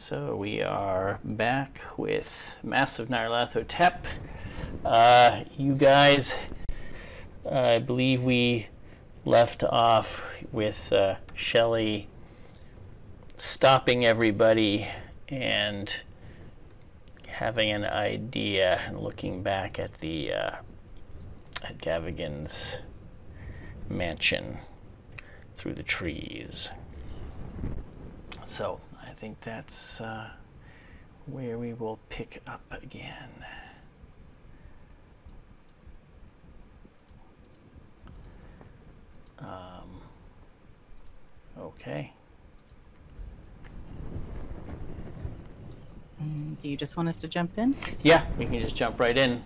So we are back with Massive Nyarlathotep. You guys, I believe we left off with Shelley stopping everybody and having an idea and looking back at the at Gavigan's mansion through the trees. So I think that's where we will pick up again. Okay. Do you just want us to jump in? Yeah, we can just jump right in.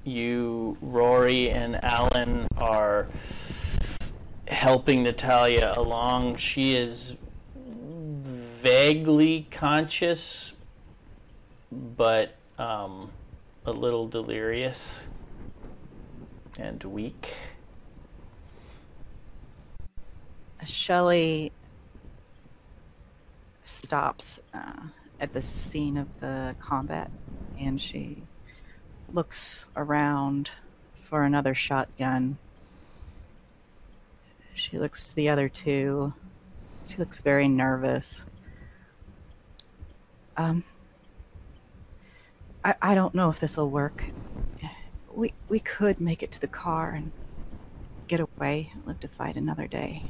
You, Rory, and Alan are helping Natalya along. She is vaguely conscious, but a little delirious and weak. Shelley stops at the scene of the combat, and she looks around for another shotgun. She looks to the other two. She looks very nervous. I don't know if this will work. We could make it to the car and get away, live to fight another day.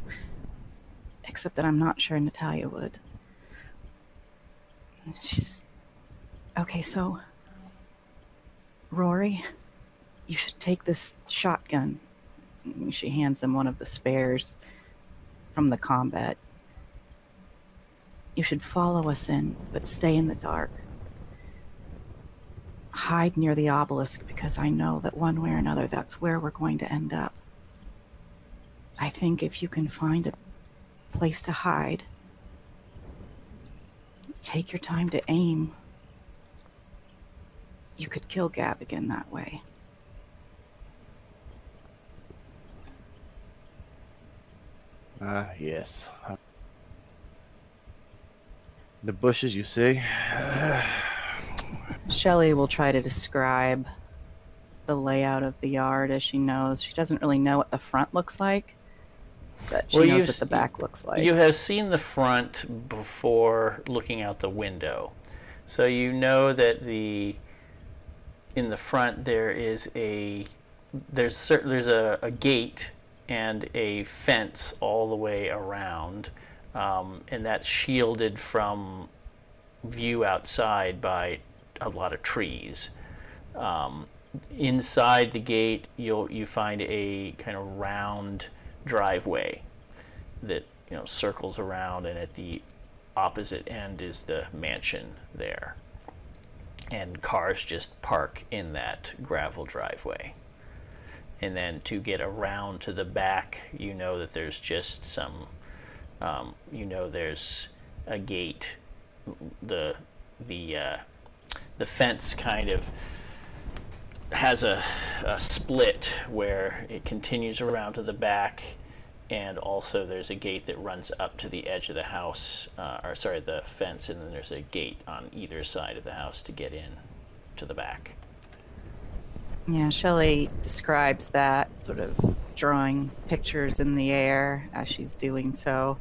Except that I'm not sure Natalya would. She's... Okay, so... Rory, you should take this shotgun. She hands him one of the spares from the combat. You should follow us in, but stay in the dark. Hide near the obelisk, because I know that one way or another that's where we're going to end up. I think if you can find a place to hide, take your time to aim, you could kill Gavigan that way. Yes. The bushes, you say? Shelley will try to describe the layout of the yard as she knows. She doesn't really know what the front looks like, but she knows what the back looks like. You have seen the front before looking out the window. So you know that in the front there is there's a gate and a fence all the way around, and that's shielded from view outside by a lot of trees. Inside the gate, you find a kind of round driveway that circles around, and at the opposite end is the mansion there, and cars just park in that gravel driveway. And then to get around to the back, you know that there's just some there's a gate. The fence kind of has a split where it continues around to the back, and also there's a gate that runs up to the edge of the house, the fence, and then there's a gate on either side of the house to get in to the back. Yeah, Shelley describes that, sort of drawing pictures in the air as she's doing so.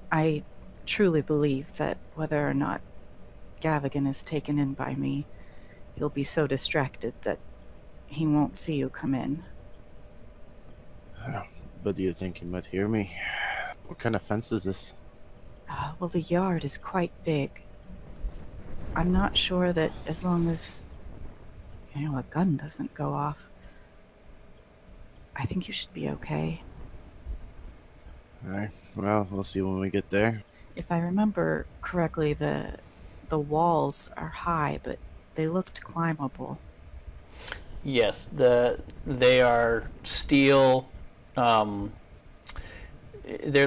I truly believe that whether or not Gavigan is taken in by me, he'll be so distracted that he won't see you come in. But do you think he might hear me? What kind of fence is this? Well, the yard is quite big. I'm not sure that as long as, a gun doesn't go off, I think you should be okay. Alright, well, we'll see when we get there. If I remember correctly, the walls are high, but they looked climbable. Yes, they are steel. They're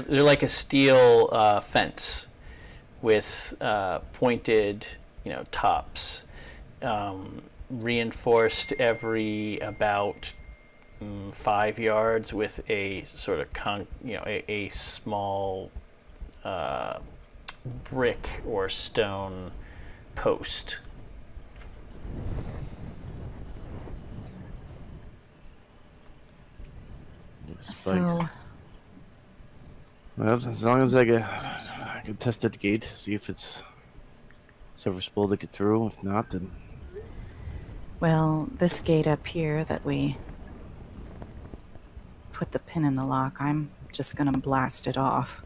like a steel fence with pointed, tops, reinforced every about 5 yards with a sort of a small brick or stone post. So, Well, as long as I can test that gate, see if it's serviceable to get through. If not, then well, this gate up here that we put the pin in the lock, I'm just gonna blast it off.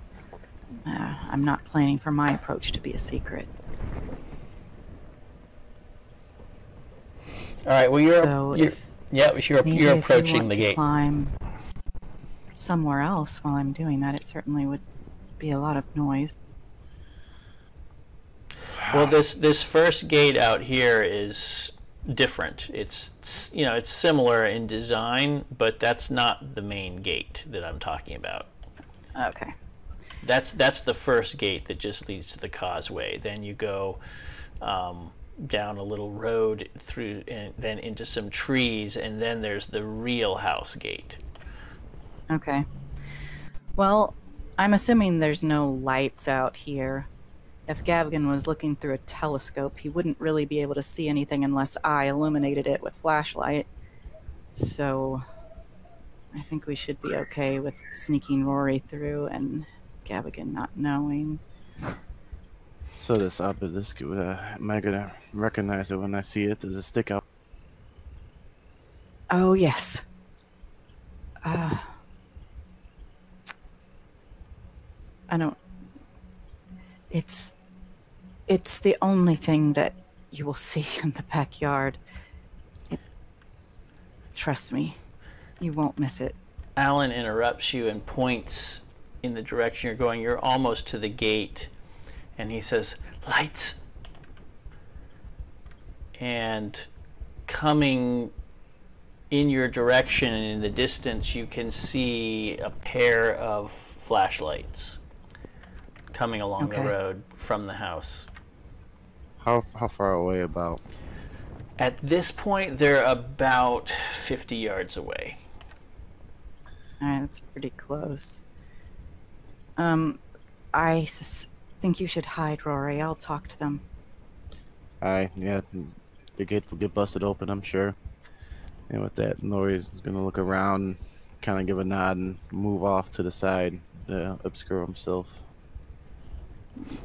I'm not planning for my approach to be a secret. All right. Well, So you're if you're approaching the gate. Climb somewhere else while I'm doing that, it certainly would be a lot of noise. Well, this first gate out here is different. It's it's similar in design, but that's not the main gate that I'm talking about. Okay. That's the first gate that just leads to the causeway. Then you go down a little road through, and then into some trees, and then there's the real house gate. Okay. Well, I'm assuming there's no lights out here. If Gavigan was looking through a telescope, he wouldn't really be able to see anything unless I illuminated it with flashlight. So I think we should be okay with sneaking Rory through and Gavigan not knowing. so this obelisk, am I gonna recognize it when I see it? Does it stick out? Oh, yes. I don't... It's the only thing that you will see in the backyard. Trust me, you won't miss it. Alan interrupts you and points in the direction you're going. You're almost to the gate, and he says, "Lights!" And coming in your direction and in the distance, you can see a pair of flashlights coming along the road from the house. How far away about? At this point, they're about 50 yards away. Alright, that's pretty close. I think you should hide, Rory. I'll talk to them. Yeah, the gate will get busted open, I'm sure. And with that, Rory's gonna look around, kind of give a nod, and move off to the side to obscure himself.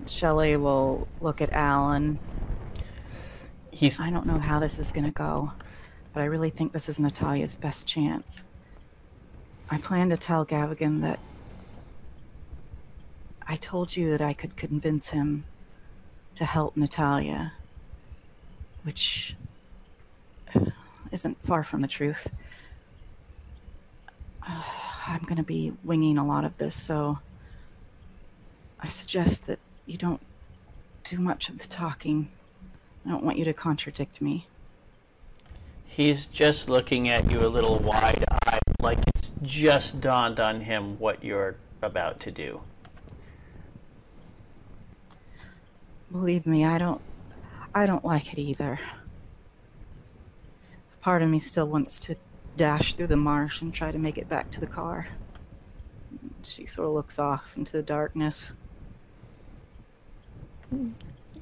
Shelley will look at Alan. I don't know how this is going to go, but I really think this is Natalya's best chance. I plan to tell Gavigan that I told you that I could convince him to help Natalya, which isn't far from the truth. I'm going to be winging a lot of this, so I suggest that you don't do much of the talking. I don't want you to contradict me. He's just looking at you a little wide-eyed, like it's just dawned on him what you're about to do. Believe me, I don't like it either. Part of me still wants to dash through the marsh and try to make it back to the car. She sort of looks off into the darkness.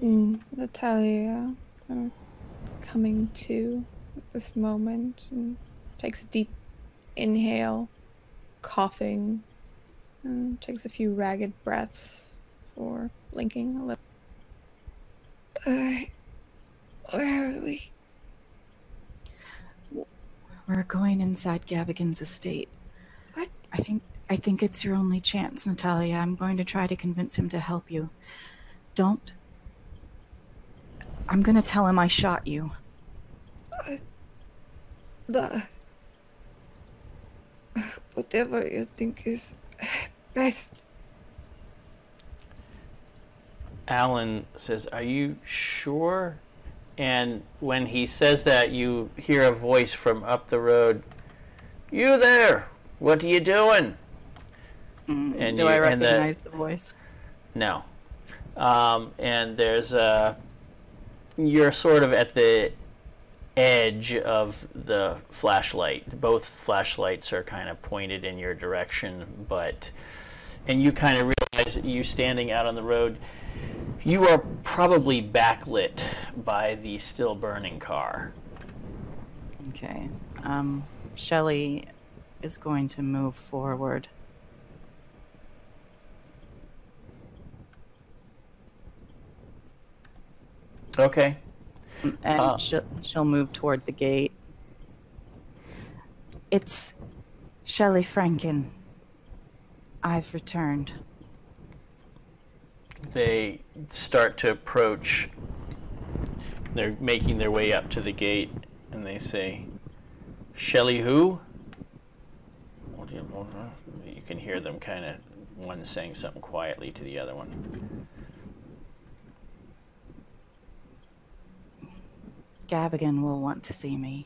Natalya coming to at this moment and takes a deep inhale, coughing, and takes a few ragged breaths before blinking a little. Where are we? We're going inside Gavigan's estate. What? I think it's your only chance, Natalya. I'm going to try to convince him to help you. Don't. I'm going to tell him I shot you. Whatever you think is best. Alan says, "Are you sure?" And when he says that, you hear a voice from up the road. "You there? What are you doing?" And do I recognize the voice? No. And there's you're sort of at the edge of the flashlight. Both flashlights are kind of pointed in your direction, and you kind of realize guys, you standing out on the road, you are probably backlit by the still burning car. Okay. Shelley is going to move forward. Okay. And she'll move toward the gate. It's Shelley Franken. I've returned. They start to approach. They're making their way up to the gate, and they say, Shelley who? You can hear them kind of, one saying something quietly to the other one. Gavigan will want to see me.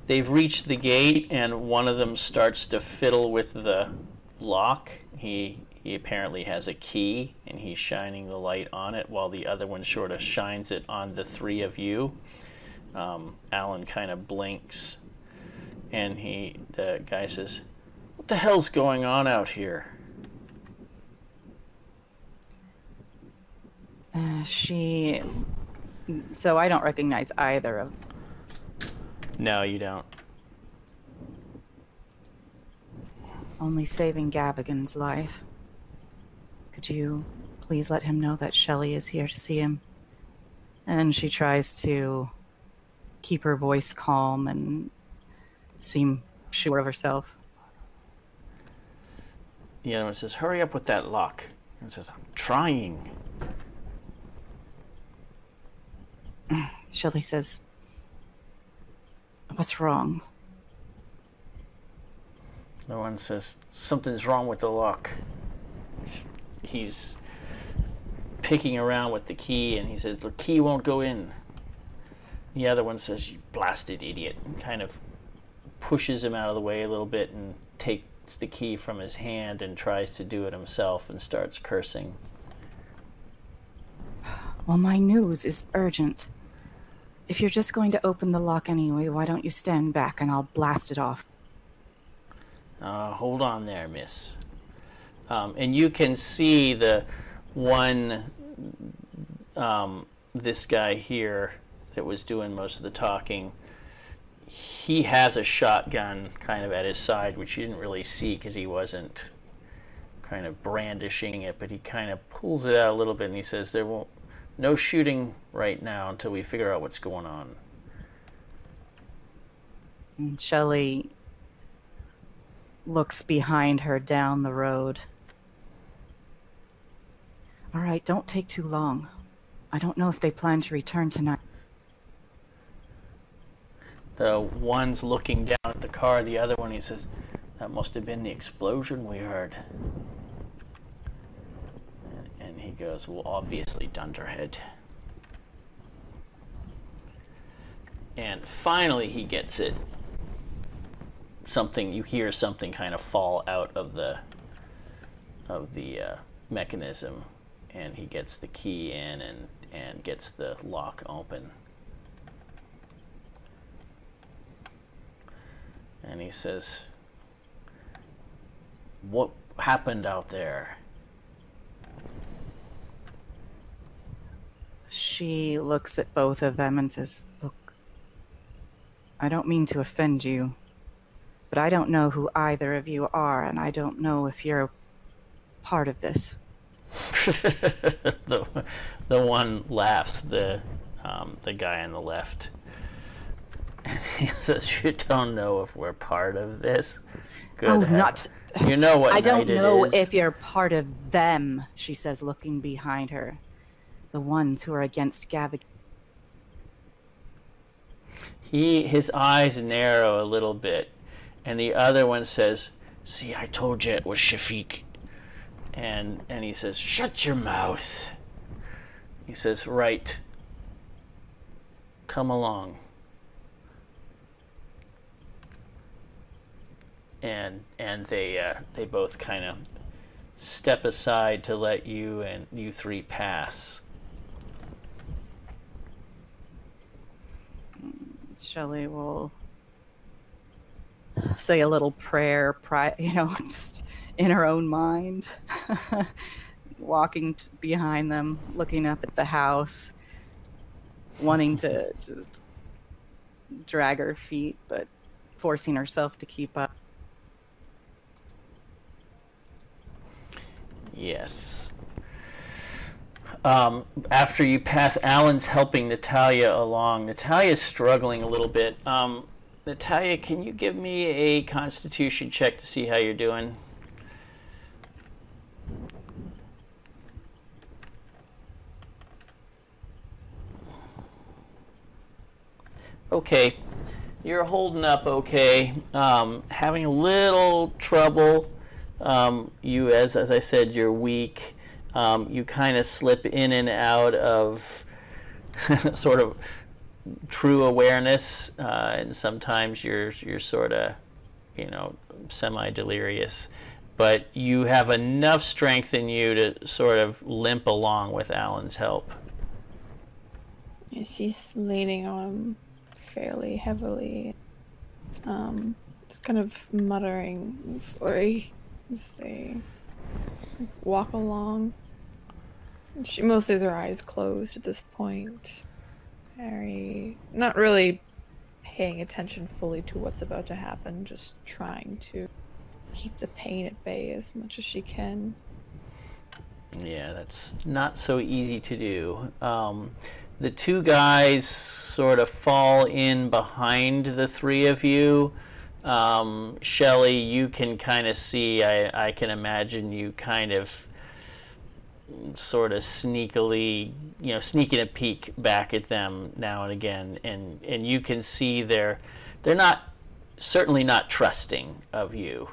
They've reached the gate, and one of them starts to fiddle with the lock. He apparently has a key, and he's shining the light on it, while the other one sort of shines it on the three of you. Alan kind of blinks, and the guy says, "What the hell's going on out here?" So I don't recognize either of. No, you don't. Only saving Gavigan's life. Could you please let him know that Shelley is here to see him? And she tries to keep her voice calm and seem sure of herself. The other one says, "Hurry up with that lock." And says, "I'm trying." Shelley says, "What's wrong?" The one says, "Something's wrong with the lock." He's picking around with the key, and he says, "The key won't go in." The other one says, "You blasted idiot," and kind of pushes him out of the way a little bit and takes the key from his hand and tries to do it himself and starts cursing. Well, my news is urgent. If you're just going to open the lock anyway, why don't you stand back and I'll blast it off? Hold on there, miss. And you can see the one, this guy here that was doing most of the talking, he has a shotgun kind of at his side, which you didn't really see because he wasn't kind of brandishing it, but he kind of pulls it out a little bit and he says, no shooting right now until we figure out what's going on. And Shelley looks behind her down the road. All right, don't take too long. I don't know if they plan to return tonight. The one's looking down at the car, the other one, he says, "That must have been the explosion we heard." And he goes, "Well, obviously, Dunderhead." And finally he gets it. You hear something kind of fall out of the mechanism, and he gets the key in and gets the lock open. And he says, "What happened out there?" She looks at both of them and says, "Look, I don't mean to offend you, but I don't know who either of you are, and I don't know if you're part of this." the one laughs, the guy on the left. And he says, "You don't know if we're part of this?" Good Oh, heaven. not... You know what I don't night it know is. if you're part of them, she says, looking behind her. The ones who are against Gavigan. His eyes narrow a little bit, and the other one says, "See, I told you it was Shafiq." And he says, "Shut your mouth." He says, "Right. Come along." And they both kind of step aside to let you three pass. Shelley will say a little prayer, just in her own mind, walking behind them, looking up at the house, wanting to just drag her feet, but forcing herself to keep up. Yes. After you pass, Alan's helping Natalya along. Natalya's struggling a little bit. Natalya, can you give me a Constitution check to see how you're doing? Okay, you're holding up okay. Having a little trouble. As I said, you're weak. You kind of slip in and out of sort of true awareness, and sometimes you're sort of, semi-delirious. But you have enough strength in you to sort of limp along with Alan's help. Yeah, she's leaning on him fairly heavily. Just kind of muttering, "I'm sorry," as they walk along. She mostly has her eyes closed at this point. Not really paying attention fully to what's about to happen, just trying to keep the pain at bay as much as she can. Yeah, that's not so easy to do. The two guys sort of fall in behind the three of you. Shelley, you can kind of see, I can imagine you kind of sort of sneakily, sneaking a peek back at them now and again, and you can see they're certainly not trusting of you.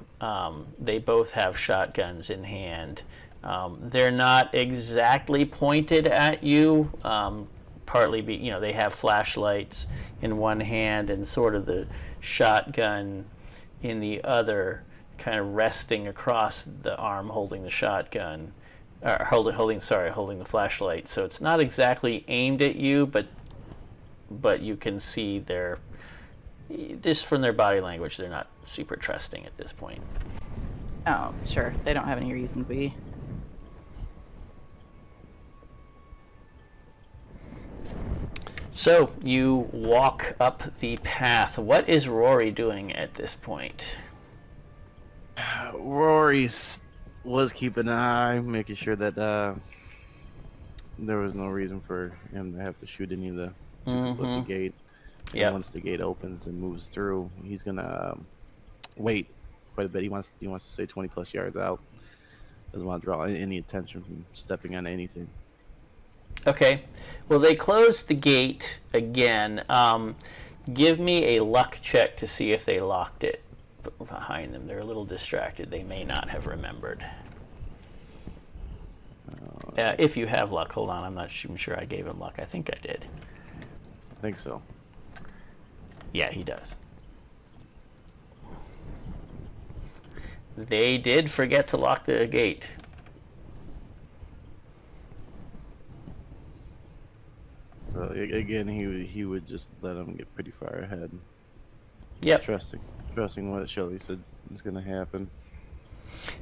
They both have shotguns in hand. They're not exactly pointed at you, partly they have flashlights in one hand and sort of the shotgun in the other, kind of resting across the arm holding the shotgun. Holding the flashlight. So it's not exactly aimed at you, but you can see just from their body language, they're not super trusting at this point. Oh, sure. They don't have any reason to be. So you walk up the path. What is Rory doing at this point? Rory's was keeping an eye, making sure that there was no reason for him to have to shoot any of the gate. Yeah. Once the gate opens and moves through, he's gonna wait quite a bit. He wants to stay 20+ yards out. Doesn't want to draw any attention from stepping on anything. Okay. Well, they closed the gate again. Give me a luck check to see if they locked it behind them. They're a little distracted. They may not have remembered. If you have luck, hold on. I'm not even sure I gave him luck. I think I did. I think so. Yeah, he does. They did forget to lock the gate. So again, he would just let him get pretty far ahead. Yep. Trusting what Shelley said is going to happen.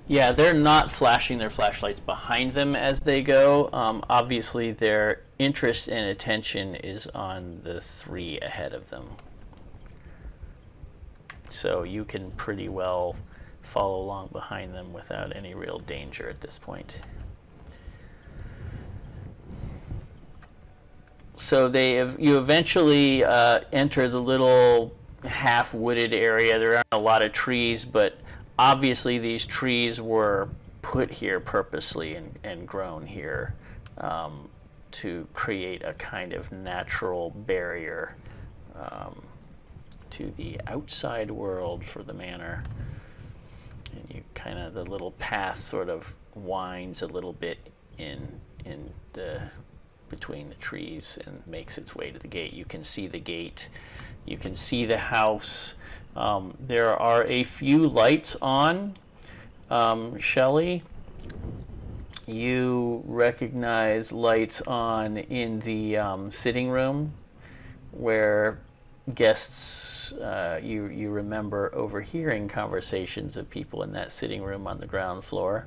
Yeah, they're not flashing their flashlights behind them as they go. Obviously, their interest and attention is on the three ahead of them. So you can pretty well follow along behind them without any real danger at this point. So you eventually enter the little half-wooded area. There aren't a lot of trees, but obviously these trees were put here purposely and grown here to create a kind of natural barrier to the outside world for the manor. And the little path sort of winds a little bit between the trees and makes its way to the gate. You can see the gate. You can see the house. There are a few lights on. Shelley, you recognize lights on in the sitting room where guests, you remember overhearing conversations of people in that sitting room on the ground floor.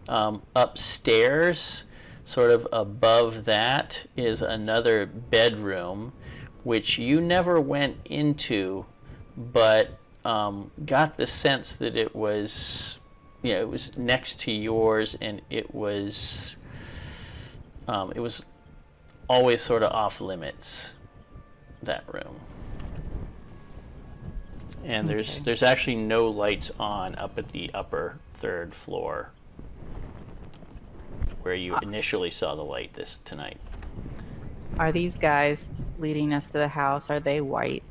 Upstairs, sort of above that, is another bedroom, which you never went into, but got the sense that it was, it was next to yours, and it was always sort of off limits, that room. And there's actually no lights on up at the upper third floor, where you initially saw the light tonight. Are these guys leading us to the house, are they white?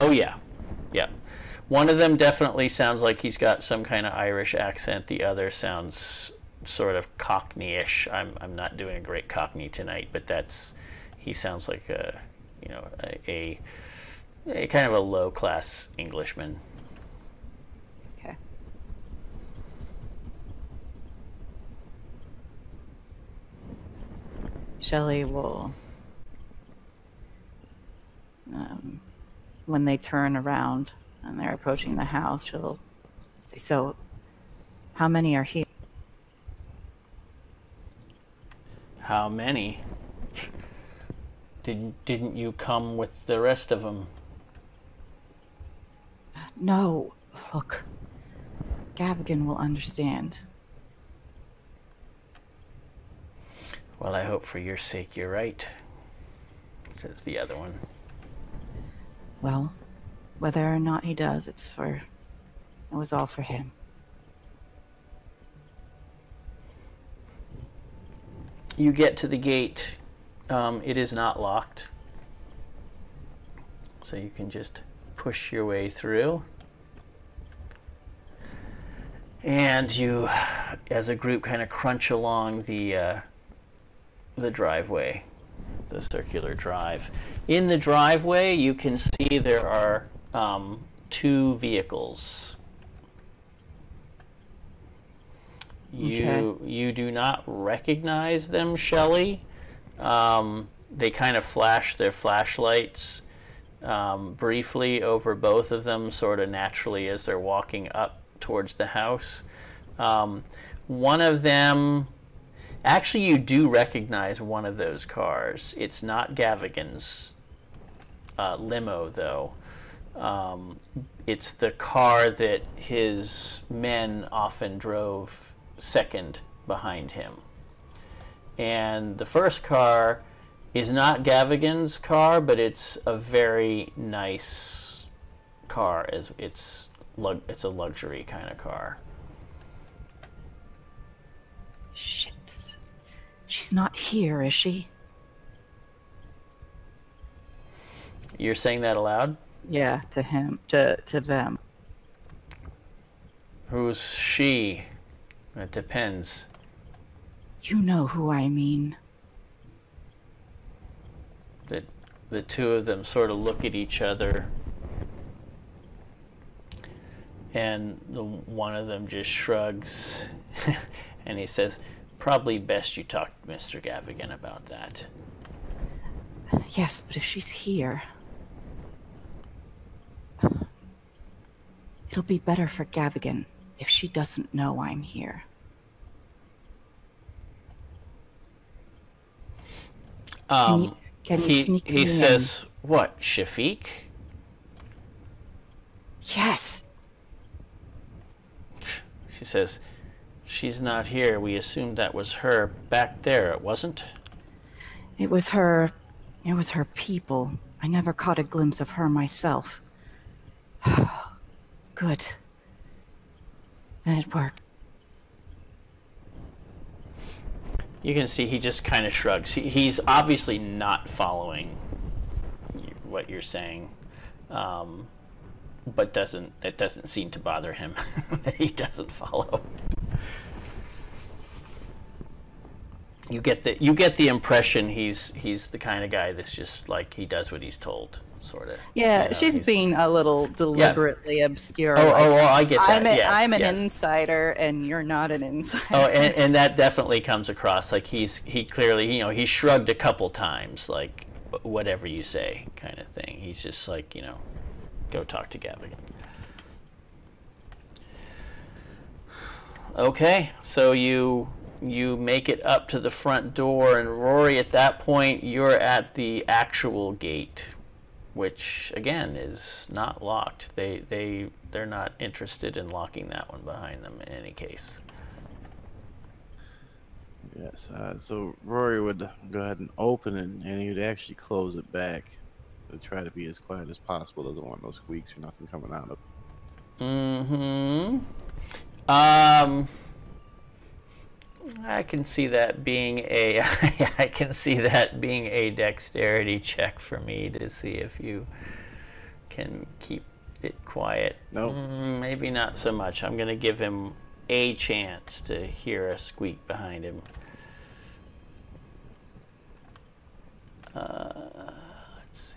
Oh yeah. Yeah. One of them definitely sounds like he's got some kind of Irish accent. The other sounds sort of Cockney-ish. I'm not doing a great Cockney tonight, but he sounds like a kind of a low-class Englishman. Okay. Shelley will, when they turn around and they're approaching the house, she'll say, "So, how many are here?" How many? Didn't you come with the rest of them? No, look, Gavigan will understand. Well, I hope for your sake you're right, says the other one. Well, whether or not he does, it was all for him. You get to the gate. It is not locked, so you can just push your way through. And you, as a group, kind of crunch along the driveway, the circular drive. In the driveway, you can see there are 2 vehicles. You do not recognize them, Shelley. They kind of flash their flashlights briefly over both of them, sort of naturally as they're walking up towards the house. One of them, actually you do recognize one of those cars. It's not Gavigan's limo, though. It's the car that his men often drove second behind him. And the first car is not Gavigan's car, but it's a very nice car. It's a luxury kind of car. Shit. She's not here, is she? You're saying that aloud? Yeah, to him, to them. Who's she? It depends. You know who I mean. The two of them sort of look at each other, and one of them just shrugs, and he says, "Probably best you talk to Mr. Gavigan about that." Yes, but if she's here, it'll be better for Gavigan if she doesn't know I'm here. Can you sneak me in? He says, "What, Shafiq?" Yes. She says, "She's not here. We assumed that was her back there. It wasn't?" It was her people. I never caught a glimpse of her myself. Good. Then it worked. You can see he just kind of shrugs. He's obviously not following what you're saying, but it doesn't seem to bother him that he doesn't follow. You get the impression he's the kind of guy that's just like he does what he's told, sort of. Yeah, she's being a little deliberately obscure. Oh, I get that. I'm an insider, and you're not an insider. Oh, and that definitely comes across. Like he clearly, he shrugged a couple times, like whatever you say kind of thing. He's just like, you know, go talk to Gavigan. Okay, so you make it up to the front door, and Rory, at that point, you're at the actual gate, which again is not locked. They're not interested in locking that one behind them in any case. Yes. So Rory would go ahead and open it, and he would actually close it back to try to be as quiet as possible. Doesn't want no squeaks or nothing coming out of it. Mm-hmm. I can see that being a I can see that being a dexterity check for me to see if you can keep it quiet. No. Maybe not so much. I'm going to give him a chance to hear a squeak behind him. Let's see.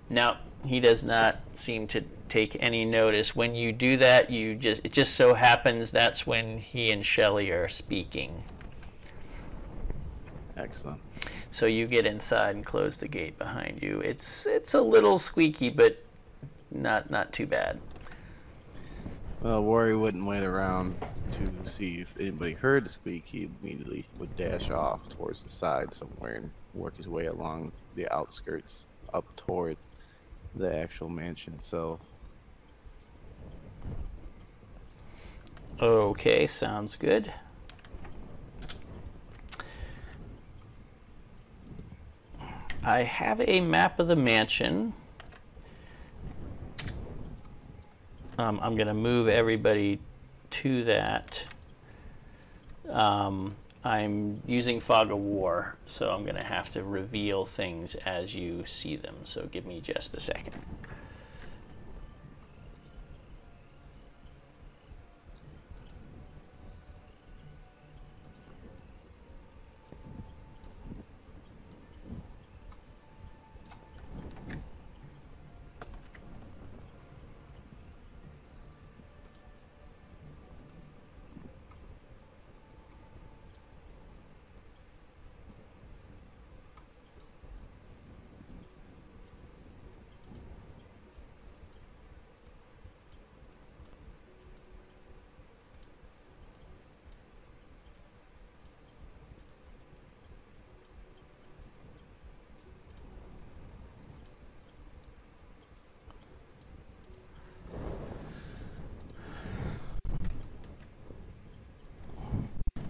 Now, he does not seem to take any notice. When you do that, it just so happens that's when he and Shelley are speaking. Excellent. So you get inside and close the gate behind you. It's a little squeaky, but not too bad. Well, Rory wouldn't wait around to see if anybody heard the squeak. He immediately would dash off towards the side somewhere and work his way along the outskirts up toward the actual mansion itself. Okay, sounds good. I have a map of the mansion. I'm going to move everybody to that. I'm using Fog of War, so I'm going to have to reveal things as you see them. So give me just a second.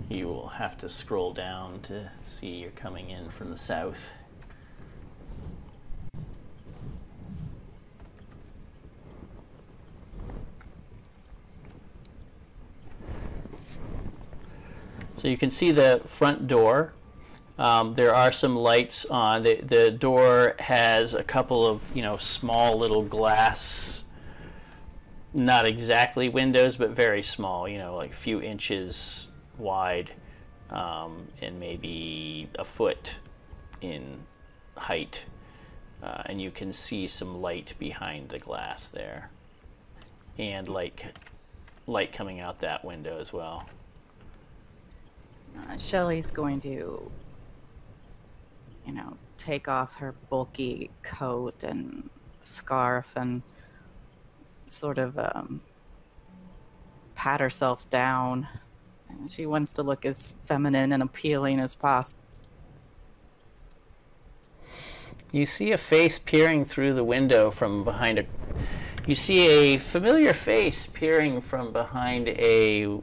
You will have to scroll down to see you're coming in from the south. So you can see the front door. There are some lights on. The door has a couple of, small little glass, not exactly windows, but very small, like a few inches wide, and maybe a foot in height. And you can see some light behind the glass there, and light coming out that window as well. Shelley's going to, take off her bulky coat and scarf and sort of pat herself down. And she wants to look as feminine and appealing as possible. You see a face peering through the window from behind You see a familiar face peering from behind a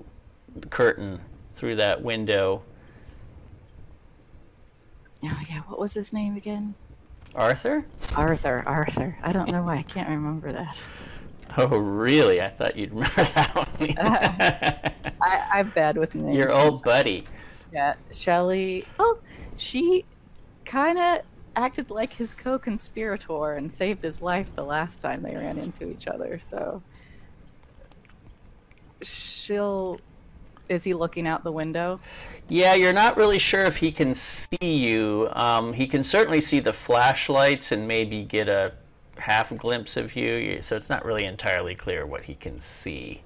curtain through that window. Oh, yeah, what was his name again? Arthur? Arthur. I don't know why I can't remember that. Oh, really? I thought you'd remember that one. I'm bad with names. Your old buddy. Yeah, Shelley. Oh, she kind of acted like his co-conspirator and saved his life the last time they ran into each other. So is he looking out the window? Yeah, you're not really sure if he can see you. He can certainly see the flashlights and maybe get a half glimpse of you, so it's not really entirely clear what he can see.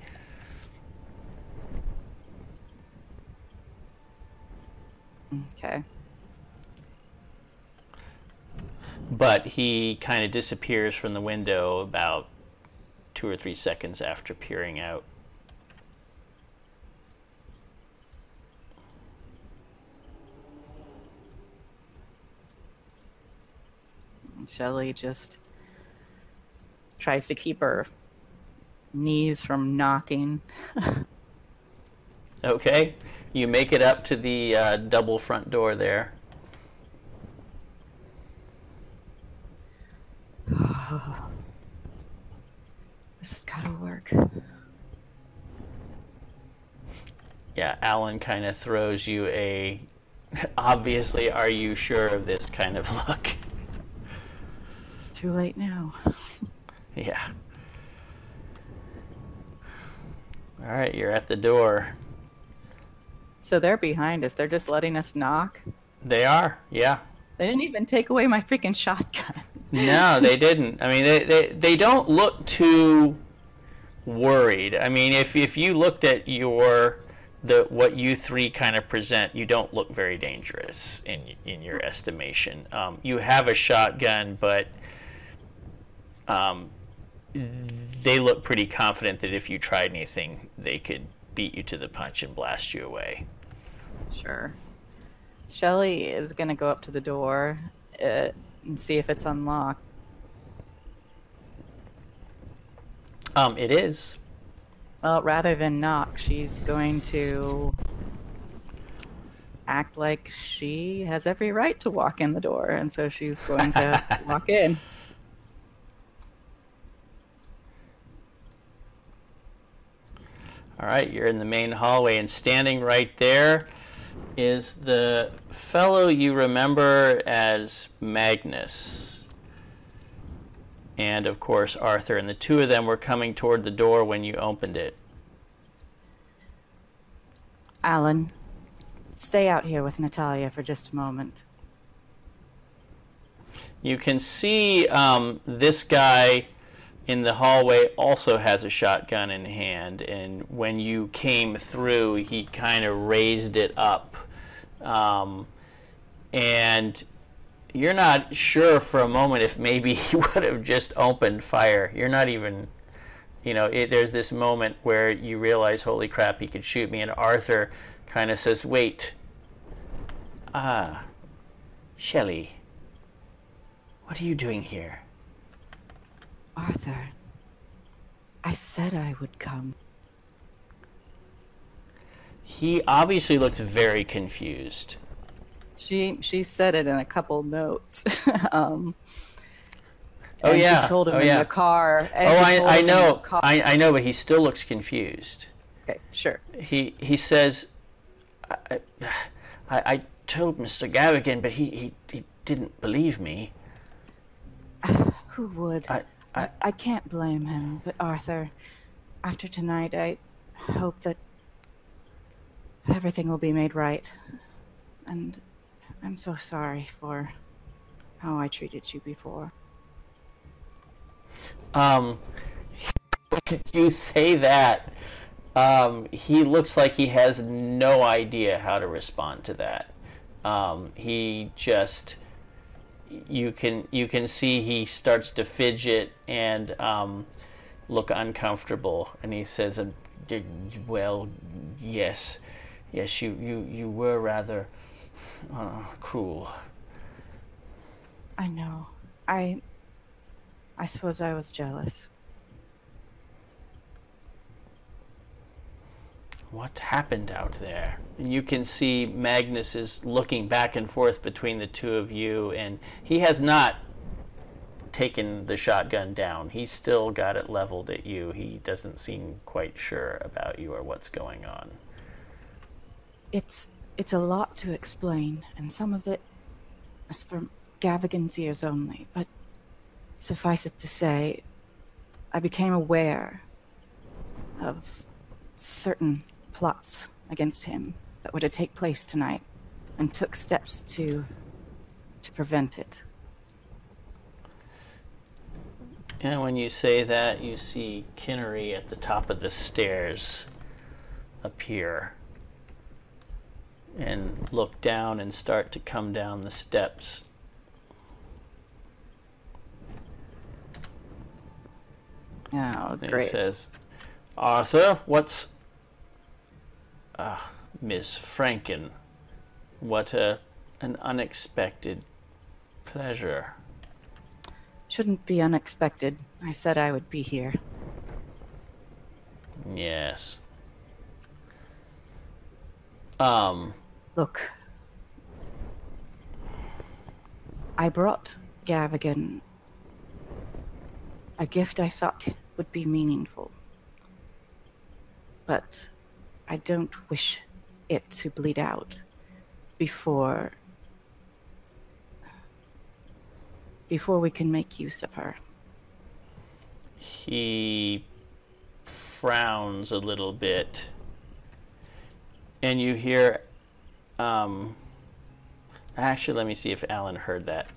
Okay. But he kind of disappears from the window about 2 or 3 seconds after peering out. Shelley just tries to keep her knees from knocking. Okay, you make it up to the double front door there. This has got to work. Yeah, Alan kind of throws you a, obviously, are you sure of this kind of look. Too late now. Yeah. All right, you're at the door. So they're behind us. They're just letting us knock. They are, yeah. They didn't even take away my freaking shotgun. No, they didn't. I mean, they don't look too worried. I mean, if you looked at what you three kind of present, you don't look very dangerous in your estimation. You have a shotgun, but they look pretty confident that if you tried anything, they could beat you to the punch and blast you away. Sure. Shelley is going to go up to the door and see if it's unlocked. It is. Well, rather than knock, she's going to act like she has every right to walk in the door, and so she's going to walk in. All right, you're in the main hallway, and standing right there is the fellow you remember as Magnus. And, of course, Arthur. And the two of them were coming toward the door when you opened it. Alan, stay out here with Natalya for just a moment. You can see this guy in the hallway also has a shotgun in hand, and when you came through, he kind of raised it up. And you're not sure for a moment if maybe he would have just opened fire. You're not even, there's this moment where you realize, holy crap, he could shoot me, and Arthur kind of says, wait, Shelley, what are you doing here? Arthur, I said I would come. He obviously looks very confused. She said it in a couple notes. Oh yeah. She told him in the car. I know. I know, but he still looks confused. Okay, sure. He says, I told Mr. Gavigan, but he didn't believe me. Who would? I can't blame him, but Arthur, after tonight, I hope that everything will be made right. And I'm so sorry for how I treated you before. You say that. He looks like he has no idea how to respond to that. He just, you can see he starts to fidget and look uncomfortable, and he says, well, yes, you were rather cruel. I know. I suppose I was jealous. What happened out there? And you can see Magnus is looking back and forth between the two of you, and he has not taken the shotgun down. He's still got it leveled at you. He doesn't seem quite sure about you or what's going on. It's a lot to explain, and some of it is for Gavigan's ears only, but suffice it to say, I became aware of certain plots against him that were to take place tonight, and took steps to prevent it. And when you say that, you see Kinnery at the top of the stairs appear. and look down and start to come down the steps. Oh, And he great. says, Arthur, what's... Miss Franken, what an unexpected pleasure. Shouldn't be unexpected. I said I would be here. Yes. Look, I brought Gavigan a gift I thought would be meaningful. But I don't wish it to bleed out before we can make use of her. He frowns a little bit, and you hear, actually, let me see if Alan heard that.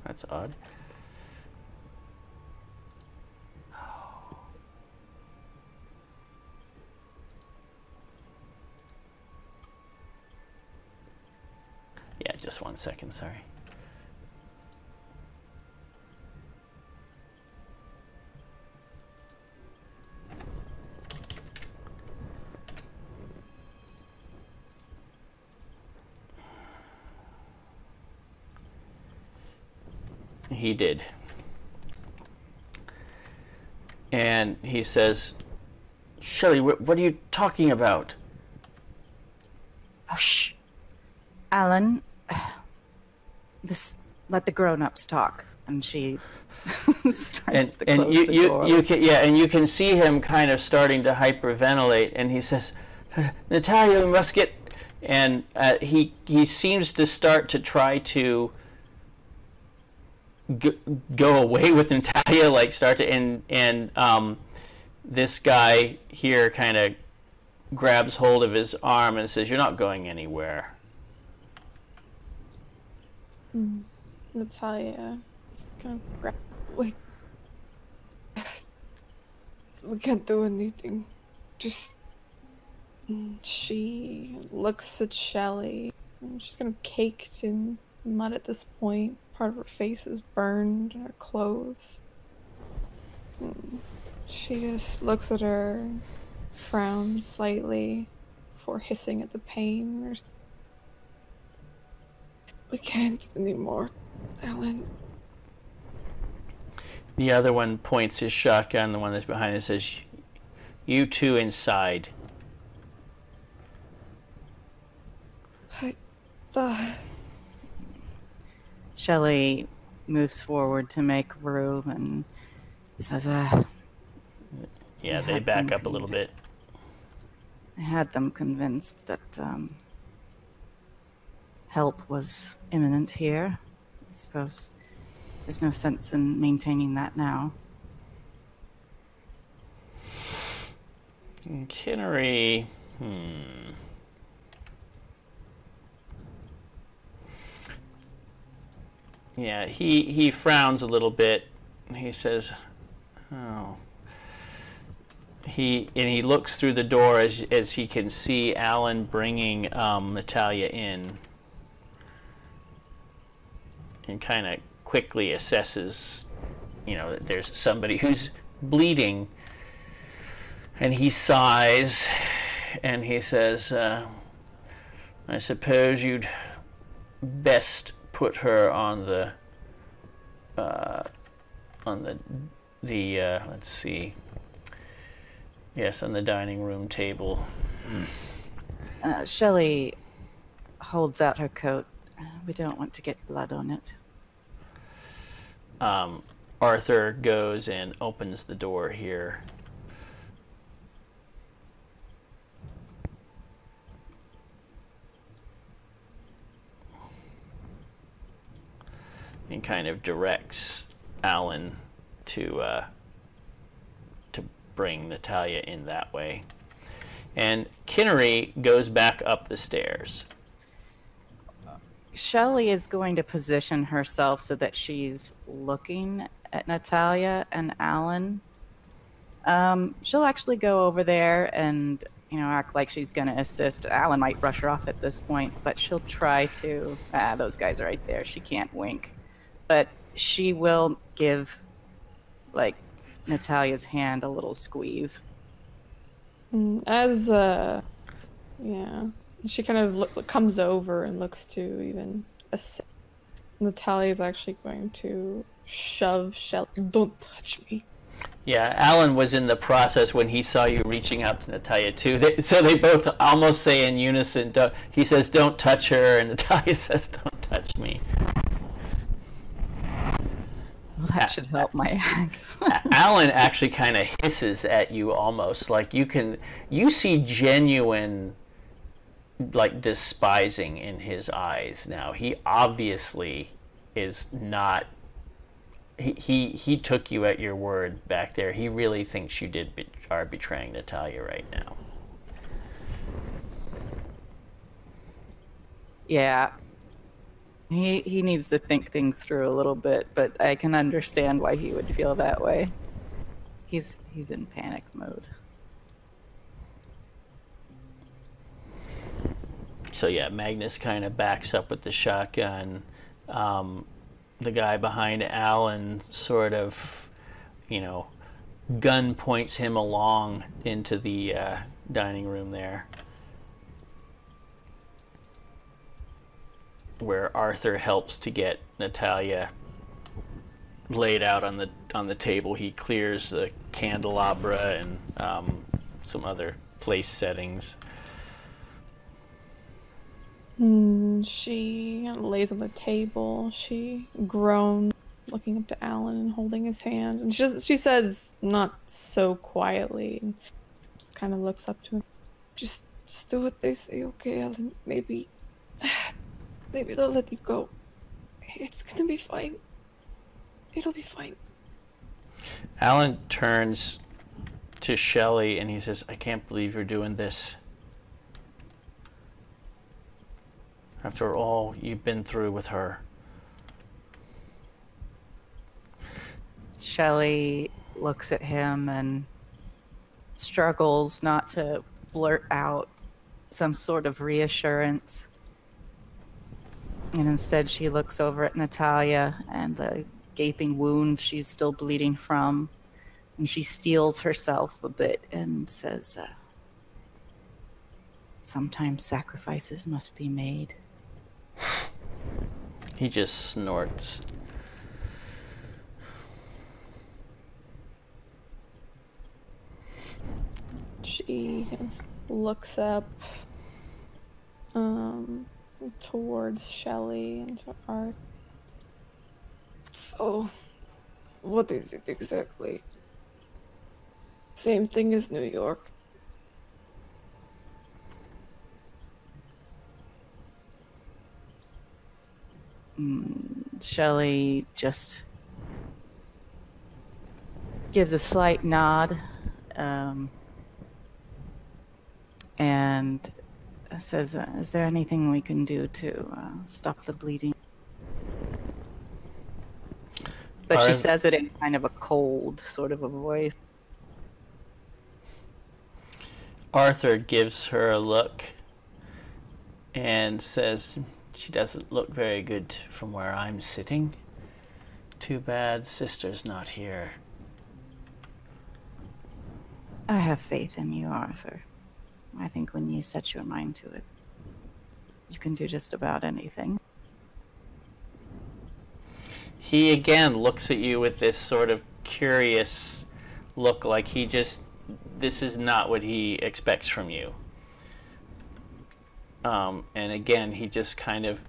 That's odd. Yeah, just 1 second, sorry. He did. And he says, Shelley, what are you talking about? Oh, shh. Alan, let the grown-ups talk. And she starts to close the door. You can see him kind of starting to hyperventilate, and he says, Natalya, we must get... And he seems to start to try to go away with Natalya, like start to... And this guy here kind of grabs hold of his arm and says, you're not going anywhere. Natalya is gonna grab. Wait. We can't do anything. Just. She looks at Shelley. She's kind of caked in mud at this point. Part of her face is burned, her clothes. She just looks at her, frowns slightly before hissing at the pain. We can't anymore, Alan. The other one points his shotgun, the one that's behind it says, you two inside. Shelley moves forward to make room and says, Yeah, they back up a little bit. I had them convinced that help was imminent here. I suppose there's no sense in maintaining that now. Kinnery, Yeah, he frowns a little bit. He says, "Oh." He looks through the door as he can see Alan bringing Natalya in, and kind of quickly assesses, that there's somebody who's bleeding, and he sighs, and he says, "I suppose you'd best put her on the let's see. Yes, on the dining room table." Shelley holds out her coat. We don't want to get blood on it. Arthur goes and opens the door here. And kind of directs Alan to bring Natalya in that way. And Kinnery goes back up the stairs. Shelley is going to position herself so that she's looking at Natalya and Alan. She'll actually go over there and, act like she's going to assist. Alan might brush her off at this point, but she'll try to. Those guys are right there. She can't wink. But she will give, Natalya's hand a little squeeze. As, yeah. She kind of comes over and looks to even assist. Natalya is actually going to shove Shelley. Don't touch me. Yeah, Alan was in the process when he saw you reaching out to Natalya too. So they both almost say in unison. He says, "Don't touch her," and Natalya says, "Don't touch me." Well, that should help my act. Alan actually kind of hisses at you, almost like you see genuine, despising in his eyes now. He obviously is not. He took you at your word back there. He really thinks you are betraying Natalya right now. Yeah. He needs to think things through a little bit, but I can understand why he would feel that way. He's in panic mode. So yeah, Magnus kind of backs up with the shotgun. The guy behind Alan sort of, gun points him along into the dining room there, where Arthur helps to get Natalya laid out on the table. He clears the candelabra and some other place settings. She lays on the table. She groans, looking up to Alan and holding his hand. And she says, not so quietly, and just kind of looks up to him. Just do what they say, okay, Alan? Maybe they'll let you go. It's gonna be fine. It'll be fine. Alan turns to Shelley and he says, "I can't believe you're doing this. After all you've been through with her." Shelley looks at him and struggles not to blurt out some sort of reassurance. And instead she looks over at Natalya and the gaping wound she's still bleeding from. And she steels herself a bit and says, "Sometimes sacrifices must be made." He just snorts. She kind of looks up towards Shelley and to Arthur. So, what is it exactly? Same thing as New York. Shelley just gives a slight nod and says, "Is there anything we can do to stop the bleeding?" But she says it in kind of a cold sort of a voice. Arthur gives her a look and says, "She doesn't look very good from where I'm sitting. Too bad sister's not here." I have faith in you, Arthur. I think when you set your mind to it, you can do just about anything. He again looks at you with this sort of curious look, like this is not what he expects from you. And again, he just kind of,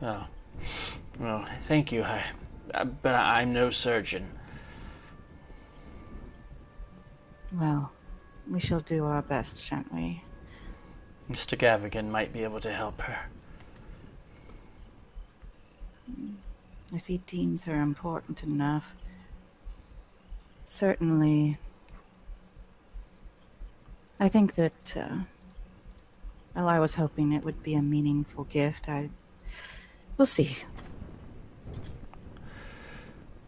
"Oh, thank you, but I'm no surgeon." Well, we shall do our best, shan't we? Mr. Gavigan might be able to help her. If he deems her important enough. Certainly. I think that, well, I was hoping it would be a meaningful gift. I We'll see.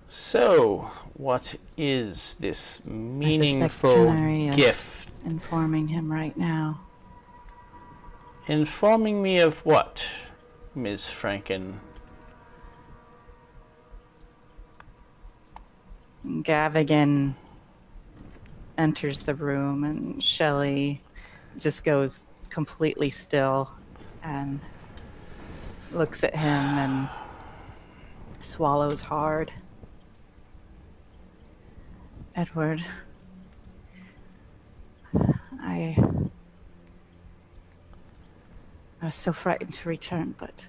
So, what is this I suspect meaningful Kinnery is gift? informing him right now. Informing me of what, Ms. Franken? Gavigan enters the room and Shelley just goes completely still and looks at him and swallows hard. Edward, I was so frightened to return, but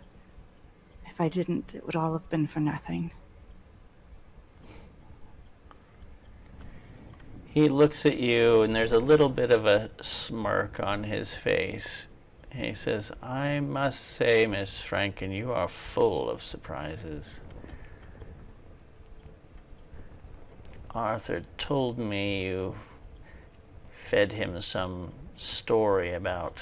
if I didn't, it would all have been for nothing. He looks at you, and there's a little bit of a smirk on his face. He says, I must say, Miss Franken, you are full of surprises. Arthur told me you fed him some story about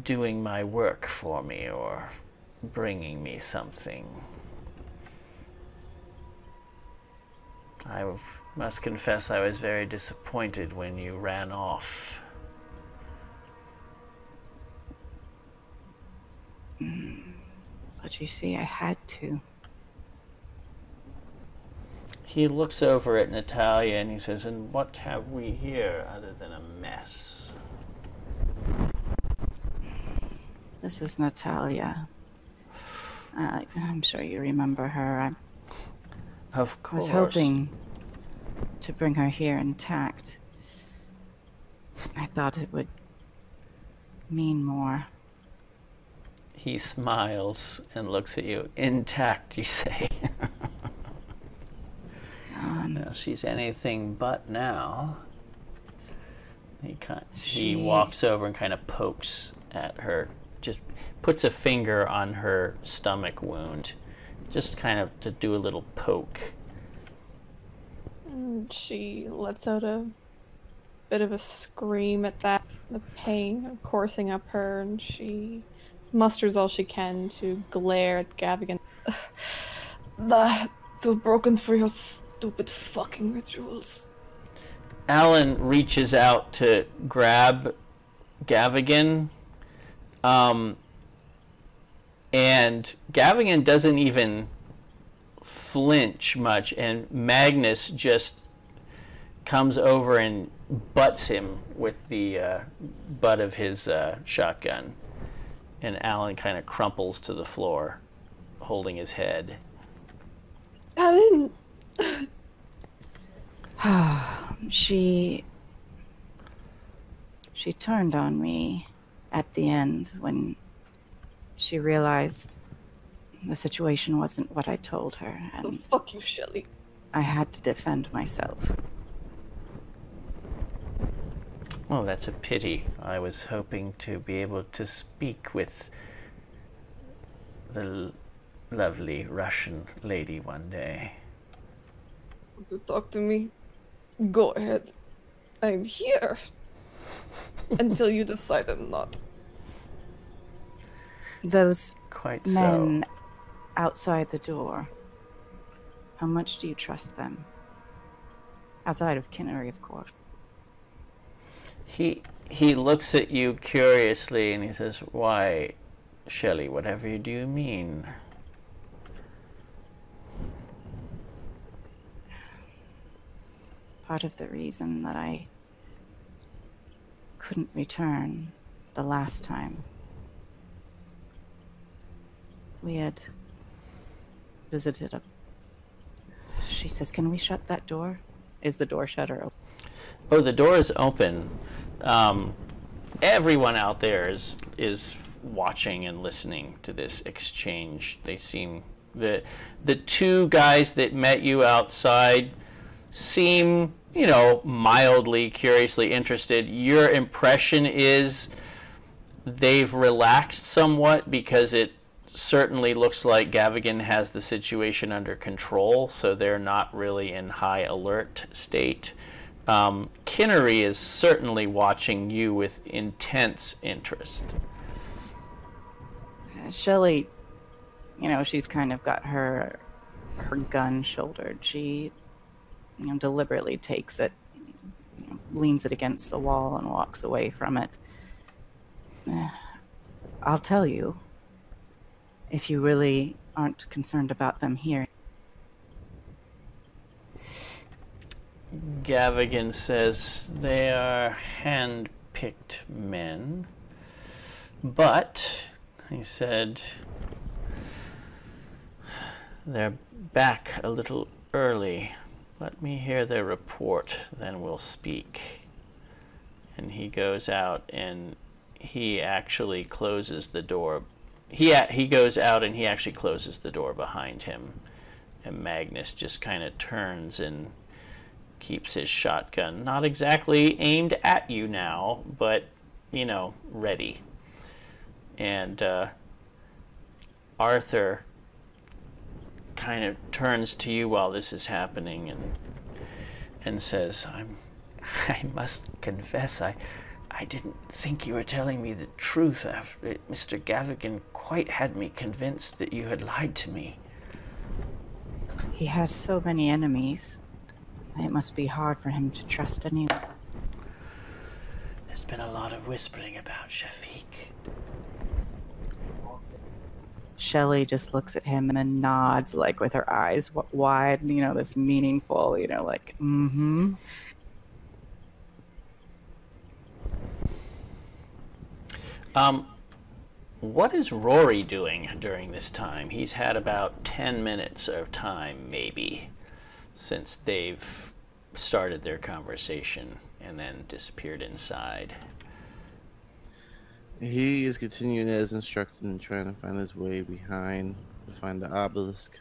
doing my work for me or bringing me something. I must confess I was very disappointed when you ran off. But you see, I had to. He looks over at Natalya and he says, and what have we here other than a mess? This is Natalya. I'm sure you remember her. Of I course. was hoping to bring her here intact. I thought it would mean more. He smiles and looks at you. Intact, you say. Well, she's anything but now. He walks over and kind of pokes at her, just puts a finger on her stomach wound, just kind of to do a little poke. And she lets out a bit of a scream at that, the pain coursing up her, and she musters all she can to glare at Gavigan. Too broken for your stupid fucking rituals. Alan reaches out to grab Gavigan, and Gavigan doesn't even flinch much, and Magnus just comes over and butts him with the butt of his shotgun, and Alan kind of crumples to the floor, holding his head. Alan! She turned on me at the end when she realized the situation wasn't what I told her, and Fuck you, Shelley. I had to defend myself. Oh, that's a pity. I was hoping to be able to speak with the lovely Russian lady one day. Want to talk to me? Go ahead. I'm here. Until you decide I'm not. Those Quite men so. outside the door, how much do you trust them? Outside of Kinnery, of course. He looks at you curiously and he says, why, Shelley, whatever do you mean? Part of the reason that I couldn't return the last time, we had visited a... She says, can we shut that door? Is the door shut or open? Oh, the door is open. Everyone out there is watching and listening to this exchange. They seem... The two guys that met you outside seem, you know, mildly, curiously interested. Your impression is they've relaxed somewhat because it certainly looks like Gavigan has the situation under control, so they're not really in high alert state. Kinnery is certainly watching you with intense interest. Shelley, she's kind of got her gun shouldered. She, deliberately takes it, leans it against the wall and walks away from it. I'll tell you, if you really aren't concerned about them here. Gavigan says they are hand-picked men, but he said they're back a little early. Let me hear their report, then we'll speak. And he goes out and he actually closes the door. He goes out and he actually closes the door behind him. And Magnus just kind of turns and keeps his shotgun not exactly aimed at you now, but, ready. And Arthur kind of turns to you while this is happening and says, I must confess, I didn't think you were telling me the truth. After Mr. Gavigan quite had me convinced that you had lied to me. He has so many enemies. It must be hard for him to trust anyone. There's been a lot of whispering about Shafiq. Shelley just looks at him and nods, like with her eyes wide, this meaningful, like, mm-hmm. What is Rory doing during this time? He's had about 10 minutes of time, maybe, since they've started their conversation and then disappeared inside. He is continuing as instructed and trying to find his way behind to find the obelisk.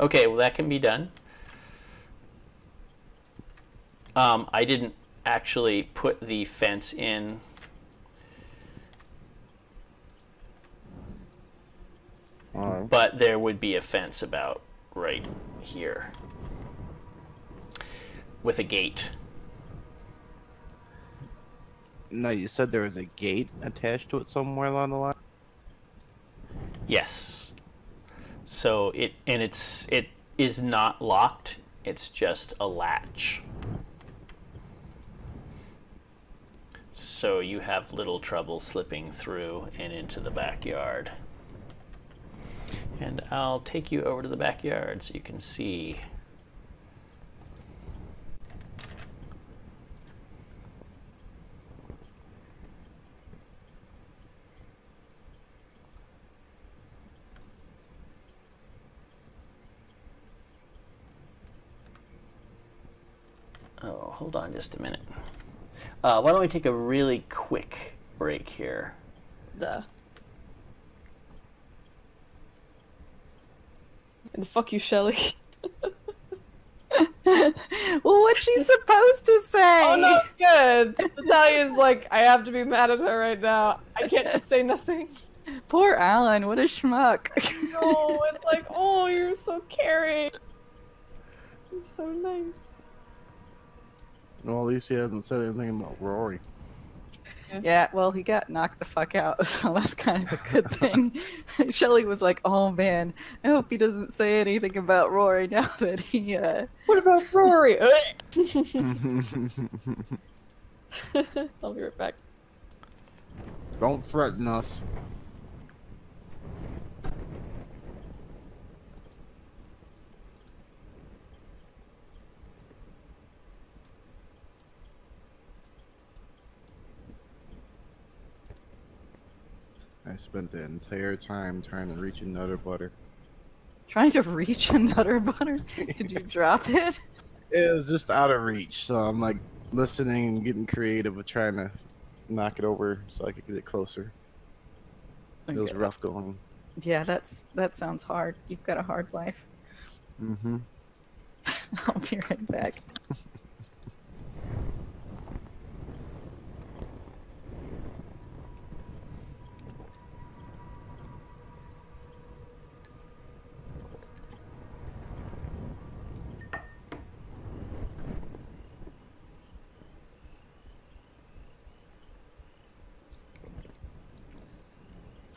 Okay, well, that can be done. I didn't actually put the fence in. But there would be a fence about right here with a gate. No, you said there was a gate attached to it somewhere along the line? Yes. So it is not locked. It's just a latch. So you have little trouble slipping through and into the backyard. And I'll take you over to the backyard so you can see. Oh, hold on just a minute. Why don't we take a really quick break here? The fuck you, Shelley. Well, what's she supposed to say? Oh no, it's good. Natalia's like, I have to be mad at her right now. I can't just say nothing. Poor Alan, what a schmuck. No, it's like, oh, you're so caring. You're so nice. Well, at least he hasn't said anything about Rory. Yeah, well, he got knocked the fuck out, so that's kind of a good thing. Shelley was like, oh man, I hope he doesn't say anything about Rory now that he, What about Rory? I'll be right back. Don't threaten us. I spent the entire time trying to reach a Nutter Butter. Trying to reach a Nutter Butter? Did you drop it? It was just out of reach, so I'm like listening and getting creative with trying to knock it over so I could get it closer. Okay. It was rough going. Yeah, that sounds hard. You've got a hard life. Mm-hmm. I'll be right back.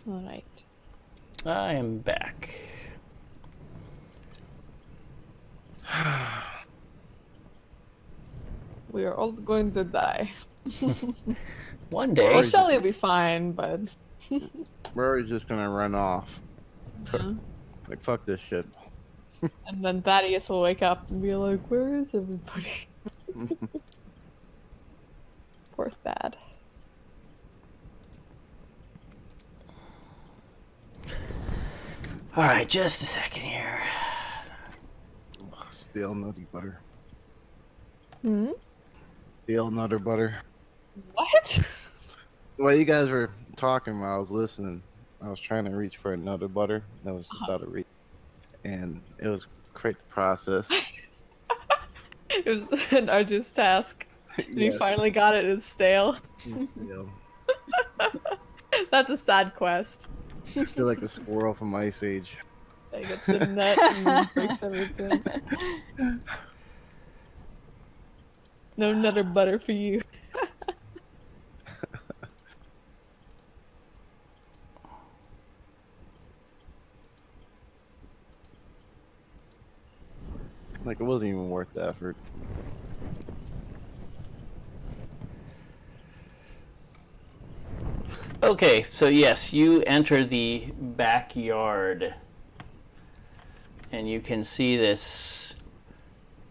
All right. I am back. We are all going to die. One day. Well, Rory's Shelley will be fine, but Rory's just gonna run off. yeah. Like, fuck this shit. And then Thaddeus will wake up and be like, "Where is everybody?" Poor Thad. All right, just a second here. Stale nutty butter. Hmm. Stale nutter butter. What? While you guys were talking while I was listening, I was trying to reach for another butter that was just out of reach. And it was quite the process. It was an arduous task. And he Yes. finally got it. It's stale. Yeah. That's a sad quest. I feel like the squirrel from Ice Age. He gets the nut and breaks everything. No nutter butter for you. Like, it wasn't even worth the effort. Okay, so yes, you enter the backyard. And you can see this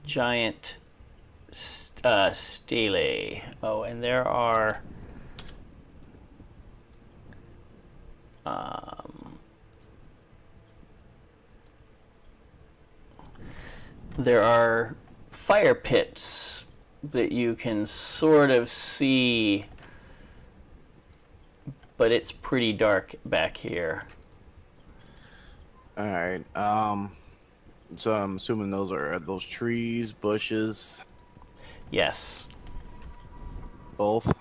giant stele. Oh, and there are fire pits that you can sort of see, but it's pretty dark back here. All right. So I'm assuming are those trees, bushes, Yes. both.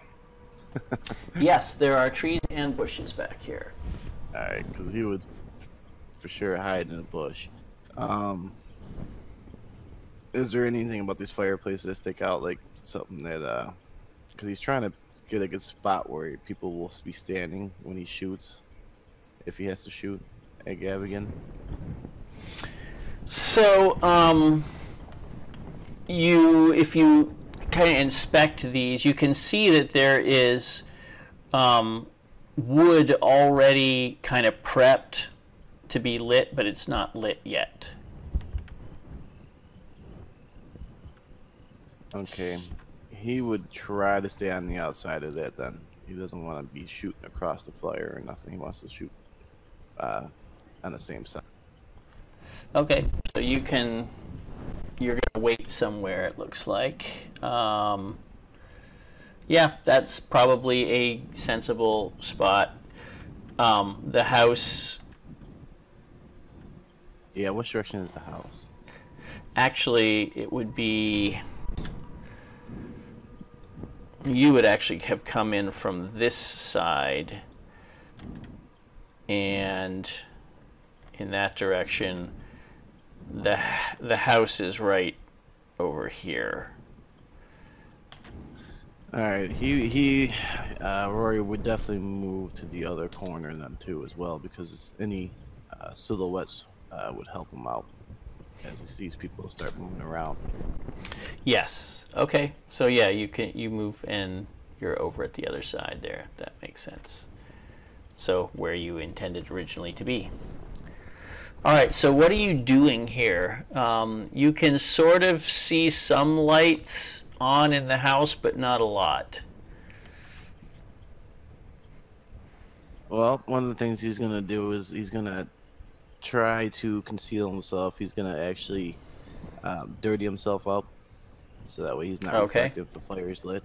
Yes, there are trees and bushes back here. All right, because he would for sure hide in a bush. Is there anything about these fireplaces that stick out, like something that because he's trying to get a good spot where people will be standing when he shoots, if he has to shoot at Gavigan? So, if you kind of inspect these, you can see that there is wood already kind of prepped to be lit, but it's not lit yet. Okay, he would try to stay on the outside of that then. He doesn't want to be shooting across the fire or nothing. He wants to shoot on the same side. Okay, so you're gonna wait somewhere, it looks like. Yeah, that's probably a sensible spot. The house, Yeah, what direction is the house? actually, it would be, you would actually have come in from this side, and in that direction, the house is right over here. All right, Rory would definitely move to the other corner then too as well, because any silhouettes would help him out as he sees people start moving around. Yes. Okay. So yeah, you move and you're over at the other side there. That makes sense. So where you intended originally to be. All right. So what are you doing here? You can sort of see some lights on in the house, but not a lot. Well, one of the things he's gonna do is he's gonna try to conceal himself. He's gonna actually dirty himself up, so that way he's not reflective if the fire is lit.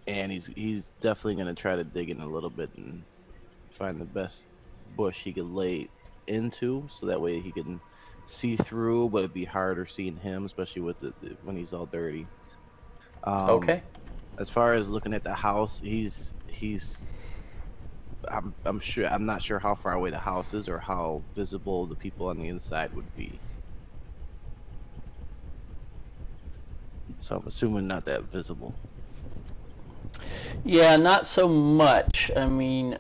And he's definitely gonna try to dig in a little bit and find the best bush he could lay into, so that way he can see through, but it'd be harder seeing him, especially with when he's all dirty. Okay. As far as looking at the house, I'm not sure how far away the house is or how visible the people on the inside would be. So I'm assuming not that visible. Yeah, not so much. I mean,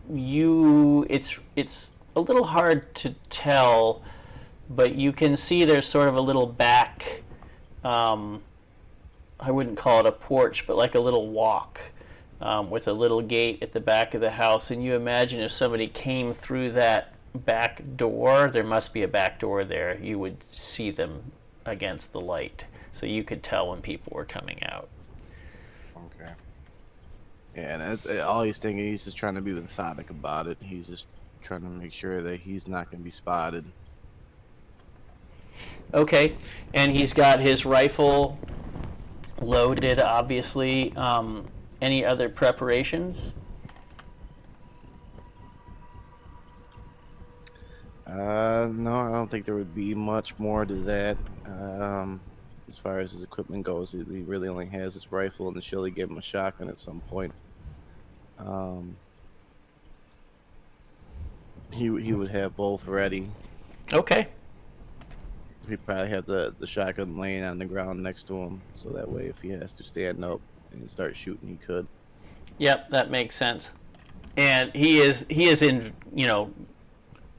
it's a little hard to tell, but you can see there's sort of a little back. I wouldn't call it a porch, but like a little walk with a little gate at the back of the house. And you imagine if somebody came through that back door, there must be a back door there. You would see them against the light, so you could tell when people were coming out. Okay. Yeah, and all he's thinking, he's just trying to be methodic about it. He's just trying to make sure that he's not going to be spotted. Okay, and he's got his rifle loaded, obviously. Any other preparations? No, I don't think there would be much more to that. As far as his equipment goes, he really only has his rifle, and the Shelley gave him a shotgun at some point. He would have both ready. Okay. He'd probably have the shotgun laying on the ground next to him, so that way if he has to stand up and start shooting, he could. Yep, that makes sense. And he is in,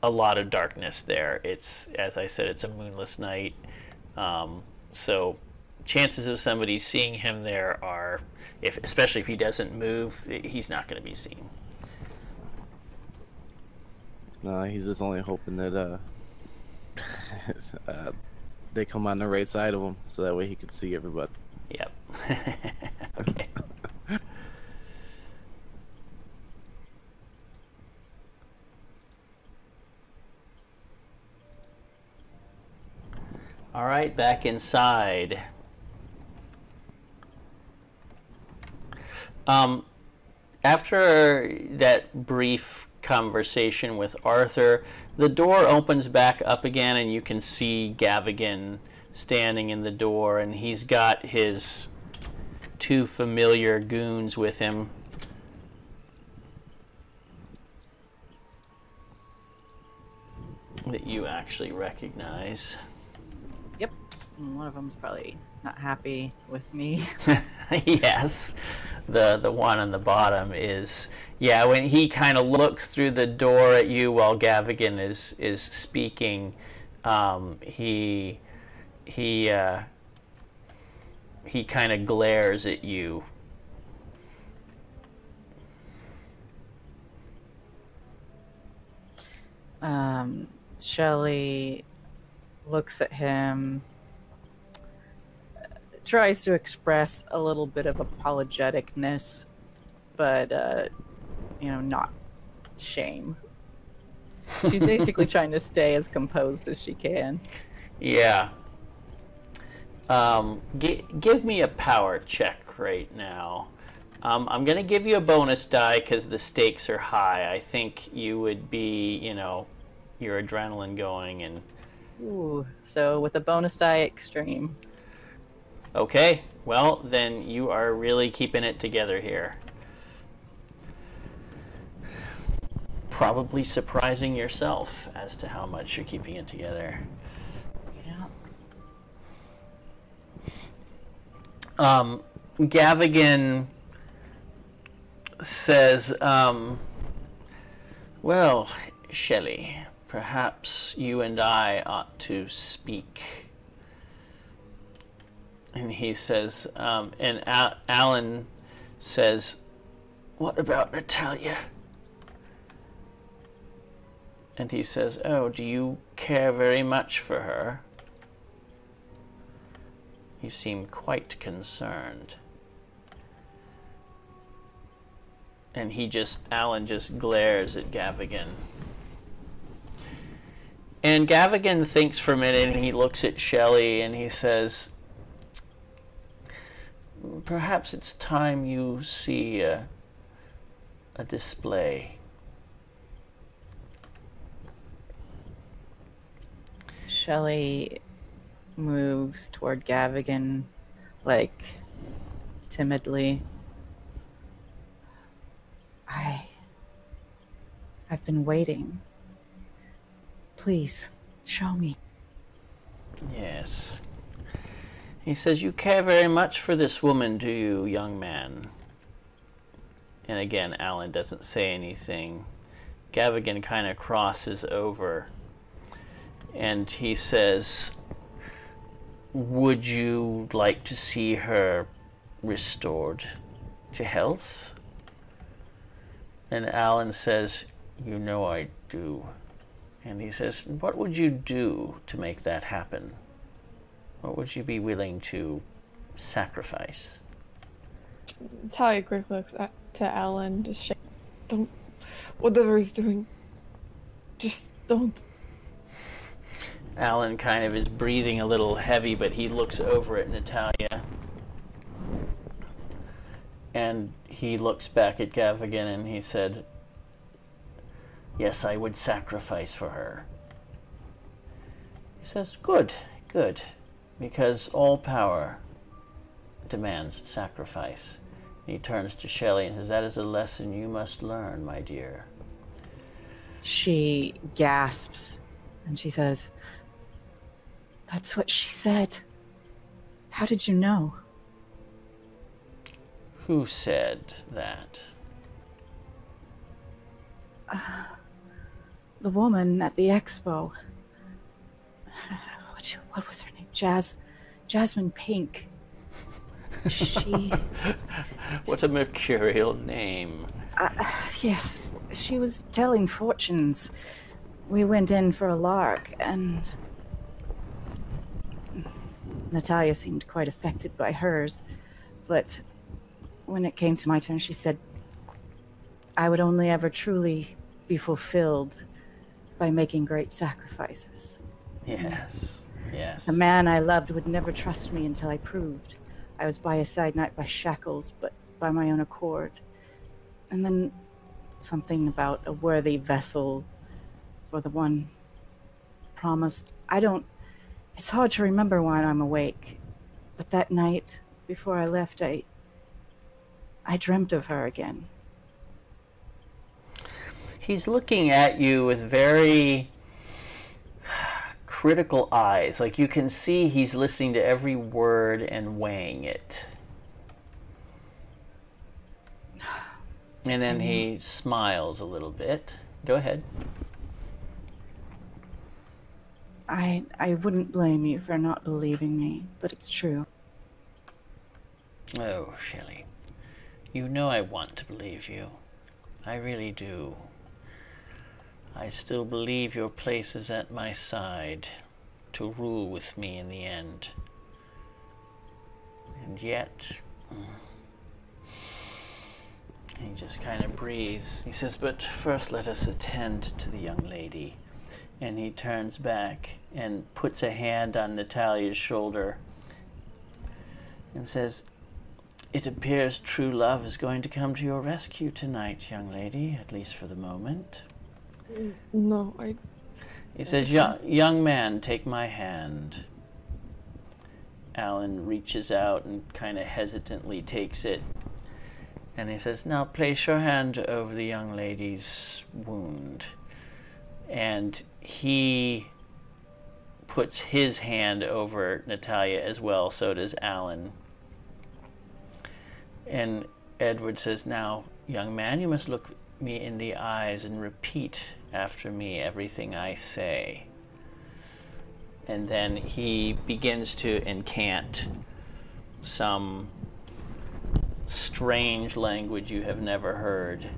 a lot of darkness there. It's, as I said, it's a moonless night. So chances of somebody seeing him there are, especially if he doesn't move, he's not going to be seen. No, he's just only hoping that they come on the right side of him, so that way he can see everybody. Yep. Okay. All right, back inside. After that brief conversation with Arthur, the door opens back up again, and you can see Gavigan standing in the door, and he's got his two familiar goons with him. That you actually recognize. Yep. One of them's probably not happy with me. Yes. The one on the bottom is, yeah, when he kind of looks through the door at you while Gavigan is speaking, he kind of glares at you. Shelley looks at him, tries to express a little bit of apologeticness, but not shame. She's basically trying to stay as composed as she can. Yeah. Give me a power check right now. I'm going to give you a bonus die because the stakes are high. I think you would be, your adrenaline going and... Ooh, so with a bonus die, extreme. Okay, well, then you are really keeping it together here. Probably surprising yourself as to how much you're keeping it together. Yeah. Gavigan says, well, Shelley, perhaps you and I ought to speak. And he says, and Alan says, what about Natalya? And he says, oh, do you care very much for her? You seem quite concerned. And Alan just glares at Gavigan. And Gavigan thinks for a minute, and he looks at Shelley, and he says, perhaps it's time you see a display. Shelley moves toward Gavigan, timidly. I've been waiting. Please, show me. Yes. He says, you care very much for this woman, do you, young man? And again, Alan doesn't say anything. Gavigan kind of crosses over and he says, would you like to see her restored to health? And Alan says, you know I do. And he says, what would you do to make that happen? What would you be willing to sacrifice? Talia quick looks to Alan, just shake. Don't. Whatever he's doing, just don't. Alan kind of is breathing a little heavy, but he looks over at Natalya. And he looks back at Gavigan and he said, yes, I would sacrifice for her. He says, good, good, because all power demands sacrifice. He turns to Shelley and says, that is a lesson you must learn, my dear. She gasps and she says, that's what she said. How did you know? Who said that? The woman at the expo. What was her name? Jasmine Pink. She... What a mercurial name. Yes, she was telling fortunes. We went in for a lark, and Natalya seemed quite affected by hers, but when it came to my turn, she said I would only ever truly be fulfilled by making great sacrifices. Yes, yes. The man I loved would never trust me until I proved I was by his side, not by shackles, but by my own accord. And then something about a worthy vessel for the one promised. It's hard to remember when I'm awake, but that night before I left, I dreamt of her again. He's looking at you with very critical eyes. Like, you can see he's listening to every word and weighing it. And then he smiles a little bit. Go ahead. I wouldn't blame you for not believing me, but it's true. Oh, Shelley. You know I want to believe you. I really do. I still believe your place is at my side to rule with me in the end. And yet... He just kind of breathes. He says, but first let us attend to the young lady. And he turns back and puts a hand on Natalya's shoulder and says, it appears true love is going to come to your rescue tonight, young lady, at least for the moment. No, He says, young man, take my hand. Alan reaches out and kind of hesitantly takes it. And he says, now place your hand over the young lady's wound. And he puts his hand over Natalya as well, so does Alan. And Edward says, now, young man, you must look me in the eyes and repeat after me everything I say. And then he begins to incant some strange language you have never heard.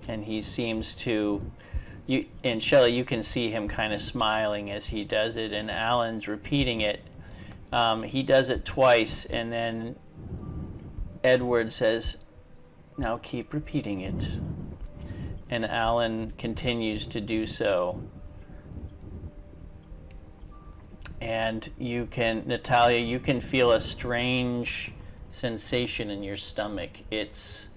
And he seems to... and Shelley, you can see him kind of smiling as he does it, and Alan's repeating it. He does it twice, and then Edward says, now keep repeating it. And Alan continues to do so. And you can, Natalya, you can feel a strange sensation in your stomach. It's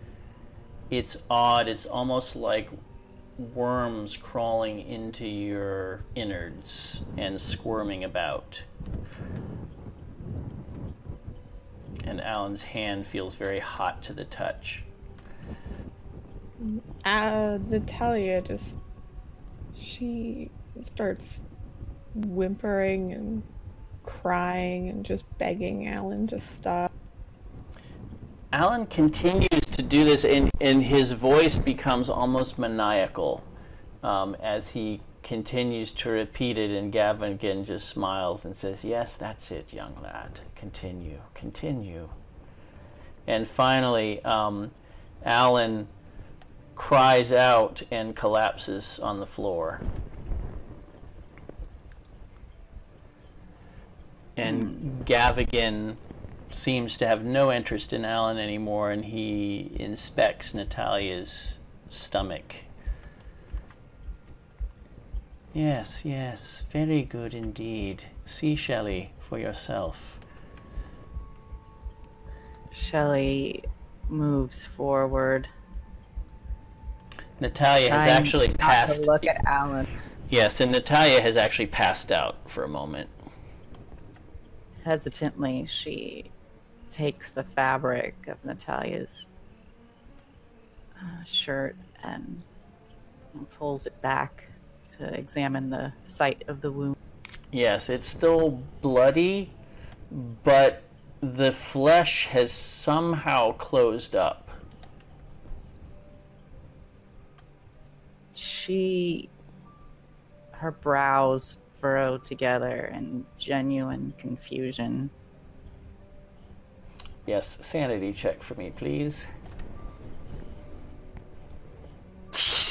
odd. It's almost like worms crawling into your innards and squirming about. And Alan's hand feels very hot to the touch. Natalya she starts whimpering and crying and just begging Alan to stop. Alan continues to do this, and his voice becomes almost maniacal as he continues to repeat it, and Gavigan just smiles and says, "Yes, that's it, young lad. Continue, continue." And finally, Alan cries out and collapses on the floor. And Gavigan seems to have no interest in Alan anymore, and he inspects Natalya's stomach. "Yes, yes, very good indeed. See, Shelley, for yourself." Shelley moves forward. Natalya has actually passed. To look at Alan. Yes, and Natalya has actually passed out for a moment. Hesitantly, she takes the fabric of Natalya's shirt and pulls it back to examine the site of the wound. Yes, it's still bloody, but the flesh has somehow closed up. Her brows furrow together in genuine confusion. Yes, sanity check for me, please.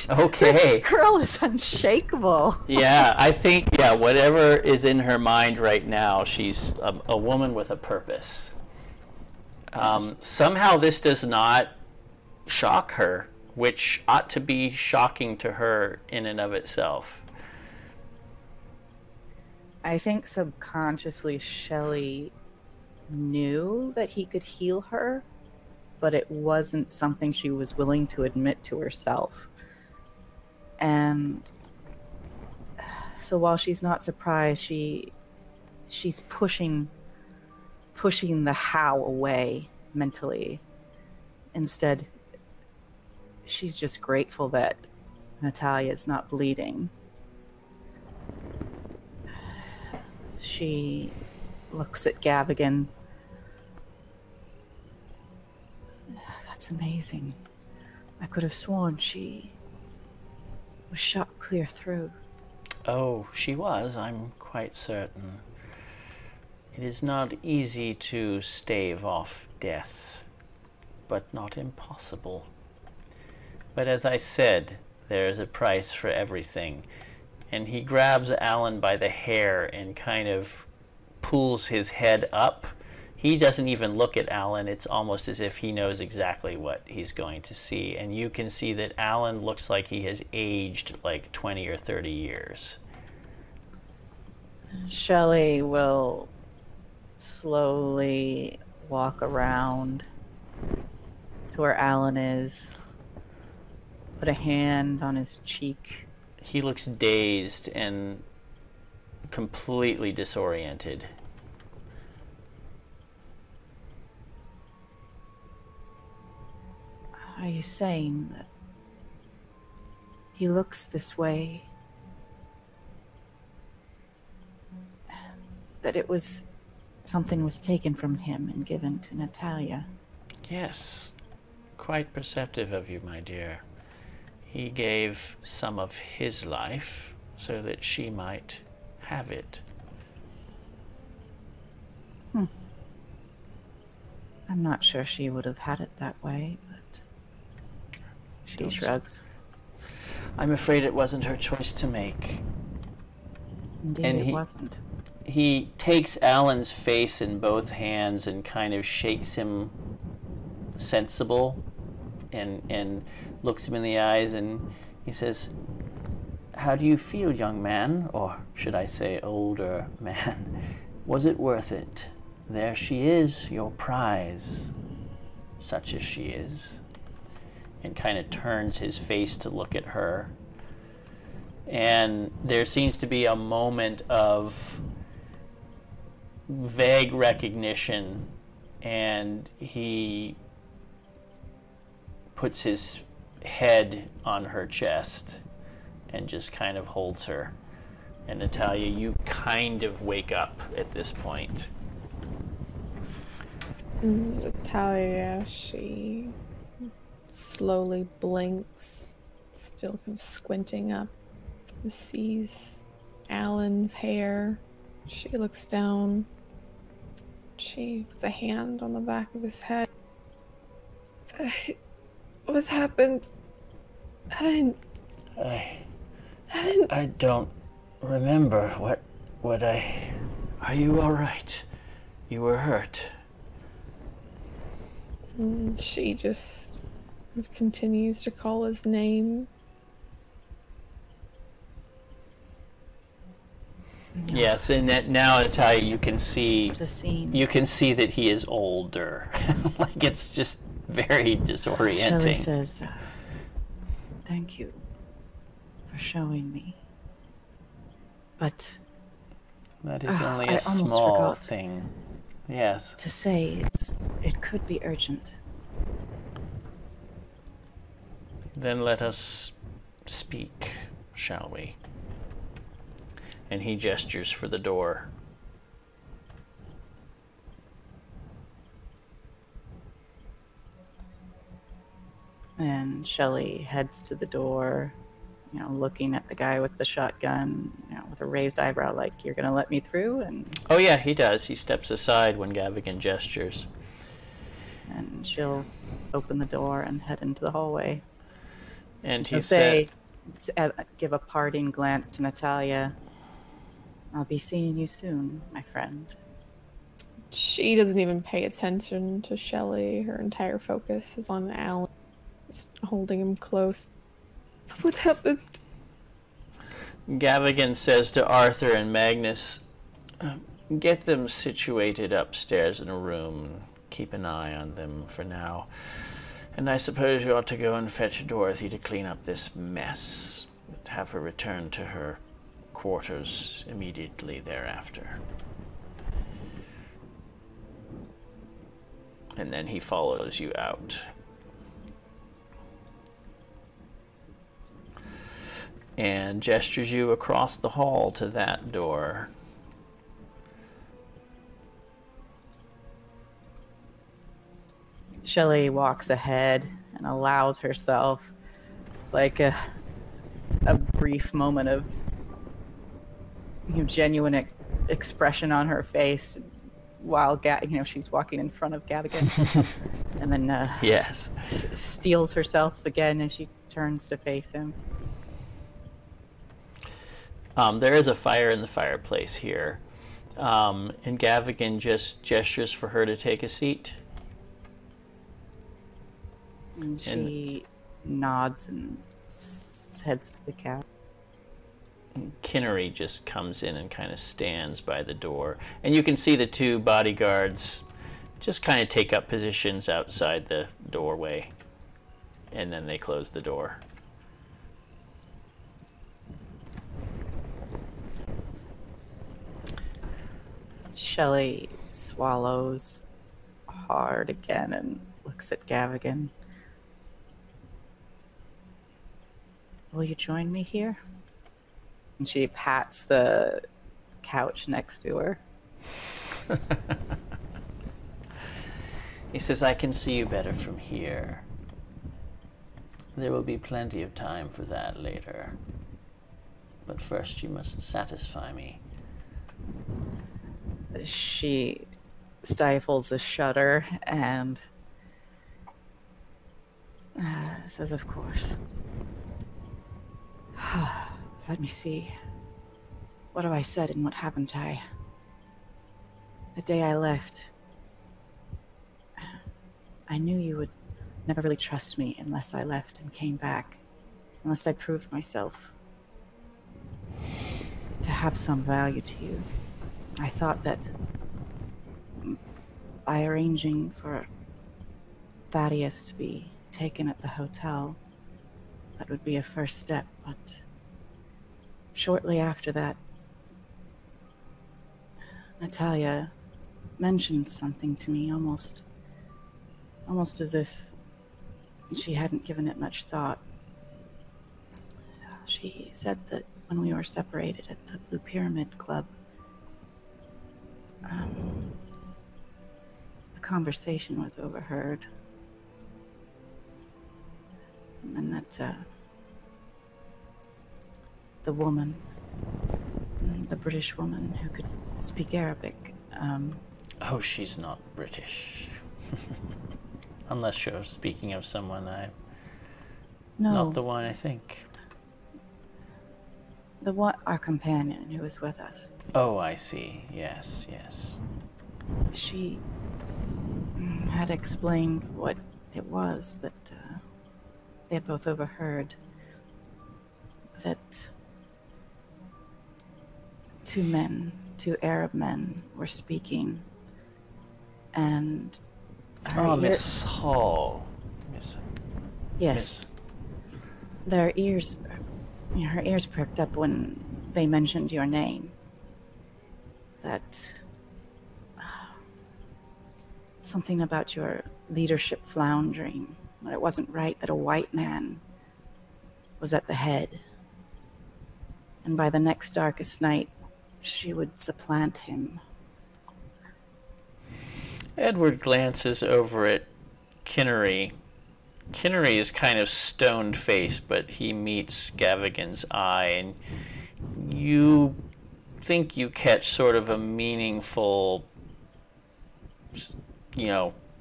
Okay. This girl is unshakable. Yeah, I think, whatever is in her mind right now, she's a woman with a purpose. Somehow this does not shock her, which ought to be shocking to her in and of itself. I think subconsciously Shelley knew that he could heal her, but it wasn't something she was willing to admit to herself. And so while she's not surprised, she's pushing the how away mentally. Instead, she's just grateful that Natalya is not bleeding. She looks at Gavigan. That's amazing. I could have sworn she was shot clear through. Oh, she was, I'm quite certain. It is not easy to stave off death, but not impossible. But as I said, there is a price for everything. And he grabs Alan by the hair and kind of pulls his head up. He doesn't even look at Alan. It's almost as if he knows exactly what he's going to see. And you can see that Alan looks like he has aged like 20 or 30 years. Shelley will slowly walk around to where Alan is, put a hand on his cheek. He looks dazed and completely disoriented. Are you saying that he looks this way? That it was something was taken from him and given to Natalya? Yes, quite perceptive of you, my dear. He gave some of his life so that she might have it. I'm not sure she would have had it that way, but she shrugs. I'm afraid it wasn't her choice to make. Indeed, And it wasn't. He takes Alan's face in both hands and kind of shakes him sensible and looks him in the eyes, and he says, "How do you feel, young man, or should I say older man? Was it worth it? There she is, your prize, such as she is." And kind of turns his face to look at her. And there seems to be a moment of vague recognition, and he puts his head on her chest and just kind of holds her. And Natalya, you kind of wake up at this point. Natalya, she slowly blinks, still kind of squinting up, sees Alan's hair. She looks down. She puts a hand on the back of his head. What happened? I didn't. I don't remember what I... Are you all right? You were hurt. She just continues to call his name. Yes, and that now, Natalya, you can see that he is older. Like, it's just very disorienting. Shelley says, thank you for showing me. But that is only I a almost small forgot thing. Yes. to say it could be urgent. Then let us speak, shall we? And he gestures for the door. And Shelley heads to the door, looking at the guy with the shotgun, with a raised eyebrow, like, you're going to let me through? And Oh yeah, he does. He steps aside when Gavigan gestures. And she'll open the door and head into the hallway. And She'll give a parting glance to Natalya. I'll be seeing you soon, my friend. She doesn't even pay attention to Shelley. Her entire focus is on Alan, just holding him close. What happened? Gavigan says to Arthur and Magnus, get them situated upstairs in a room. Keep an eye on them for now. And I suppose you ought to go and fetch Dorothy to clean up this mess. Have her return to her quarters immediately thereafter. And then he follows you out. And gestures you across the hall to that door. Shelley walks ahead and allows herself like a brief moment of genuine expression on her face while she's walking in front of Gavigan. And then yes, steels herself again as she turns to face him. There is a fire in the fireplace here, and Gavigan just gestures for her to take a seat. And she nods and heads to the couch. Kinnery just comes in and kind of stands by the door, and you can see the two bodyguards just kind of take up positions outside the doorway, and then they close the door. Shelley swallows hard again and looks at Gavigan. Will you join me here? And she pats the couch next to her. He says, I can see you better from here. There will be plenty of time for that later. But first you must satisfy me. She stifles a shudder and says, of course. Let me see. What have I said and what haven't I? The day I left, I knew you would never really trust me unless I left and came back, unless I proved myself to have some value to you. I thought that by arranging for Thaddeus to be taken at the hotel, that would be a first step, but shortly after that, Natalya mentioned something to me, almost as if she hadn't given it much thought. She said that when we were separated at the Blue Pyramid Club, a conversation was overheard. And that, the woman, the British woman who could speak Arabic, Oh, she's not British. Unless you're speaking of someone no, not the one I think. the one, our companion who was with us. Oh, I see. Yes, yes. She had explained what it was that they had both overheard. That two Arab men were speaking, and Oh, Miss Hall. Yes. Their ears, her ears perked up when they mentioned your name. That something about your leadership floundering, that it wasn't right that a white man was at the head. And by the next darkest night, she would supplant him. Edward glances over at Kinnery. Kinnery is kind of stone-faced, but he meets Gavigan's eye, and you think you catch sort of a meaningful,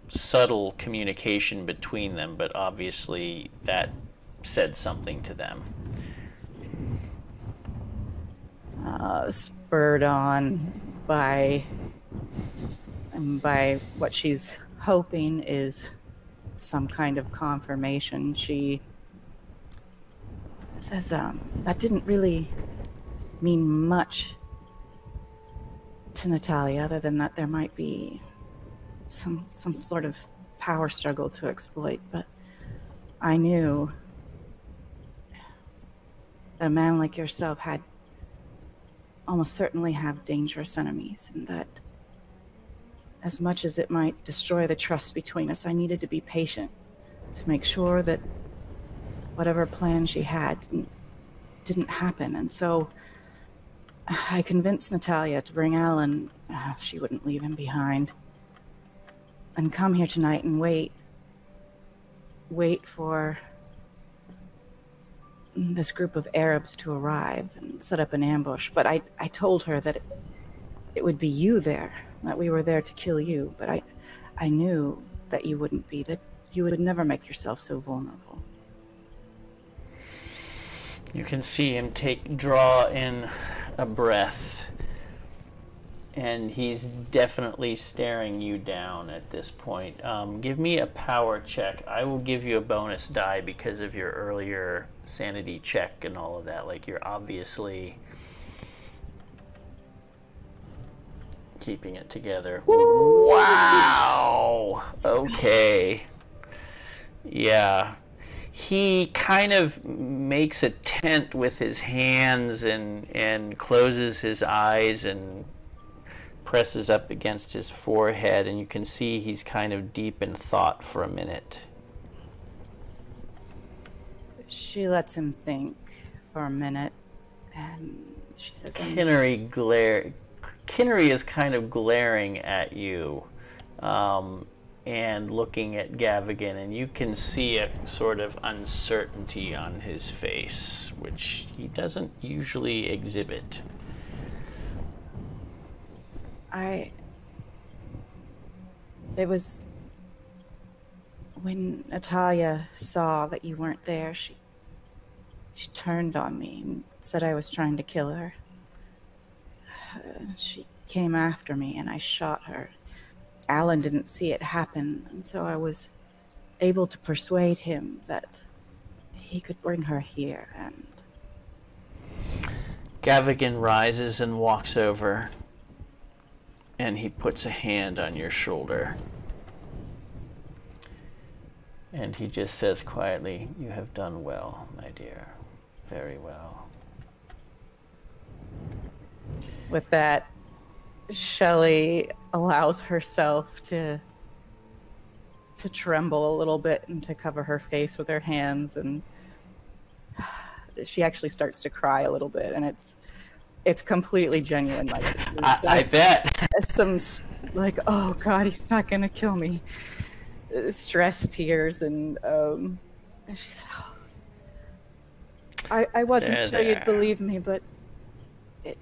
subtle communication between them, but obviously that said something to them. Spurred on by what she's hoping is some kind of confirmation, she says, that didn't really mean much to Natalya, other than that there might be some sort of power struggle to exploit, but I knew that a man like yourself had almost certainly have dangerous enemies, and that as much as it might destroy the trust between us, I needed to be patient to make sure that whatever plan she had didn't happen. And so I convinced Natalya to bring Alan, she wouldn't leave him behind, and come here tonight and wait for this group of Arabs to arrive and set up an ambush. But I told her that it would be you there, that we were there to kill you. But I knew that you wouldn't be, that you would never make yourself so vulnerable. You can see him draw in a breath, and he's definitely staring you down at this point. Give me a power check. I will give you a bonus die because of your earlier sanity check and all of that. Like, you're obviously keeping it together. Wow! Okay. Yeah. He kind of makes a tent with his hands and closes his eyes and presses up against his forehead, and you can see he's kind of deep in thought for a minute. She lets him think for a minute, and she says, Kinnery is kind of glaring at you, and looking at Gavigan, and you can see a sort of uncertainty on his face, which he doesn't usually exhibit. It was when Natalya saw that you weren't there, she turned on me and said I was trying to kill her. She came after me and I shot her. Alan didn't see it happen, and so I was able to persuade him that he could bring her here. And Gavigan rises and walks over, and he puts a hand on your shoulder. And he just says quietly, "You have done well, my dear. Very well." with that, Shelley allows herself to tremble a little bit and to cover her face with her hands, and she actually starts to cry a little bit, and it's it's completely genuine. Like, this is I just bet. some like, oh God, he's not gonna kill me. Stress tears and she said, oh, I wasn't There, sure you'd there. believe me, but it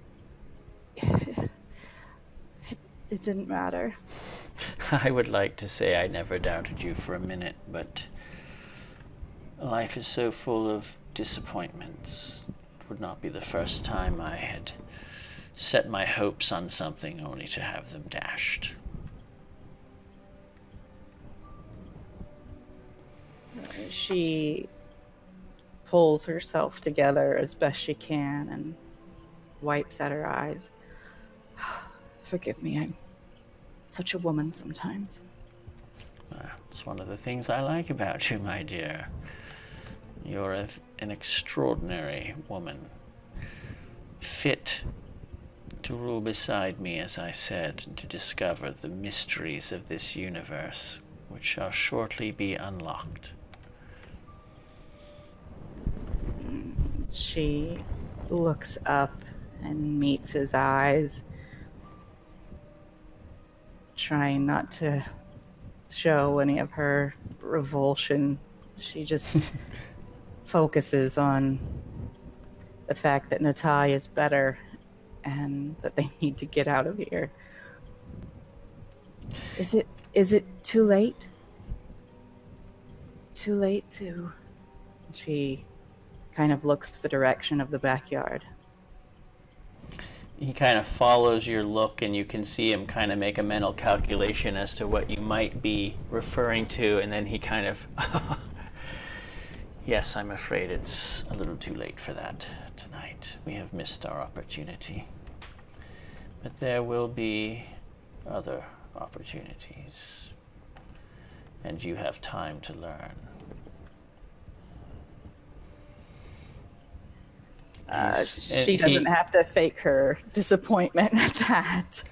it didn't matter. I would like to say I never doubted you for a minute, but life is so full of disappointments. It would not be the first time I had set my hopes on something only to have them dashed. She pulls herself together as best she can and wipes at her eyes. Forgive me, I'm such a woman sometimes. It's one of the things I like about you, my dear. You're an extraordinary woman, fit to rule beside me, as I said, and to discover the mysteries of this universe, which shall shortly be unlocked. She looks up and meets his eyes, trying not to show any of her revulsion. She just focuses on the fact that Natalya is better and that they need to get out of here. Is it too late? Too late to... She kind of looks the direction of the backyard. He kind of follows your look, and you can see him kind of make a mental calculation as to what you might be referring to, and then he kind of... Yes, I'm afraid it's a little too late for that tonight. We have missed our opportunity. But there will be other opportunities, and you have time to learn. She doesn't have to fake her disappointment at that.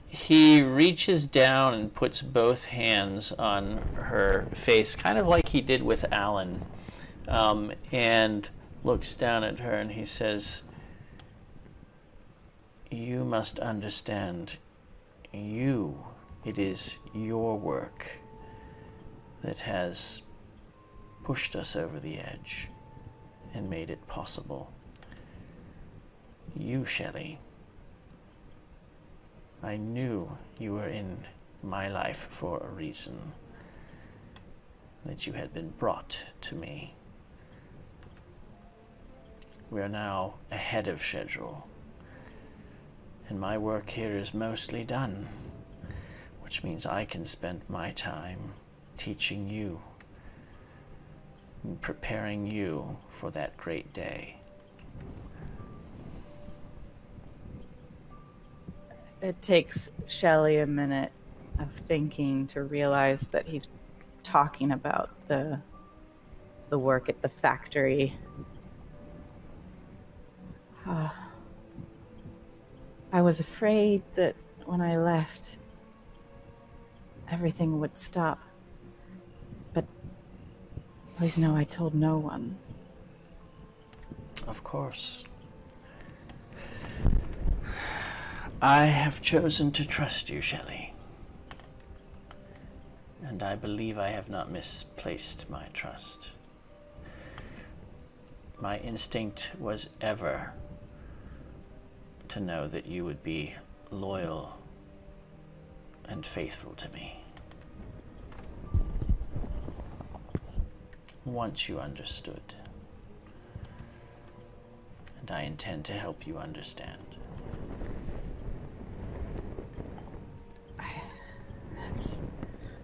He reaches down and puts both hands on her face, kind of like he did with Alan, and looks down at her and he says, "You must understand, it is your work that has pushed us over the edge and made it possible. You, Shelley, I knew you were in my life for a reason, that you had been brought to me. We are now ahead of schedule, and my work here is mostly done, which means I can spend my time teaching you and preparing you for that great day." It takes Shelley a minute of thinking to realize that he's talking about the work at the factory. I was afraid that when I left, everything would stop. But please know I told no one. Of course. I have chosen to trust you, Shelley. And I believe I have not misplaced my trust. My instinct was ever to know that you would be loyal and faithful to me. Once you understood. And I intend to help you understand.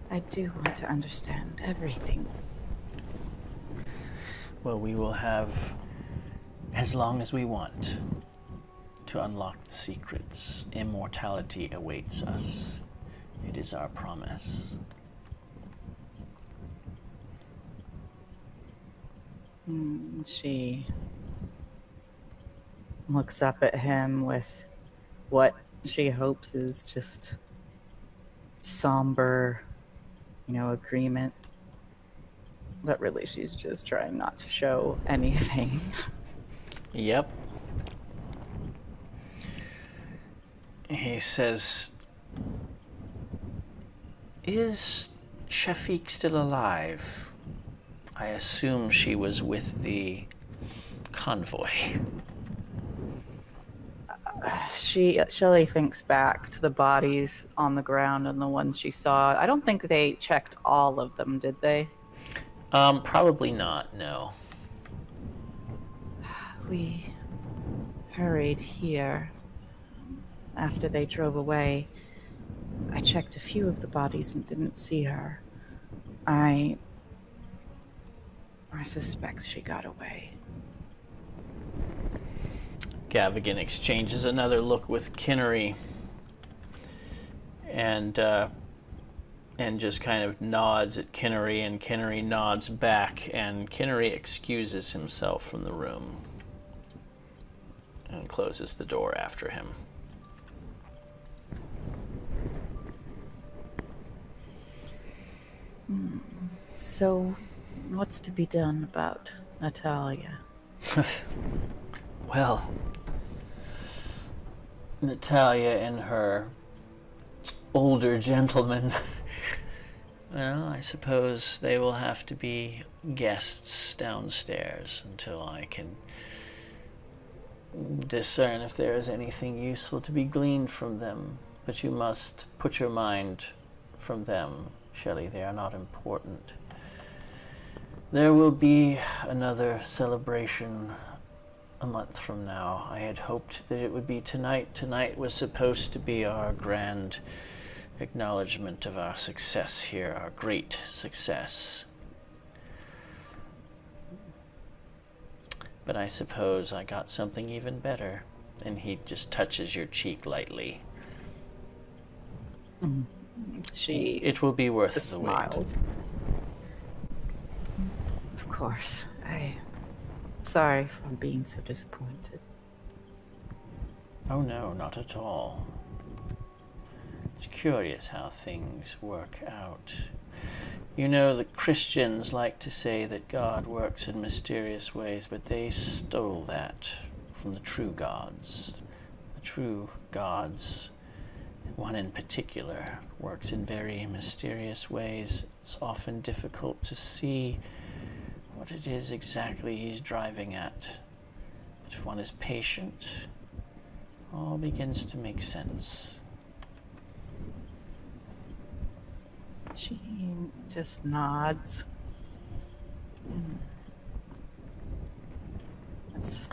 I do want to understand everything. Well, we will have as long as we want to unlock the secrets. Immortality awaits us. It is our promise. She looks up at him with what she hopes is just somber, agreement. But really, she's just trying not to show anything. Yep. He says, "Is Shafiq still alive? I assume she was with the convoy." Shelley thinks back to the bodies on the ground and the ones she saw. I don't think they checked all of them, did they? Probably not, no. We hurried here after they drove away. I checked a few of the bodies and didn't see her. I suspect she got away. Gavigan exchanges another look with Kinnery and just kind of nods at Kinnery, and Kinnery nods back, and Kinnery excuses himself from the room and closes the door after him. So, what's to be done about Natalya? Well, Natalya and her older gentleman, well, I suppose they will have to be guests downstairs until I can discern if there is anything useful to be gleaned from them. But you must put your mind from them, Shelley. They are not important. There will be another celebration a month from now. I had hoped that it would be tonight. Tonight was supposed to be our grand acknowledgement of our success here, our great success. But I suppose I got something even better. And he just touches your cheek lightly. It will be worth just the smiles. wait. Of course. I'm sorry for being so disappointed. Oh no, not at all. It's curious how things work out. You know, the Christians like to say that God works in mysterious ways, but they stole that from the true gods. The true gods, one in particular, works in very mysterious ways. It's often difficult to see what it is exactly he's driving at. But if one is patient, all begins to make sense. She just nods. It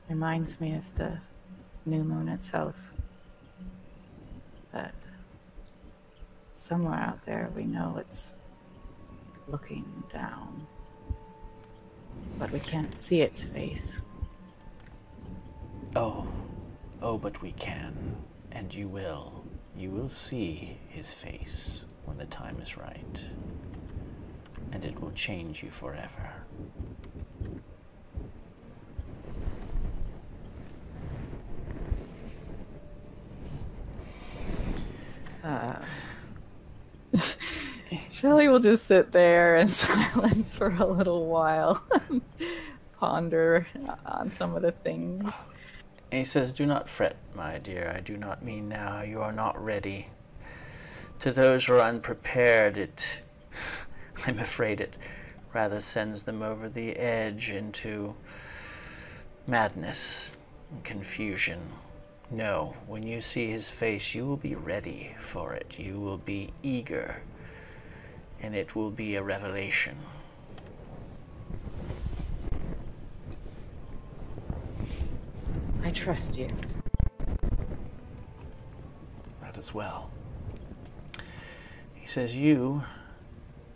reminds me of the new moon itself. That somewhere out there we know it's looking down, but we can't see its face. Oh, but we can, and you will. You will see his face when the time is right, and it will change you forever. Shelley will just sit there in silence for a little while and ponder on some of the things. And he says, "Do not fret, my dear. I do not mean now. You are not ready. To those who are unprepared, I'm afraid it rather sends them over the edge into madness and confusion. No, when you see his face, you will be ready for it. You will be eager, and it will be a revelation." I trust you. That as well. He says, "You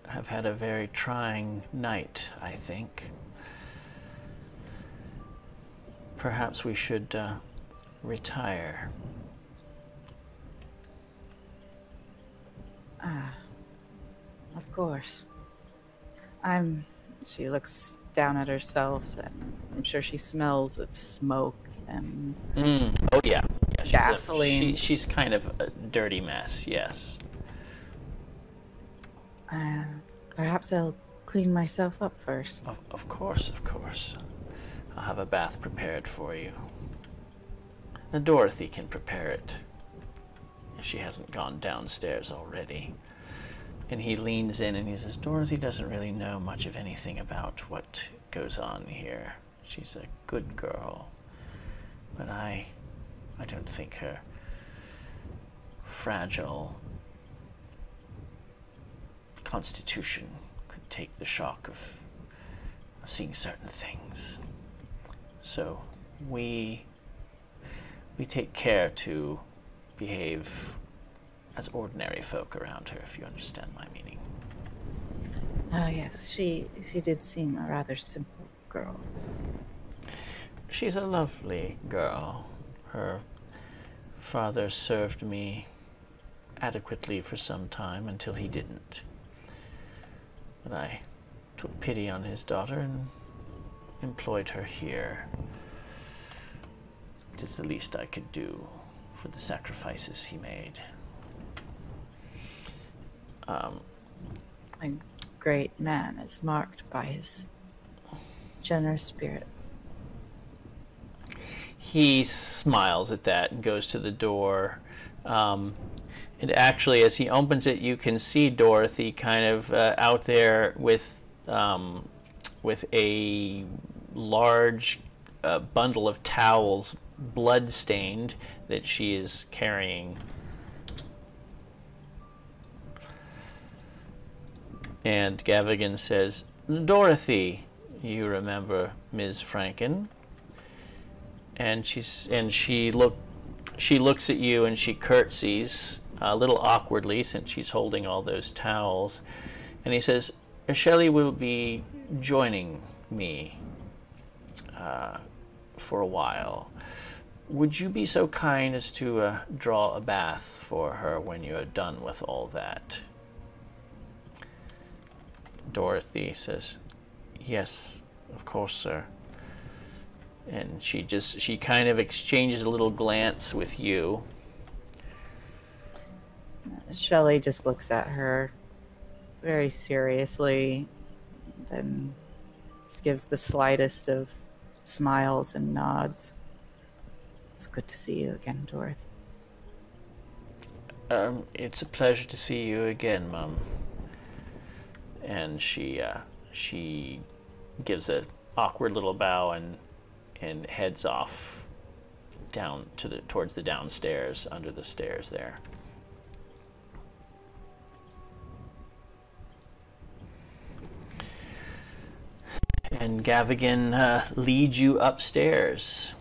have had a very trying night, I think. Perhaps we should retire." Of course. She looks down at herself, and I'm sure she smells of smoke and Oh yeah, she's gasoline. She's kind of a dirty mess, yes. Perhaps I'll clean myself up first. Of course. I'll have a bath prepared for you. Dorothy can prepare it, if she hasn't gone downstairs already. And he leans in and he says, Dorothy doesn't really know much of anything about what goes on here. She's a good girl, but I don't think her fragile constitution could take the shock of seeing certain things. So we take care to behave as ordinary folk around her, if you understand my meaning. Oh, yes, she did seem a rather simple girl. She's a lovely girl. Her father served me adequately for some time until he didn't. But I took pity on his daughter and employed her here. It is the least I could do for the sacrifices he made. A great man is marked by his generous spirit. He smiles at that and goes to the door. And actually, as he opens it, you can see Dorothy kind of out there with a large bundle of towels, blood-stained, that she is carrying. And Gavigan says, Dorothy, you remember Ms. Franken? And she looks at you and she curtsies a little awkwardly since she's holding all those towels. And he says, Shelley will be joining me for a while. Would you be so kind as to draw a bath for her when you are done with all that? Dorothy says, yes, of course, sir. And she kind of exchanges a little glance with you. Shelley just looks at her very seriously, then just gives the slightest of smiles and nods. It's good to see you again, Dorothy. It's a pleasure to see you again, Mum. And she gives an awkward little bow and heads off down towards the downstairs, under the stairs there. And Gavigan leads you upstairs.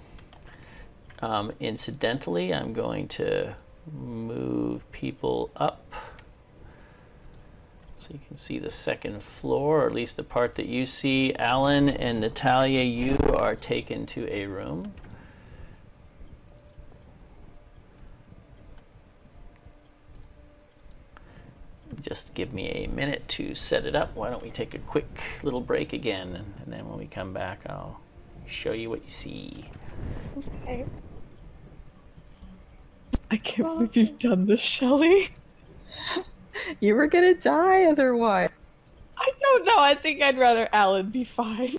Incidentally, I'm going to move people up so you can see the second floor, or at least the part that you see. Alan and Natalya, you are taken to a room. Just give me a minute to set it up. Why don't we take a quick little break again, and then when we come back, I'll show you what you see. Okay. I can't believe you've done this, Shelley. You were gonna die otherwise. I don't know. I think I'd rather Alan be fine.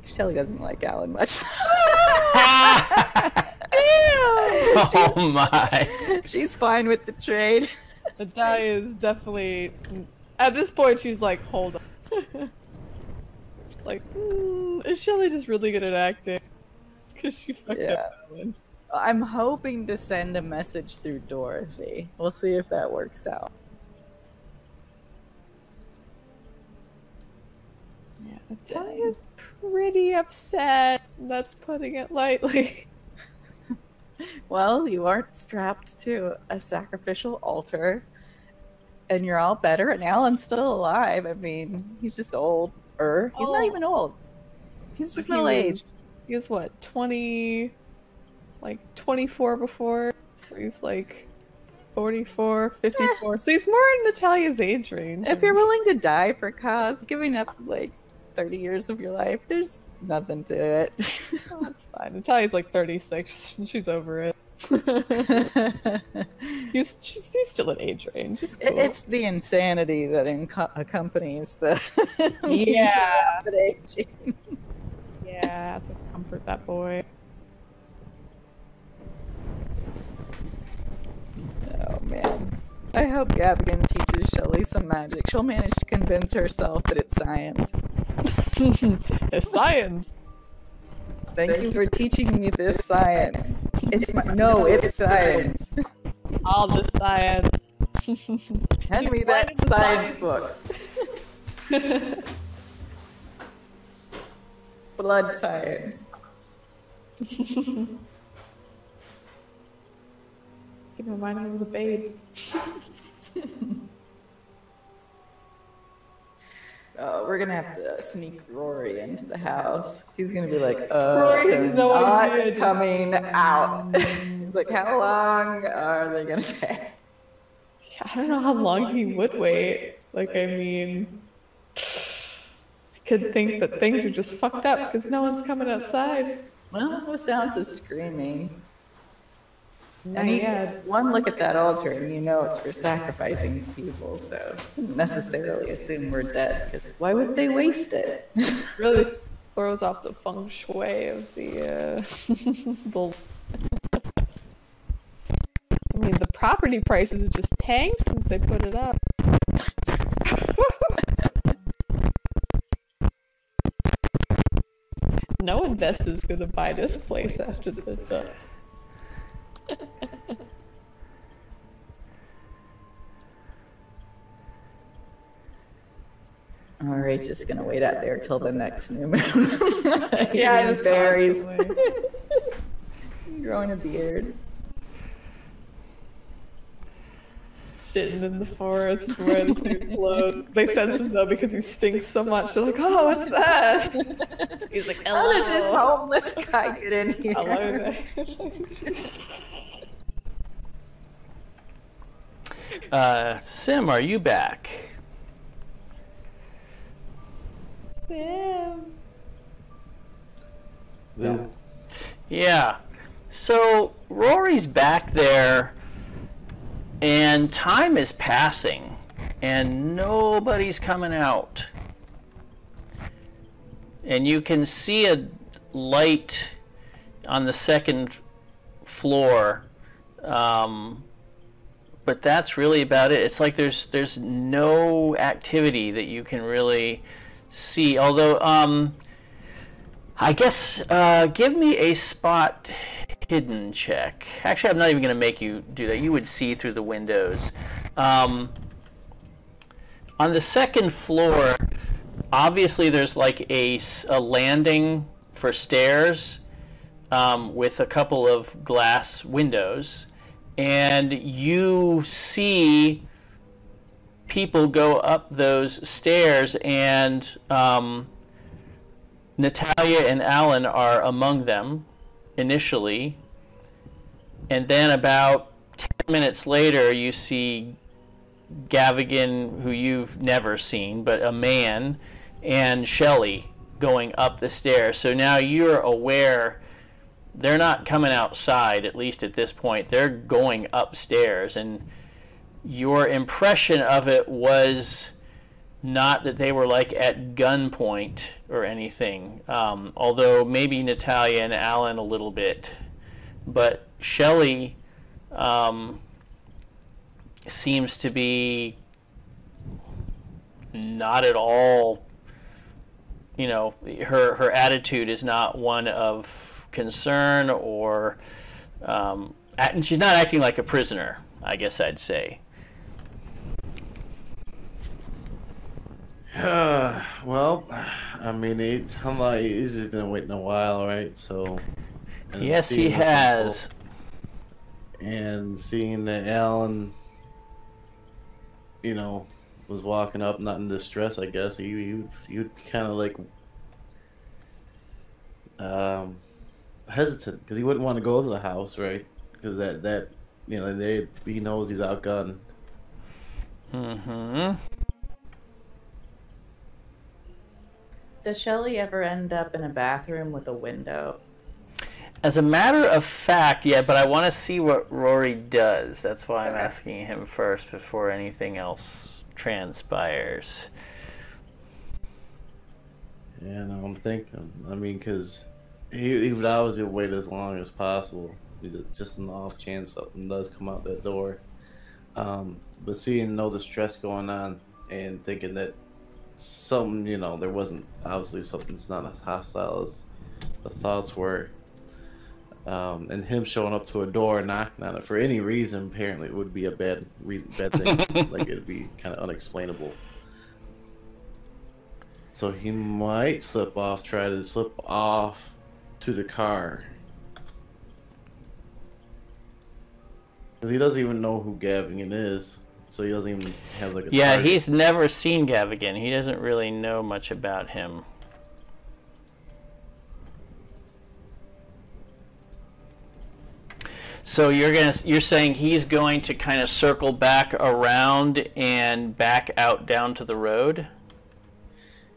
Shelley doesn't like Alan much. Oh my. She's fine with the trade. Natalya is definitely... At this point, she's like, hold on. It's like, is Shelley just really good at acting? Because she fucked up Alan. I'm hoping to send a message through Dorothy. We'll see if that works out. Yeah, Natalia's pretty upset. That's putting it lightly. Well, you aren't strapped to a sacrificial altar, and you're all better, and Alan's still alive. I mean, he's just older. He's not even old. He's just middle-aged. He was what, 20... like 24 before, so he's like 44, 54, so he's more in Natalya's age range. If you're willing to die for cause, giving up like 30 years of your life, there's nothing to it. Oh, that's fine. Natalya's like 36, and she's over it. he's still in age range. It's cool. It's the insanity that accompanies the yeah. rapid aging. Yeah, I have to comfort that boy. man. I hope Gavigan teaches Shelley some magic. She'll manage to convince herself that it's science. It's science. Thank you for teaching me this science. It's science. All the science. Hand me that science book. Blood science. Keep reminding me of the babe. We're gonna have to sneak Rory into the house. He's gonna be like, Rory has they're no not idea. coming out. He's like, how long are they gonna take? I don't know how long he would wait. Like, I mean, I could think that things are just fucked up because no one's coming outside. Well, no sounds of screaming. And Yeah. one look at that altar and you know it's for sacrificing people, so wouldn't necessarily assume we're dead, because why would they waste it? Really throws off the feng shui of the the. I mean, the property prices have just tanked since they put it up. No investor's gonna buy this place after the. Rory's just gonna wait out there till the next new moon. Yeah, Eating just berries. constantly. Growing a beard. Shitting in the forest where the dude float. They sense him though because he stinks so much. They're like, oh, what's that? He's like, hello. How did this homeless guy get in here? Hello there. Sim, are you back? Sam. Yeah. Yeah. So Rory's back there, and time is passing, and nobody's coming out. And you can see a light on the second floor, but that's really about it. It's like there's no activity that you can really see. Although, I guess, give me a spot hidden check. Actually, I'm not even going to make you do that. You would see through the windows. On the second floor, obviously there's like a landing for stairs with a couple of glass windows. And you see people go up those stairs, and Natalya and Alan are among them initially, and then about 10 minutes later you see Gavigan, who you've never seen, but a man, and Shelley going up the stairs. So now you're aware they're not coming outside, at least at this point. They're going upstairs, and your impression of it was not that they were like at gunpoint or anything, although maybe Natalya and Alan a little bit, but Shelley seems to be not at all, you know, her attitude is not one of concern or and she's not acting like a prisoner, I guess I'd say. Well, I mean, he's just been waiting a while, right? So. Yes, he has. And seeing that Alan, you know, was walking up, not in distress, I guess, you'd kind of like hesitant, because he wouldn't want to go to the house, right? Because that you know, he knows he's outgunned. Mm-hmm. Does Shelley ever end up in a bathroom with a window? As a matter of fact, yeah, but I want to see what Rory does. That's why I'm asking him first before anything else transpires. Yeah, no, I'm thinking. I mean, because he would always wait as long as possible, just an off chance something does come out that door. But seeing all the stress going on and thinking that something, there wasn't obviously something's not as hostile as the thoughts were. And him showing up to a door and knocking on it for any reason apparently would be a bad thing. Like it'd be kind of unexplainable. So he might try to slip off to the car. Because he doesn't even know who Gavigan is. So he doesn't even have like a target. He's never seen Gavigan. He doesn't really know much about him. So you're saying he's going to kind of circle back around and back out down to the road?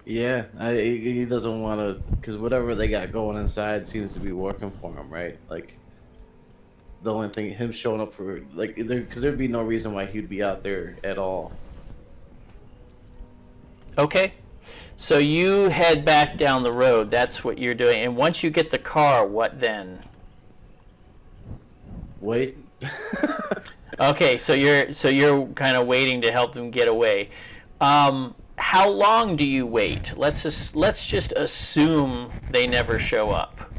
Yeah, he doesn't want to, because whatever they got going inside seems to be working for him, right? Like, the only thing, him showing up for, like, because there'd be no reason why he'd be out there at all. Okay. So you head back down the road. That's what you're doing. And once you get the car, what then? Wait. Okay, so you're kind of waiting to help them get away. How long do you wait? Let's just assume they never show up.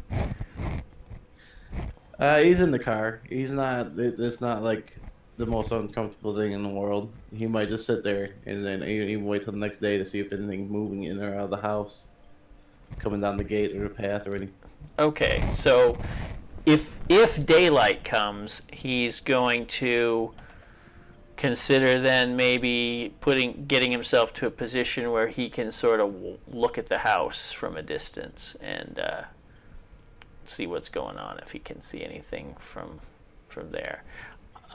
He's in the car. He's not. It's not like the most uncomfortable thing in the world. He might just sit there and then even wait till the next day to see if anything's moving in or out of the house, coming down the gate or the path or anything. Okay, so if daylight comes, he's going to consider then maybe getting himself to a position where he can sort of look at the house from a distance and see what's going on, if he can see anything from there.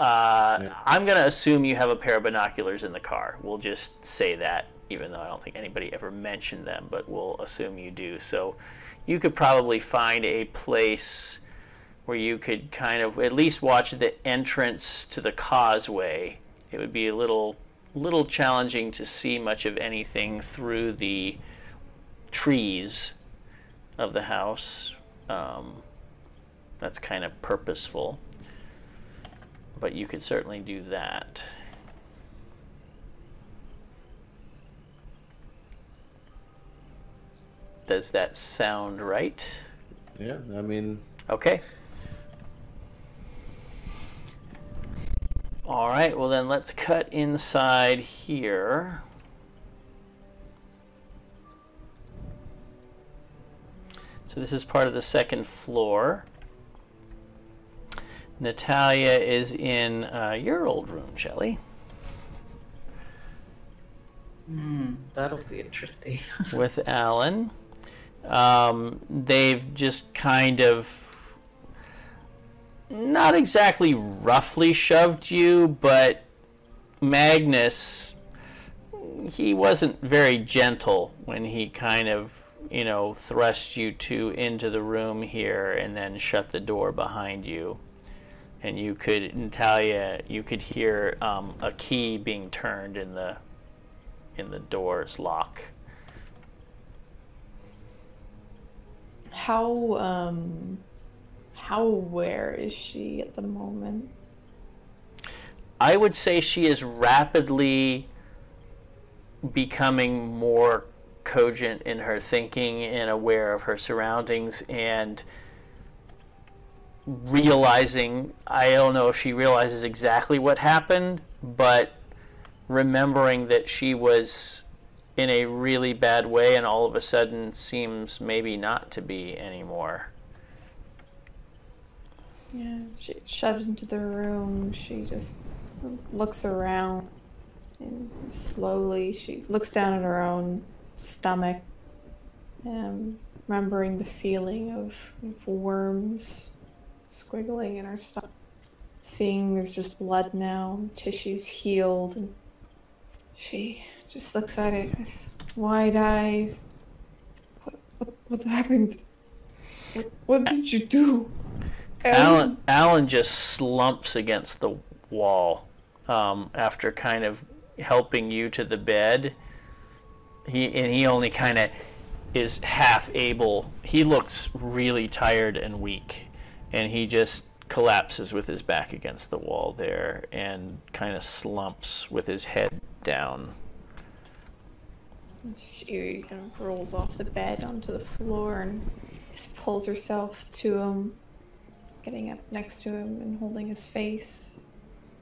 I'm going to assume you have a pair of binoculars in the car. We'll just say that, even though I don't think anybody ever mentioned them, but we'll assume you do. So you could probably find a place where you could kind of at least watch the entrance to the causeway. It would be a little challenging to see much of anything through the trees of the house. That's kind of purposeful, but you could certainly do that. Does that sound right? Yeah, I mean... Okay. All right, well then let's cut inside here. So this is part of the second floor. Natalya is in your old room, Shelley. That'll be interesting. With Alan. They've just kind of not exactly roughly shoved you, but Magnus, he wasn't very gentle when he kind of, thrust you two into the room here and then shut the door behind you. And you could, Natalya, you could hear a key being turned in the door's lock. How aware is she at the moment? I would say she is rapidly becoming more cogent in her thinking and aware of her surroundings and realizing, I don't know if she realizes exactly what happened, but remembering that she was in a really bad way and all of a sudden seems maybe not to be anymore. Yeah, she shoved into the room. She just looks around and slowly she looks down at her own stomach, remembering the feeling of worms squiggling in her stomach. Seeing there's just blood now, the tissue's healed, and she just looks at it with wide eyes. What happened? What did you do? Alan just slumps against the wall after kind of helping you to the bed. He only kind of is half able. He looks really tired and weak, and he just collapses with his back against the wall there and kind of slumps with his head down. She kind of rolls off the bed onto the floor and just pulls herself to him, getting up next to him and holding his face,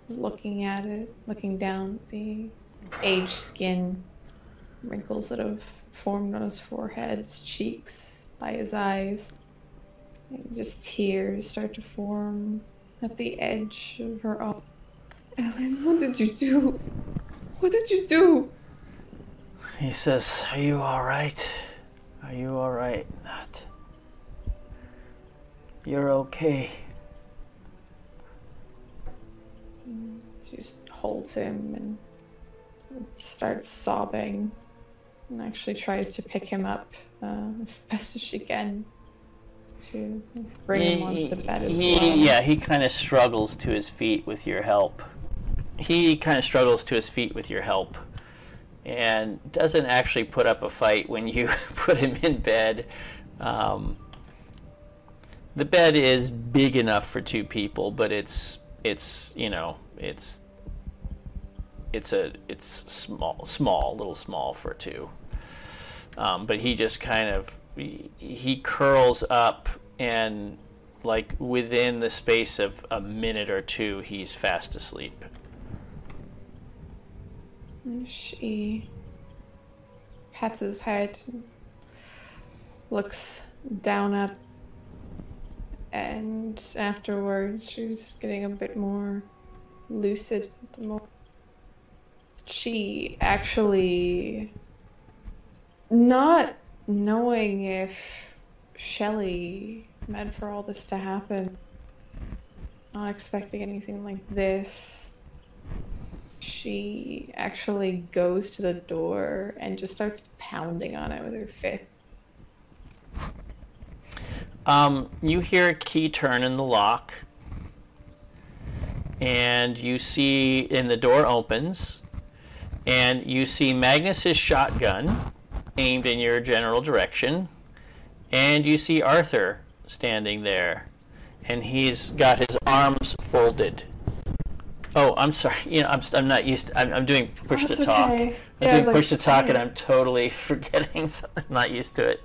looking at it, looking down at the aged skin, wrinkles that have formed on his forehead, his cheeks, by his eyes. And just tears start to form at the edge of her eye. Ellen, what did you do? What did you do? He says, "Are you all right? Are you all right, Nat? You're okay." She just holds him and starts sobbing and actually tries to pick him up as best as she can to bring him onto the bed as well. Yeah, he kind of struggles to his feet with your help. And doesn't actually put up a fight when you put him in bed. The bed is big enough for two people, but it's small, a little small for two. But he just kind of he curls up, and like within the space of a minute or two, he's fast asleep. She pats his head, looks down at, and afterwards she's getting a bit more lucid at the moment. She actually, not knowing if Shelley meant for all this to happen, not expecting anything like this, she actually goes to the door and just starts pounding on it with her fist. You hear a key turn in the lock, and you see, and the door opens, and you see Magnus's shotgun aimed in your general direction, and you see Arthur standing there, and he's got his arms folded. Oh, I'm sorry. I'm not used to, I'm doing push to talk. Okay. I'm doing push to talk, and I'm totally forgetting something. I'm not used to it.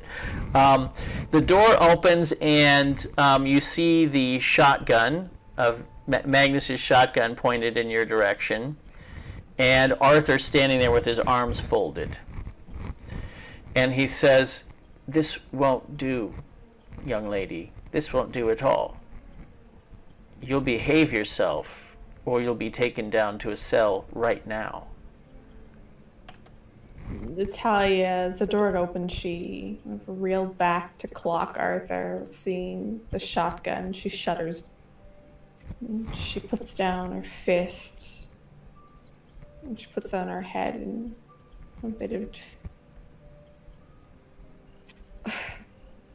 The door opens, and you see the shotgun of Magnus's shotgun pointed in your direction, and Arthur standing there with his arms folded. And he says, "This won't do, young lady. This won't do at all. You'll behave yourself, or you'll be taken down to a cell right now." Natalya, as the door had opened, she reeled back to clock Arthur, seeing the shotgun. She shudders. She puts down her fist. And she puts down her head in a bit of...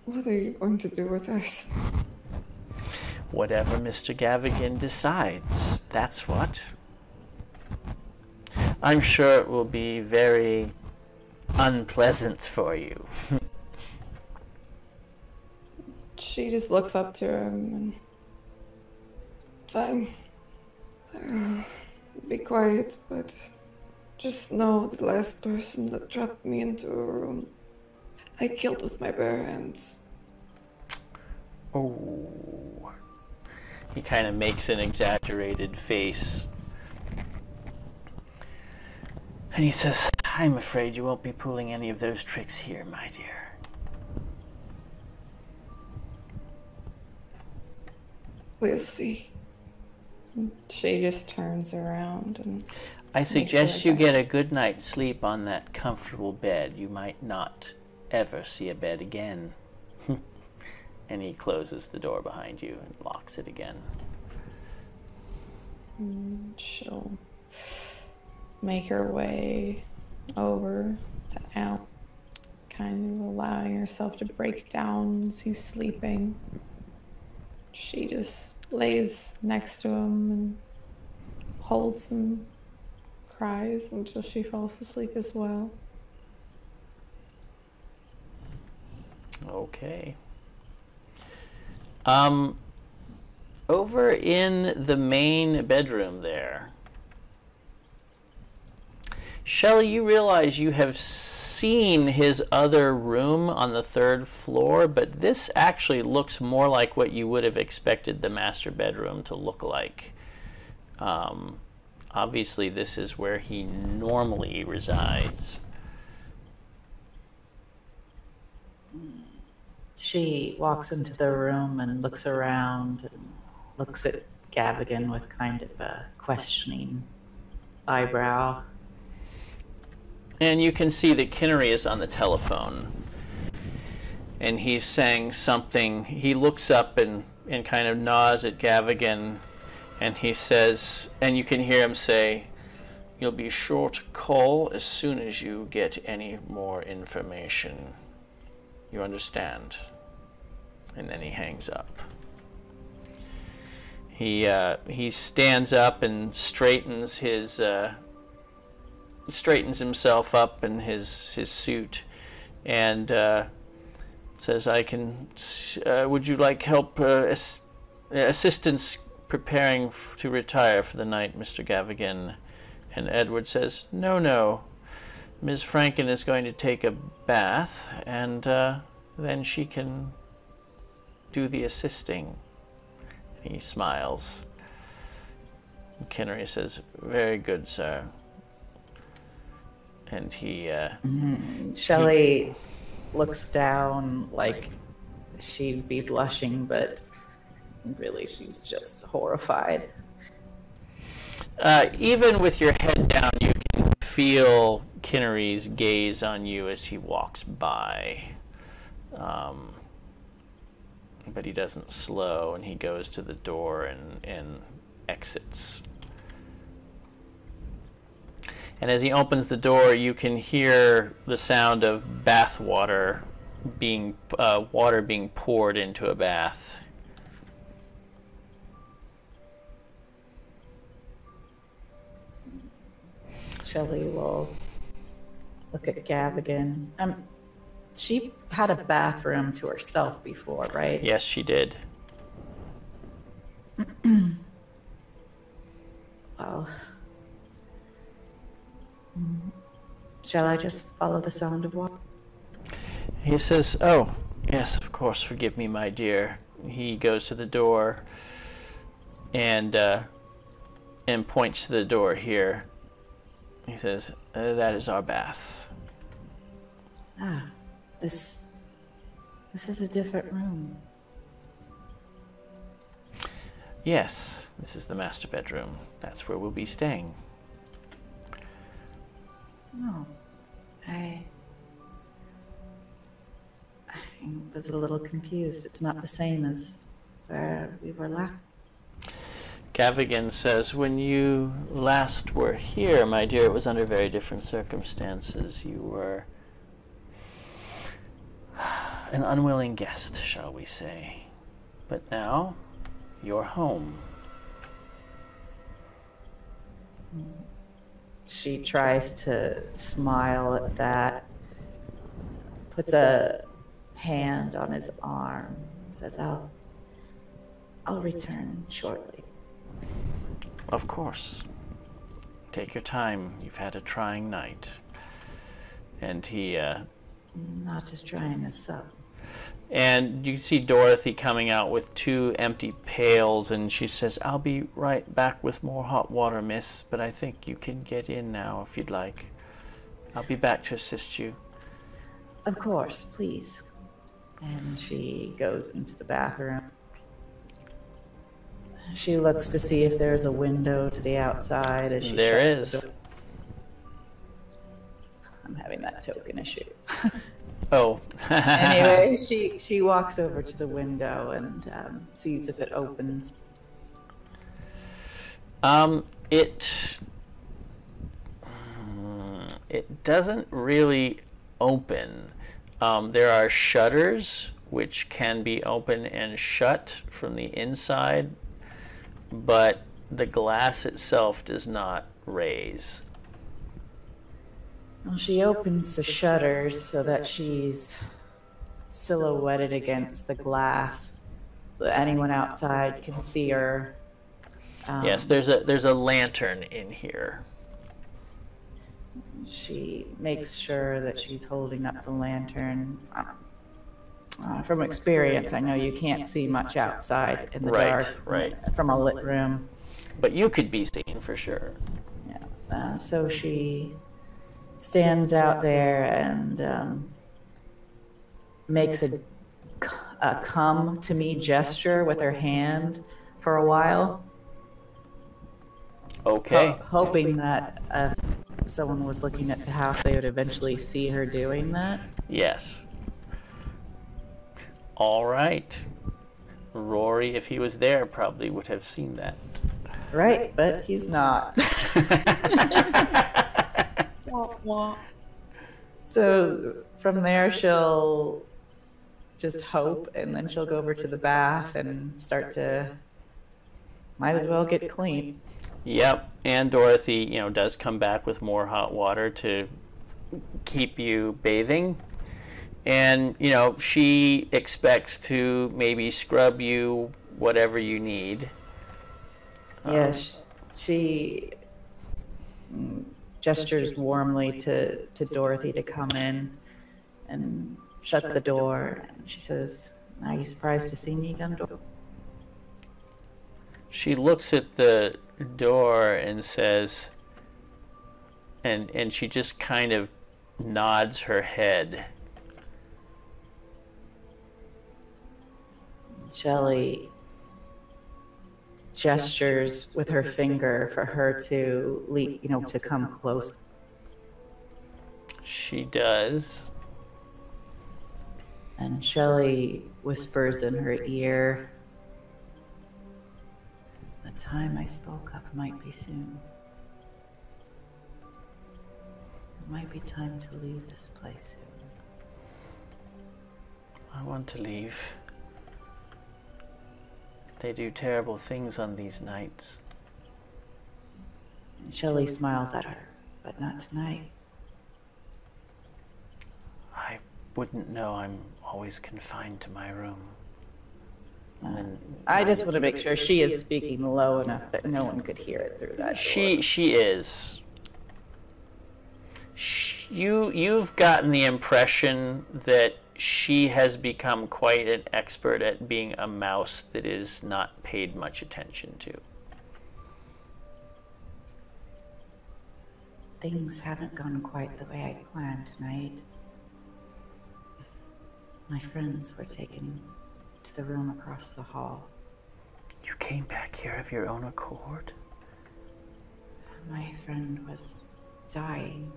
What are you going to do with us? Whatever Mr. Gavigan decides, that's what. I'm sure it will be very unpleasant for you. She just looks up to him and... Fine. Be quiet, but just know the last person that dropped me into a room, I killed with my bare hands. Oh. He kind of makes an exaggerated face. And he says, "I'm afraid you won't be pulling any of those tricks here, my dear." We'll see. She just turns around and... I suggest you get a good night's sleep on that comfortable bed. You might not ever see a bed again. And he closes the door behind you and locks it again. She'll make her way over to Al, kind of allowing herself to break down as he's sleeping. She just lays next to him and holds him, cries until she falls asleep as well. Okay. over in the main bedroom there, Shelley, you realize you have seen his other room on the 3rd floor, but this actually looks more like what you would have expected the master bedroom to look like. Obviously, this is where he normally resides. She walks into the room and looks around and looks at Gavigan with kind of a questioning eyebrow. And you can see that Kinnery is on the telephone. And he's saying something. He looks up and kind of nods at Gavigan. And he says, and you can hear him say, "You'll be sure to call as soon as you get any more information. You understand?" And then he hangs up. He stands up and straightens himself up in his suit, and says, "I can. Would you like help? Assistance preparing to retire for the night, Mr. Gavigan?" And Edward says, "No. Ms. Franken is going to take a bath, and then she can do the assisting." He smiles. And Kinnery says, "Very good, sir." And he... Shelley looks down like she'd be blushing, but really she's just horrified. Even with your head down, you can feel Kinnery's gaze on you as he walks by. But he doesn't slow, and he goes to the door and exits. And as he opens the door, you can hear the sound of bath water being poured into a bath. Shelley will look at Gavigan. She had a bathroom to herself before, right? Yes, she did. Well, shall I just follow the sound of water? He says, "Oh, yes, of course, forgive me, my dear." He goes to the door and points to the door here. He says, "That is our bath." Ah, this is a different room. Yes, this is the master bedroom. That's where we'll be staying. Oh, I was a little confused. It's not the same as where we were last. Gavigan says, "When you last were here, my dear, it was under very different circumstances. You were an unwilling guest, shall we say. But now, you're home." She tries to smile at that, puts a hand on his arm, says, I'll return shortly. Of course. Take your time. You've had a trying night. And he, Not as trying as some. And you see Dorothy coming out with 2 empty pails, and she says, "I'll be right back with more hot water, miss, but I think you can get in now if you'd like. I'll be back to assist you." Of course, please. And she goes into the bathroom. She looks to see if there's a window to the outside as she shuts the door. I'm having that token issue. Oh. Anyway, she walks over to the window and sees if it opens. It doesn't really open. There are shutters which can be open and shut from the inside, but the glass itself does not raise. Well, she opens the shutters so that she's silhouetted against the glass, anyone outside can see her. Yes, there's a lantern in here. She makes sure that she's holding up the lantern. From experience, I know you can't see much outside in the dark from a lit room. But you could be seen for sure. Yeah. So she stands out there and makes a come to me gesture with her hand for a while. Okay. Hoping that if someone was looking at the house, they would eventually see her doing that. Yes. All right. Rory, if he was there, probably would have seen that. Right, but he's not. So from there, she'll just hope, and then she'll go over to the bath and start to, might as well get clean. Yep, and Dorothy, does come back with more hot water to keep you bathing. And, she expects to maybe scrub you whatever you need. Yes, she gestures warmly to Dorothy to come in and shut the door. And she says, "Are you surprised to see me again, Dorothy?" She looks at the door and says, and she just kind of nods her head. Shelley gestures with her finger for her to to come close. She does. And Shelley whispers in her ear, "The time I spoke of might be soon. It might be time to leave this place soon." I want to leave. They do terrible things on these nights. Shelley smiles at her, "But not tonight." I wouldn't know. I'm always confined to my room. I just want to make sure she is speaking low enough that no one could hear it through that door. She is. You've gotten the impression that she has become quite an expert at being a mouse that is not paid much attention to. Things haven't gone quite the way I planned tonight. My friends were taken to the room across the hall. You came back here of your own accord? My friend was dying.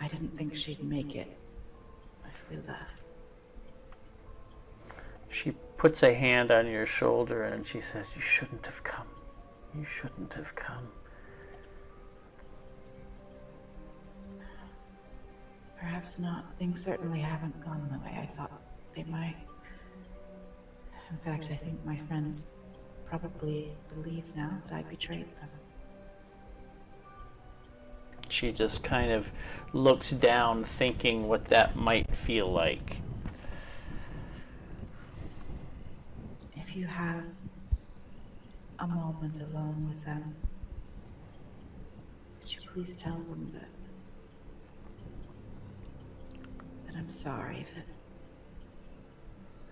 I didn't think she'd make it if we left. She puts a hand on your shoulder and she says, "You shouldn't have come. You shouldn't have come." Perhaps not. Things certainly haven't gone the way I thought they might. In fact, I think my friends probably believe now that I betrayed them. She just kind of looks down, thinking what that might feel like. If you have a moment alone with them, would you please tell them that I'm sorry, that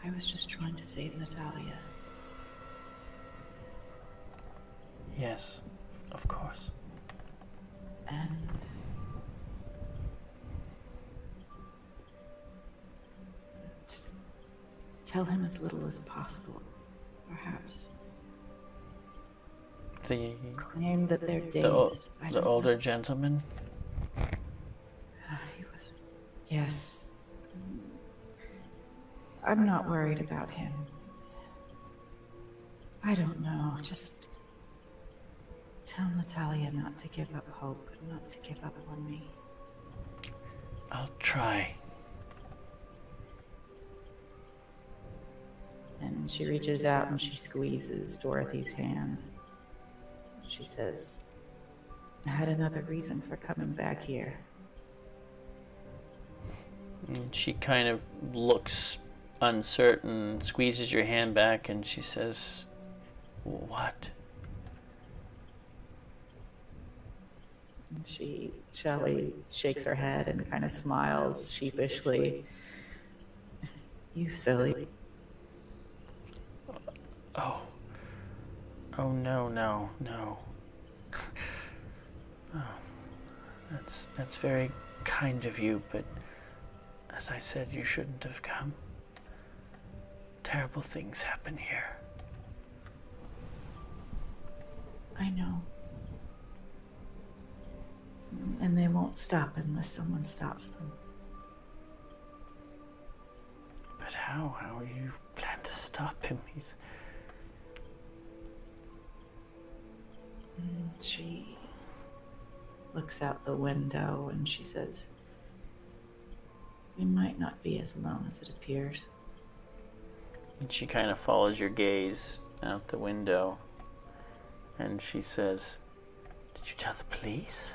I was just trying to save Natalya? Yes, of course. And tell him as little as possible, perhaps. Claim that they're dazed. The older gentleman? He was... Yes. I'm not worried about him. I don't know, just... tell Natalya not to give up hope and not to give up on me. I'll try. And she reaches out and she squeezes Dorothy's hand. She says, "I had another reason for coming back here." And she kind of looks uncertain, squeezes your hand back, and she says, "What?" Shelley shakes her head and kind of smiles sheepishly. You silly. Oh. Oh, no, no, no. Oh, that's very kind of you, but as I said, you shouldn't have come. Terrible things happen here. I know. And they won't stop unless someone stops them. But how? How do you plan to stop him? She looks out the window and she says, "We might not be as alone as it appears." And she kind of follows your gaze out the window, and she says, "Did you tell the police?"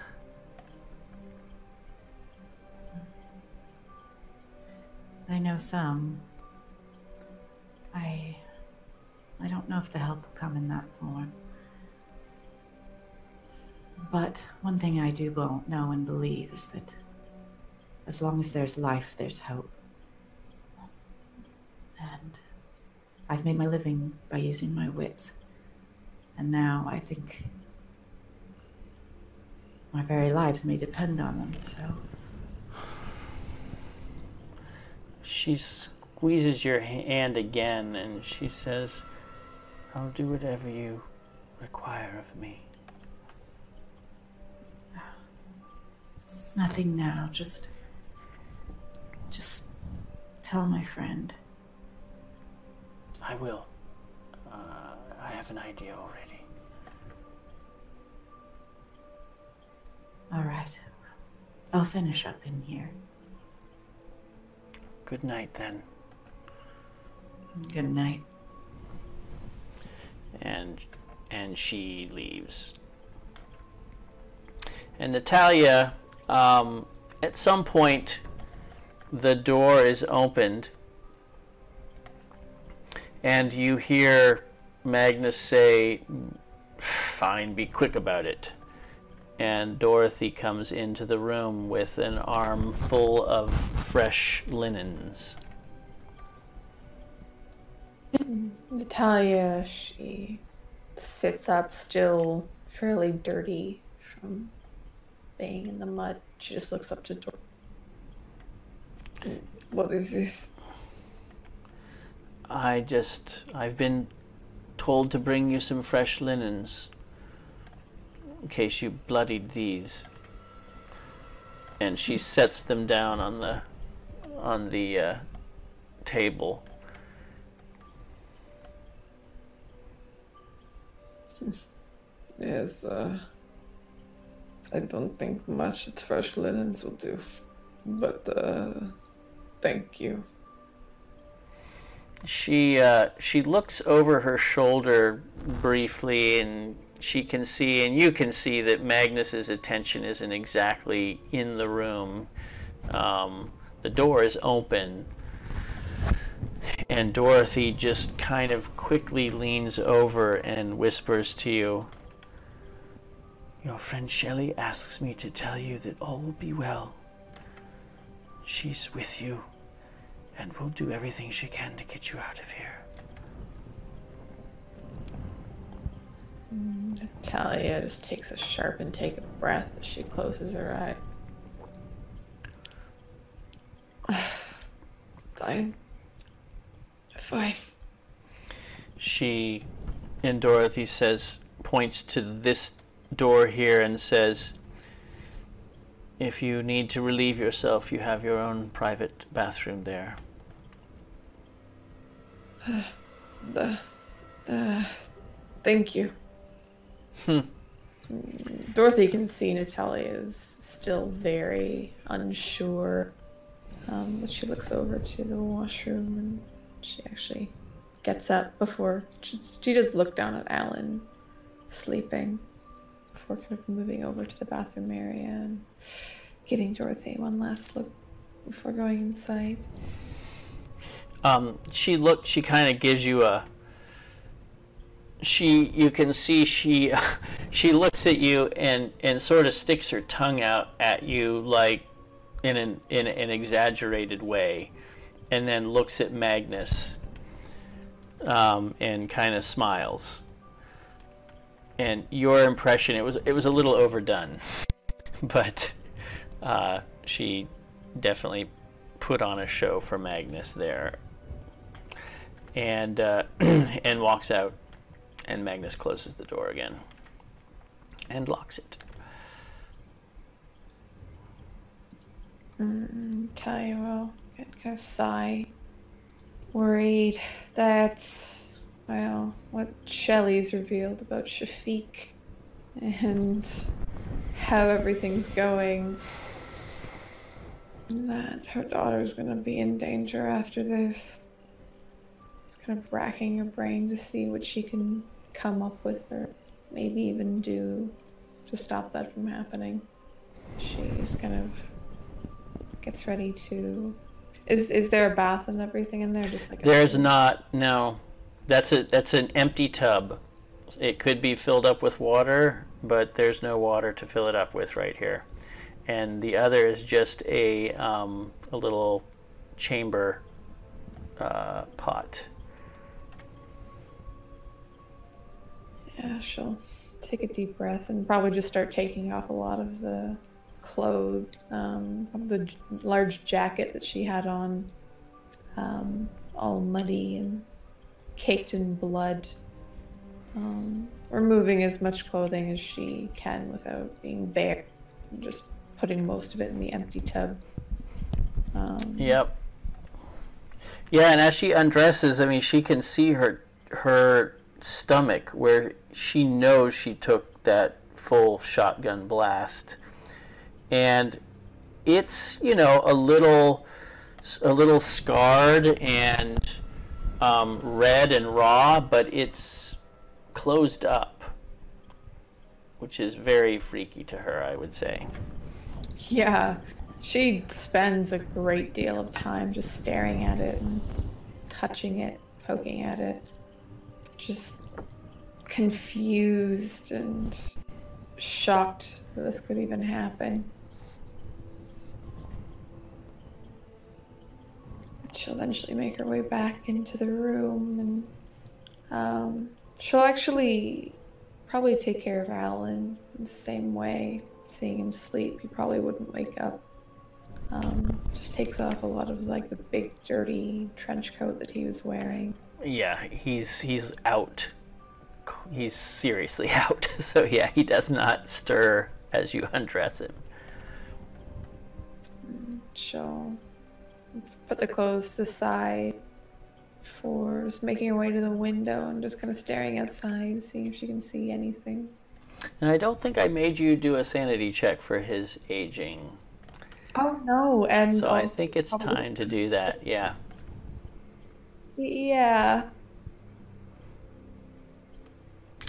I know some. I don't know if the help will come in that form. But one thing I do know and believe is that as long as there's life, there's hope. And I've made my living by using my wits. And now I think my very lives may depend on them, so... She squeezes your hand again, and she says, "I'll do whatever you require of me." Nothing now, just tell my friend. I will. I have an idea already. All right. I'll finish up in here. Good night, then. Good night. And she leaves. And Natalya, at some point, the door is opened, and you hear Magnus say, "Fine, be quick about it." And Dorothy comes into the room with an arm full of fresh linens. Natalya, she sits up, still fairly dirty from being in the mud. She just looks up to Dorothy. What is this? I've been told to bring you some fresh linens in case you bloodied these. And she sets them down on the table. Yes, I don't think much that fresh linens will do. But, thank you. She looks over her shoulder briefly, and she can see, and you can see, that Magnus's attention isn't exactly in the room. The door is open, and Dorothy just kind of quickly leans over and whispers to you, "Your friend Shelley asks me to tell you that all will be well. She's with you, and will do everything she can to get you out of here." Natalya just takes a sharp intake of breath as she closes her eye. Fine. Fine. She, and Dorothy points to this door here and says, "If you need to relieve yourself, you have your own private bathroom there." Thank you. Dorothy can see Natalya is still very unsure, but she looks over to the washroom and she actually gets up before she just looked down at Alan sleeping before kind of moving over to the bathroom area and getting Dorothy one last look before going inside. She kind of gives you a. You can see she she looks at you and sort of sticks her tongue out at you like in an exaggerated way, and then looks at Magnus and kind of smiles. And your impression, it was a little overdone, but she definitely put on a show for Magnus there, and and walks out. And Magnus closes the door again and locks it. Talia will kind of sigh, worried that, well, what Shelley's revealed about Shafiq and how everything's going, that her daughter's gonna be in danger after this. It's kind of racking her brain to see what she can come up with or maybe even do to stop that from happening. She's kind of gets ready to... Is there a bath and everything in there? Just like There's not, no. That's an empty tub. It could be filled up with water, but there's no water to fill it up with right here. And the other is just a little chamber pot. Yeah, she'll take a deep breath and probably just start taking off a lot of the clothes, the large jacket that she had on, all muddy and caked in blood. Removing as much clothing as she can without being bare, just putting most of it in the empty tub. Yep. Yeah, and as she undresses, I mean, she can see her stomach where she knows she took that full shotgun blast, and it's, you know, a little scarred and red and raw, but it's closed up, which is very freaky to her, I would say. Yeah, she spends a great deal of time just staring at it and touching it, poking at it, just confused and shocked that this could even happen. She'll eventually make her way back into the room, and she'll actually probably take care of Alan in the same way. Seeing him sleep, he probably wouldn't wake up. Just takes off a lot of like the big dirty trench coat that he was wearing. Yeah, he's out. He's seriously out. So yeah, he does not stir as you undress him. She'll put the clothes to the side for just making her way to the window and just kind of staring outside, seeing if she can see anything. And I don't think I made you do a sanity check for his aging. Oh no, and so I think it's time to do that, yeah. Yeah.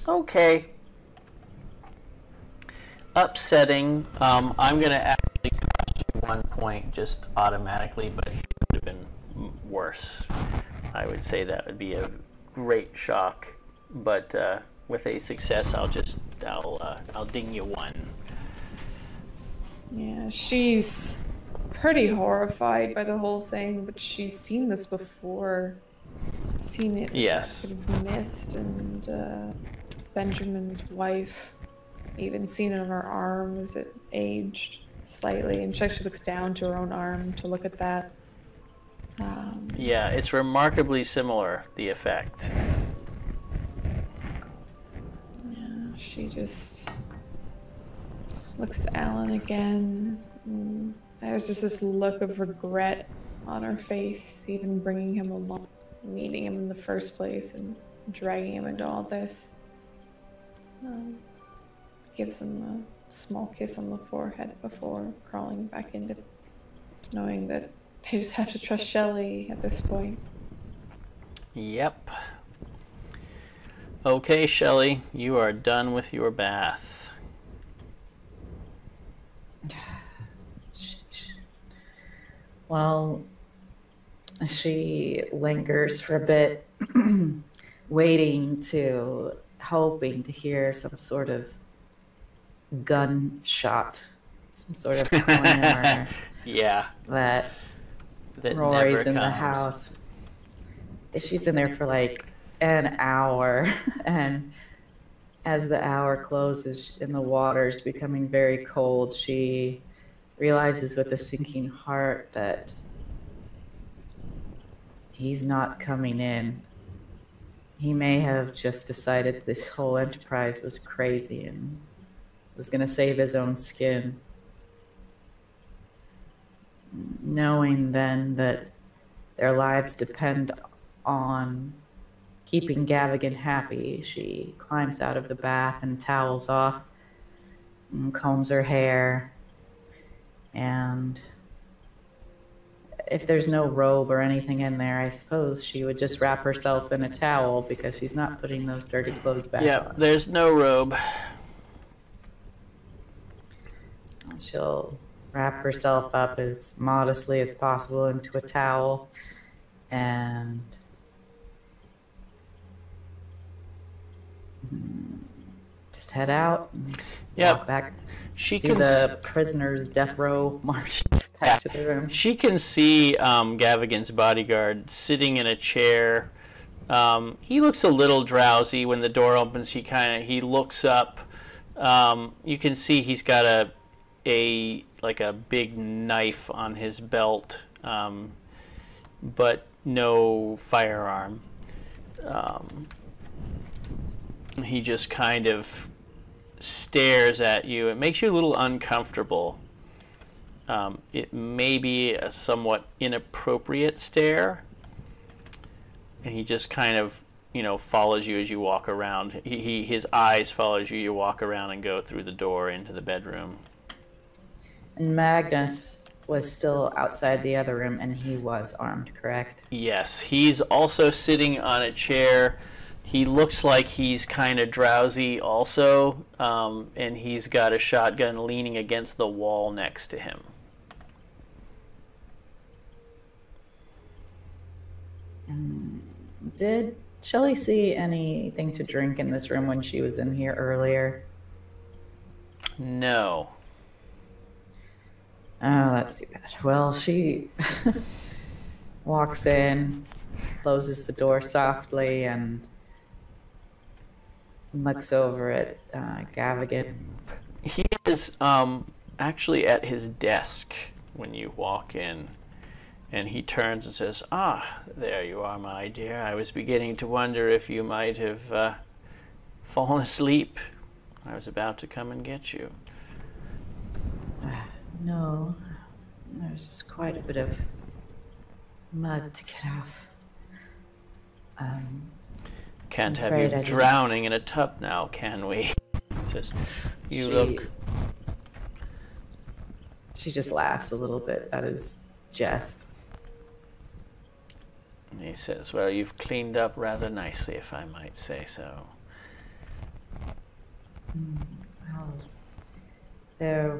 Okay. Upsetting. I'm going to actually cost you 1 point just automatically, but it would have been worse. I would say that would be a great shock, but with a success, I'll ding you 1. Yeah, she's pretty horrified by the whole thing, but she's seen this before. Seen it sort of missed, and Benjamin's wife, even seen it on her arm as it aged slightly, and she actually looks down to her own arm to look at that. Yeah, it's remarkably similar, the effect. Yeah, she just looks to Alan again. And there's just this look of regret on her face, even bringing him along, meeting him in the first place and dragging him into all this. Gives him a small kiss on the forehead before crawling back into it, knowing that they just have to trust Shelley at this point. Yep. Okay, Shelley, you are done with your bath. Well, She lingers for a bit, hoping to hear some sort of gunshot, some sort of clamor. Yeah. That Rory's in the house. She's in there for like an hour, and as the hour closes and the water's becoming very cold, she realizes with a sinking heart that he's not coming in. He may have just decided this whole enterprise was crazy and was going to save his own skin. Knowing then that their lives depend on keeping Gavigan happy, she climbs out of the bath and towels off and combs her hair. And if there's no robe or anything in there, I suppose she would just wrap herself in a towel because she's not putting those dirty clothes back on. There's no robe. She'll wrap herself up as modestly as possible into a towel and just head out and walk back. She do can the prisoner's death row march back to the room. She can see Gavigan's bodyguard sitting in a chair. He looks a little drowsy. When the door opens, he looks up. You can see he's got a big knife on his belt, but no firearm. He just kind of stares at you. It makes you a little uncomfortable. It may be a somewhat inappropriate stare, and he just kind of, follows you as you walk around. His eyes follows you. You walk around and go through the door into the bedroom. And Magnus was still outside the other room, and he was armed, correct? Yes, he's also sitting on a chair. He looks like he's kind of drowsy also, and he's got a shotgun leaning against the wall next to him. Did Shelley see anything to drink in this room when she was in here earlier? No. Oh, that's too bad. Well, she walks in, closes the door softly, and looks over at Gavigan. He is actually at his desk when you walk in, and he turns and says, "Ah, there you are, my dear. I was beginning to wonder if you might have fallen asleep. I was about to come and get you." No, there's just quite a bit of mud to get off. Can't have you drowning in a tub now, can we? He says, She just laughs a little bit at his jest. And he says, "Well, you've cleaned up rather nicely, if I might say so." Well, there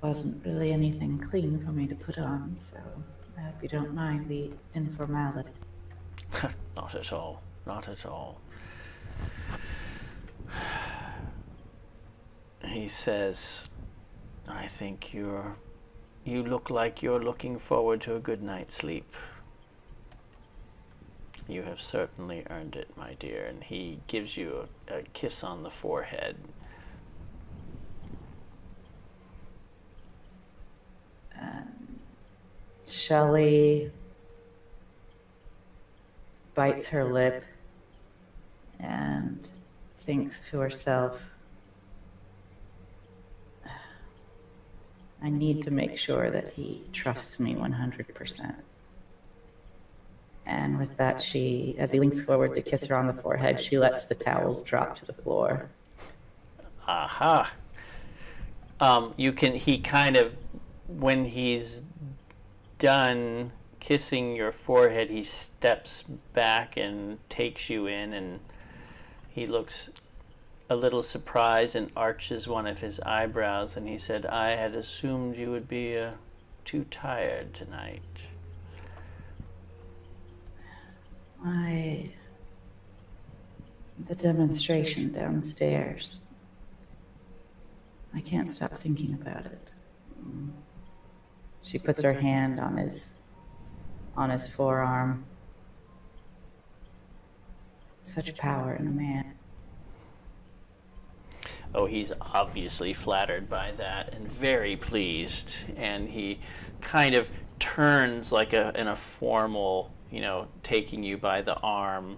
wasn't really anything clean for me to put on, so I hope you don't mind the informality. Not at all. Not at all. He says, "I think you look like you're looking forward to a good night's sleep. You have certainly earned it, my dear." And he gives you a kiss on the forehead. Shelley bites her lip and thinks to herself, I need to make sure that he trusts me 100%. And with that, as he leans forward to kiss her on the forehead, she lets the towels drop to the floor. Aha. He kind of, when he's done kissing your forehead, he steps back and takes you in, and he looks a little surprised and arches one of his eyebrows, and he said, "I had assumed you would be too tired tonight." The demonstration downstairs. I can't stop thinking about it. She puts her hand on his forearm. Such power in a man. Oh, he's obviously flattered by that and very pleased. And he kind of turns like in a formal, taking you by the arm,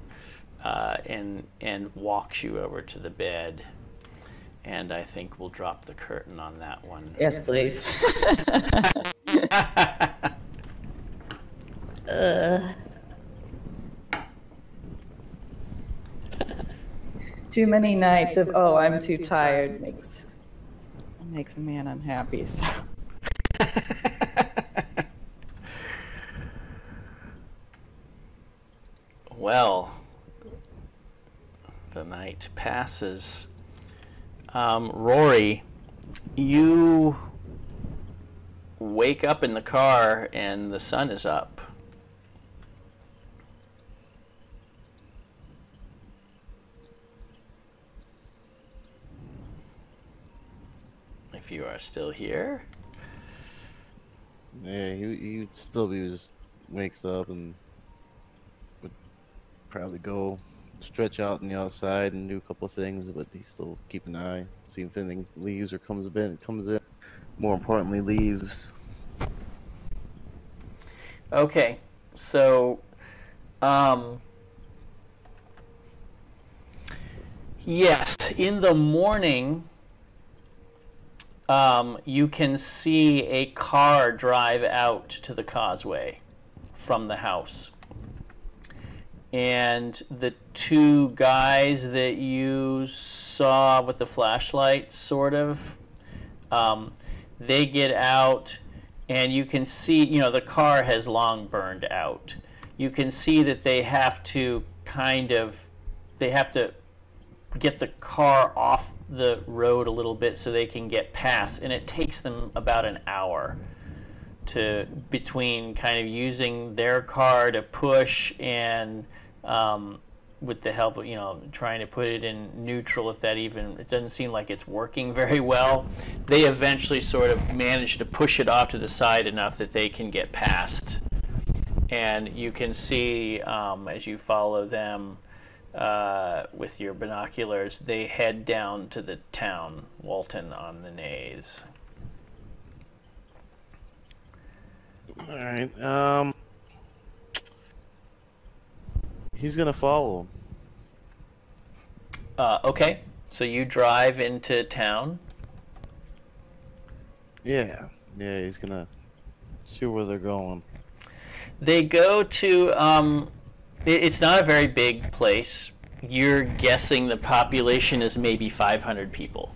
and walks you over to the bed. And I think we'll drop the curtain on that one. Yes, please. Too many nights of I'm too tired makes a man unhappy. So. Well, the night passes. Rory, you wake up in the car and the sun is up. If you are still here. Yeah, he'd still be just wakes up and would probably go stretch out on the outside and do a couple of things, but he still keep an eye, see if anything leaves or comes in. More importantly, leaves. Okay, so yes, in the morning, you can see a car drive out to the causeway from the house. And the two guys that you saw with the flashlight, sort of, they get out, and you can see, the car has long burned out. You can see that they have to get the car off the road a little bit so they can get past, and it takes them about an hour between kind of using their car to push and with the help of trying to put it in neutral, if that even, it doesn't seem like it's working very well. They eventually sort of manage to push it off to the side enough that they can get past, and you can see as you follow them with your binoculars, they head down to the town, Walton on the Naze. All right. He's gonna follow him. Okay, so you drive into town. Yeah, he's gonna see where they're going. They go to, it's not a very big place. You're guessing the population is maybe 500 people.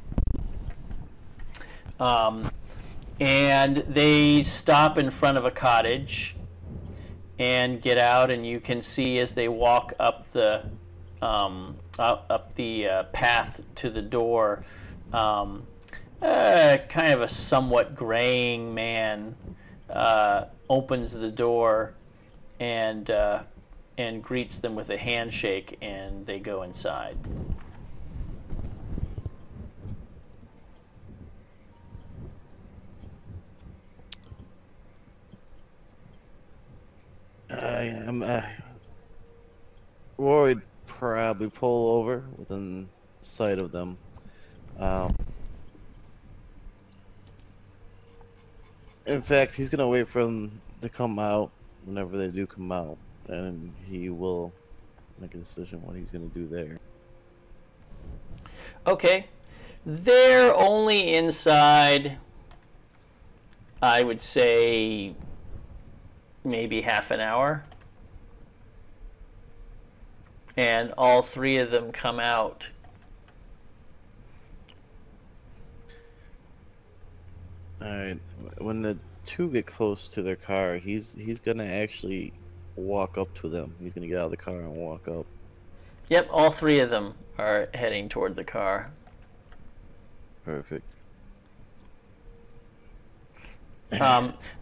And they stop in front of a cottage and get out, and you can see as they walk up the path to the door, kind of a somewhat graying man opens the door and greets them with a handshake, and they go inside. Rory would probably pull over within sight of them. In fact, he's gonna wait for them to come out. Whenever they do come out, and he will make a decision what he's gonna do there. Okay, they're only inside, I would say, maybe half an hour, and all three of them come out. All right. When the two get close to their car, he's gonna actually walk up to them. He's gonna get out of the car and walk up. Yep, all three of them are heading toward the car. Perfect.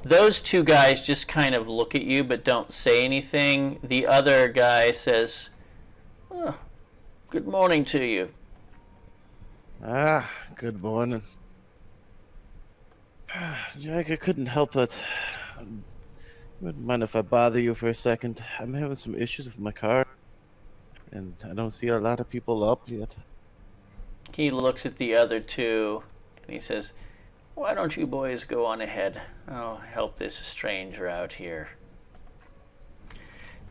Those two guys just kind of look at you but don't say anything. The other guy says, oh, good morning to you. Ah, good morning. Jack, I couldn't help it. Wouldn't mind if I bother you for a second. I'm having some issues with my car, and I don't see a lot of people up yet. He looks at the other two and he says, why don't you boys go on ahead? I'll help this stranger out here.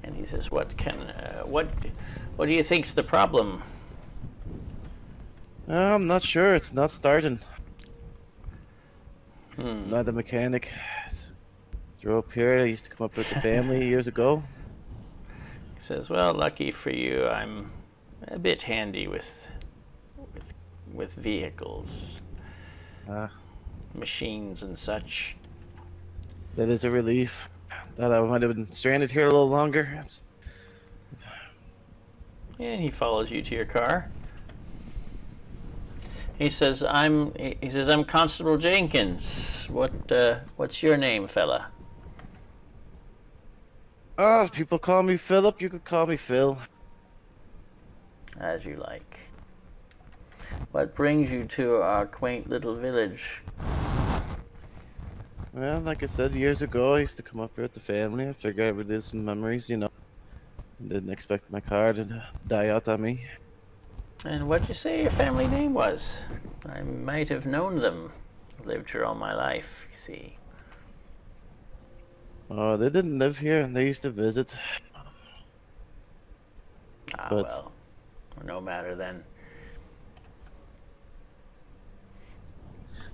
And he says, what do you think's the problem? I'm not sure. It's not starting. Hmm. Not a mechanic. Drove up here. I used to come up with the family years ago. He says, well, lucky for you, I'm a bit handy with vehicles, machines and such. That is a relief. Thought I might have been stranded here a little longer. And he follows you to your car. He says, I'm Constable Jenkins. What's your name, fella? Oh, people call me Philip. You could call me Phil. As you like. What brings you to our quaint little village? Well, like I said, years ago, I used to come up here with the family. I figured I would live some memories, you know. Didn't expect my car to die out on me. And what'd you say your family name was? I might have known them. Lived here all my life, you see. Oh, they didn't live here. They used to visit. Ah, But- well, no matter then.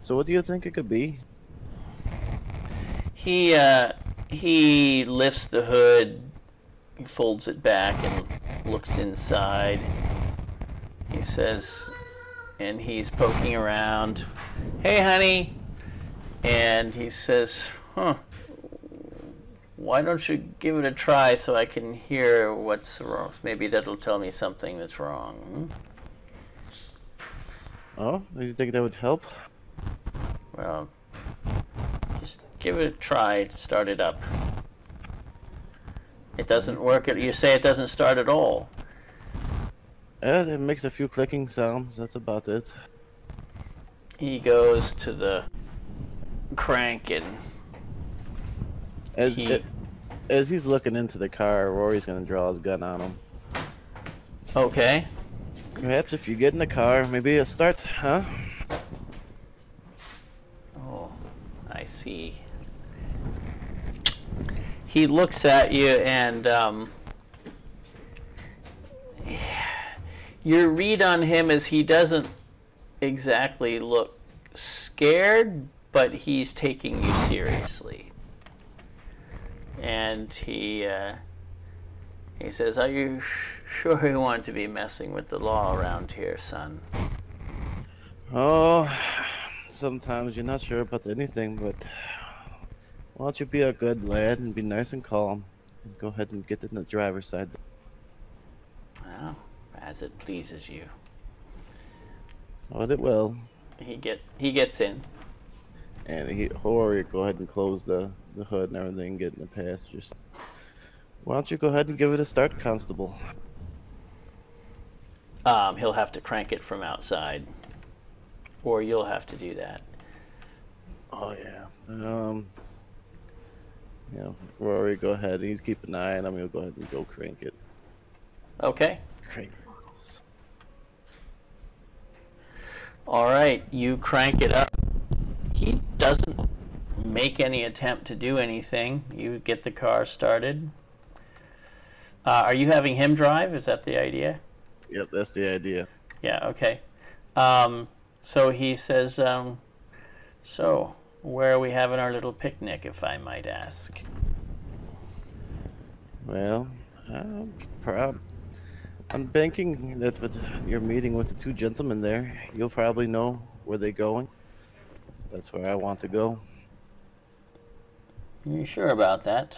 So what do you think it could be? He lifts the hood, he folds it back and looks inside. He says, and he's poking around, hey honey, and he says, huh, why don't you give it a try so I can hear what's wrong? Maybe that'll tell me something that's wrong. Oh, do you think that would help? Well, just give it a try to start it up. It doesn't work. You say it doesn't start at all. It makes a few clicking sounds. That's about it. He goes to the crank and As he's looking into the car, Rory's gonna draw his gun on him. okay. Perhaps if you get in the car, maybe it starts, huh? Oh, I see. He looks at you and your read on him is he doesn't exactly look scared, but he's taking you seriously. And he says, are you sure you want to be messing with the law around here, son? Oh, sometimes you're not sure about anything, but why don't you be a good lad and be nice and calm and go ahead and get in the driver's side. Well, as it pleases you. Oh, it will. He gets in. And Rory, go ahead and close the hood and everything, get in the passenger side. Why don't you go ahead and give it a start, Constable? He'll have to crank it from outside, or you'll have to do that. Oh yeah. Rory, go ahead. He's keeping an eye on him. He'll go ahead and go crank it. Okay. Crank. All right. You crank it up. He doesn't make any attempt to do anything. You get the car started. Are you having him drive? Is that the idea? Yep, that's the idea. Yeah. Okay. So he says, so where are we having our little picnic, if I might ask? Well, I'm banking that with your meeting with the two gentlemen there, you'll probably know where they're going. That's where I want to go. You sure about that?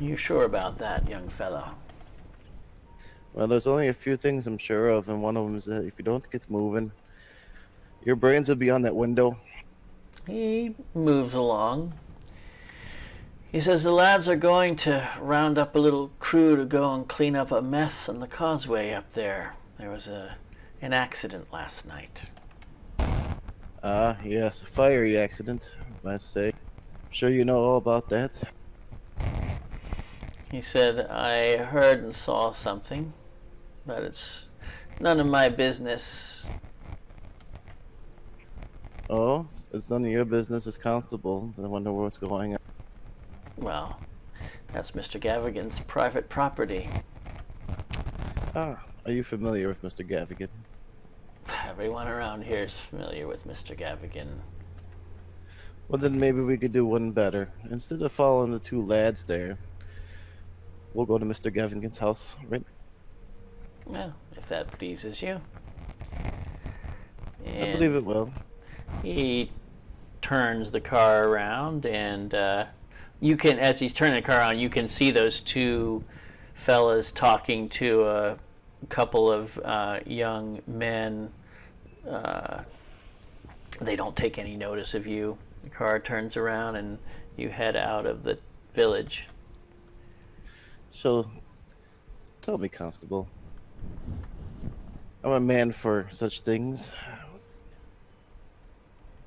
You sure about that, young fellow? Well, there's only a few things I'm sure of, and one of them is that if you don't get moving, your brains will be on that window. He moves along. He says the lads are going to round up a little crew to go and clean up a mess on the causeway up there. There was an accident last night. Yes, a fiery accident, if I say. I'm sure you know all about that. He said, I heard and saw something, but it's none of my business. Oh, it's none of your business as constable. I wonder what's going on. Well, that's Mr. Gavigan's private property. Are you familiar with Mr. Gavigan? Everyone around here is familiar with Mr. Gavigan. Well, then maybe we could do one better. Instead of following the two lads there, we'll go to Mr. Gavigan's house, right? Well, if that pleases you. I believe it will. He turns the car around, and you can, as he's turning the car around, you can see those two fellas talking to a couple of young men. They don't take any notice of you. The car turns around, and you head out of the village. So, tell me, Constable. I'm a man for such things.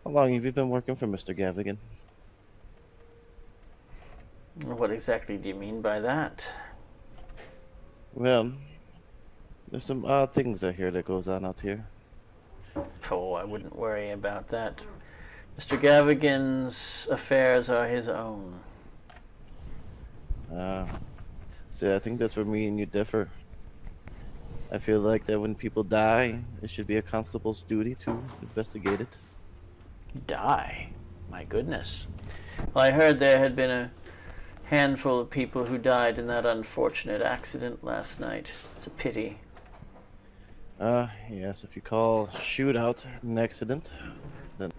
How long have you been working for Mr. Gavigan? What exactly do you mean by that? Well, there's some odd things I hear that goes on out here. Oh, I wouldn't worry about that. Mr. Gavigan's affairs are his own. See, I think that's where me and you differ. I feel like that when people die, it should be a constable's duty to investigate it. Die? My goodness. Well, I heard there had been a handful of people who died in that unfortunate accident last night. It's a pity. Yes, if you call shootout an accident, then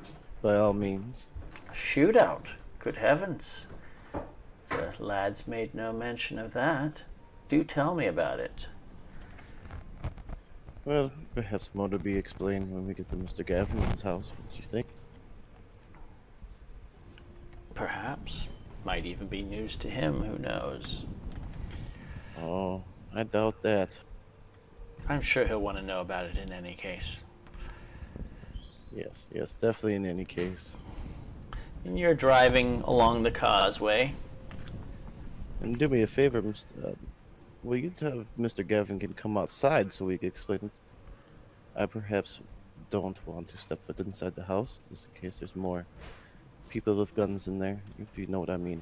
by all means. Shootout? Good heavens. The lads made no mention of that. Do tell me about it. Well, perhaps more to be explained when we get to Mr. Gavigan's house. What do you think? Perhaps. Might even be news to him, who knows. Oh, I doubt that. I'm sure he'll want to know about it in any case. Yes, definitely in any case. And you're driving along the causeway. And do me a favor, will you have Mr. Gavigan come outside so we can explain it? I perhaps don't want to step foot inside the house, just in case there's more people with guns in there, if you know what I mean.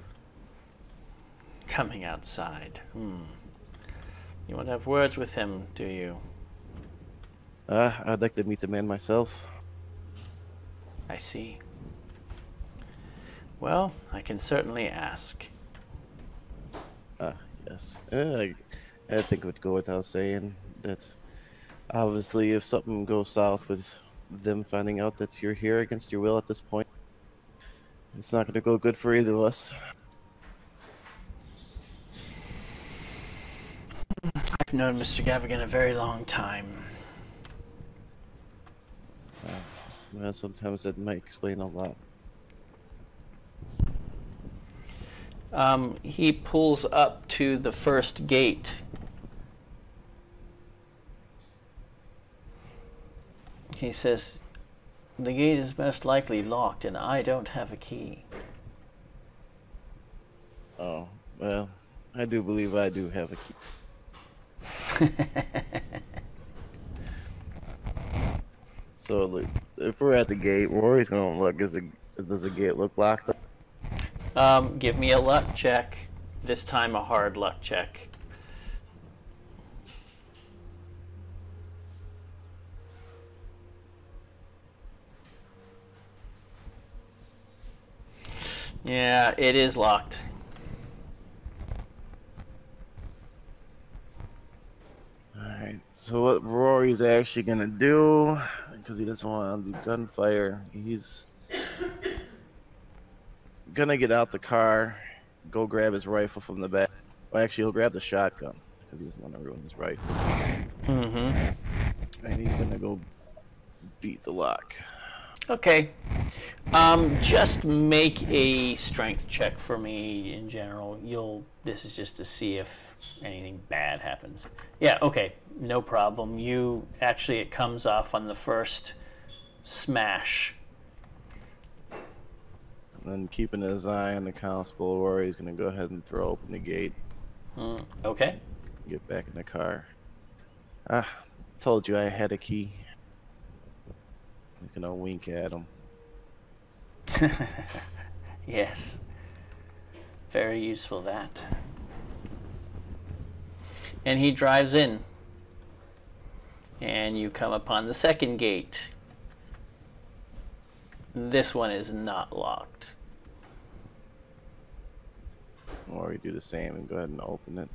Coming outside. You want to have words with him, do you? I'd like to meet the man myself. I see. Well, I can certainly ask. Yes. I think it would go without saying that obviously if something goes south with them finding out that you're here against your will at this point, it's not going to go good for either of us. I've known Mr. Gavigan a very long time. Well, sometimes that might explain a lot. He pulls up to the first gate. He says, the gate is most likely locked and I don't have a key. Oh, well, I do believe I do have a key. So, look, if we're at the gate, Rory's gonna look. Does the gate look locked up? Give me a luck check. This time a hard luck check. Yeah, it is locked. Alright, so what Rory's actually gonna do, because he doesn't want to do gunfire, he's gonna get out the car, go grab his rifle from the back. Well, actually, he'll grab the shotgun, because he doesn't want to ruin his rifle. Mm-hmm. And he's gonna go beat the lock. Okay. Just make a strength check for me in general. This is just to see if anything bad happens. Yeah, okay. No problem. It comes off on the first smash. And then keeping his eye on the constable, Rory's gonna go ahead and throw open the gate. Okay. Get back in the car. Told you I had a key. He's gonna wink at him. Yes. Very useful, that. And he drives in. And you come upon the second gate. This one is not locked. Rory do the same and go ahead and open it.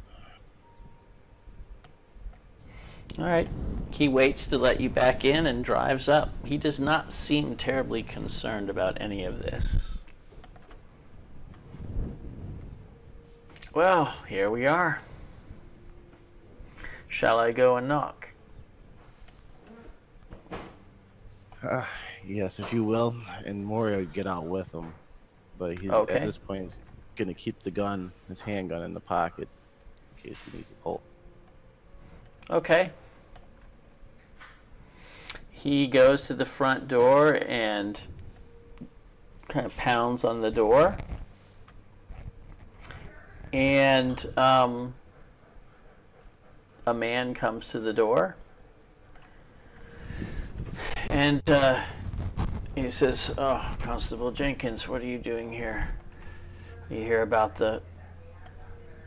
Alright. He waits to let you back in and drives up. He does not seem terribly concerned about any of this. Well, here we are. Shall I go and knock? Yes, if you will. And Rory would get out with him. But he's Okay. at this point he's gonna keep the gun, his handgun in the pocket in case he needs to pull. Okay. He goes to the front door and kind of pounds on the door. And a man comes to the door. And he says, "Oh, Constable Jenkins, what are you doing here? You hear about the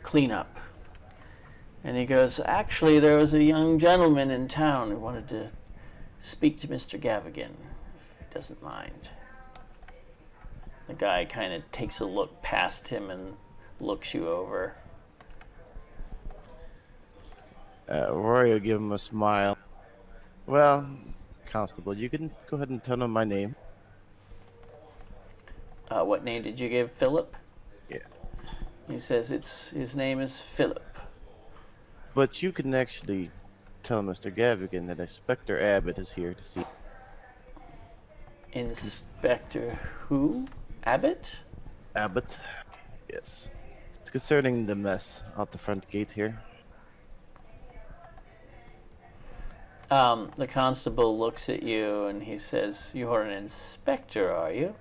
cleanup?" And he goes, "Actually, there was a young gentleman in town who wanted to speak to Mr. Gavigan, if he doesn't mind." The guy kind of takes a look past him and looks you over. Rory will give him a smile. Well, Constable, you can go ahead and tell him my name. What name did you give Philip? Yeah. He says his name is Philip. But you can actually tell Mr. Gavigan that Inspector Abbott is here to see. Inspector who? Abbott? Abbott? Yes. It's concerning the mess out the front gate here. The constable looks at you and he says, "You're an inspector, are you?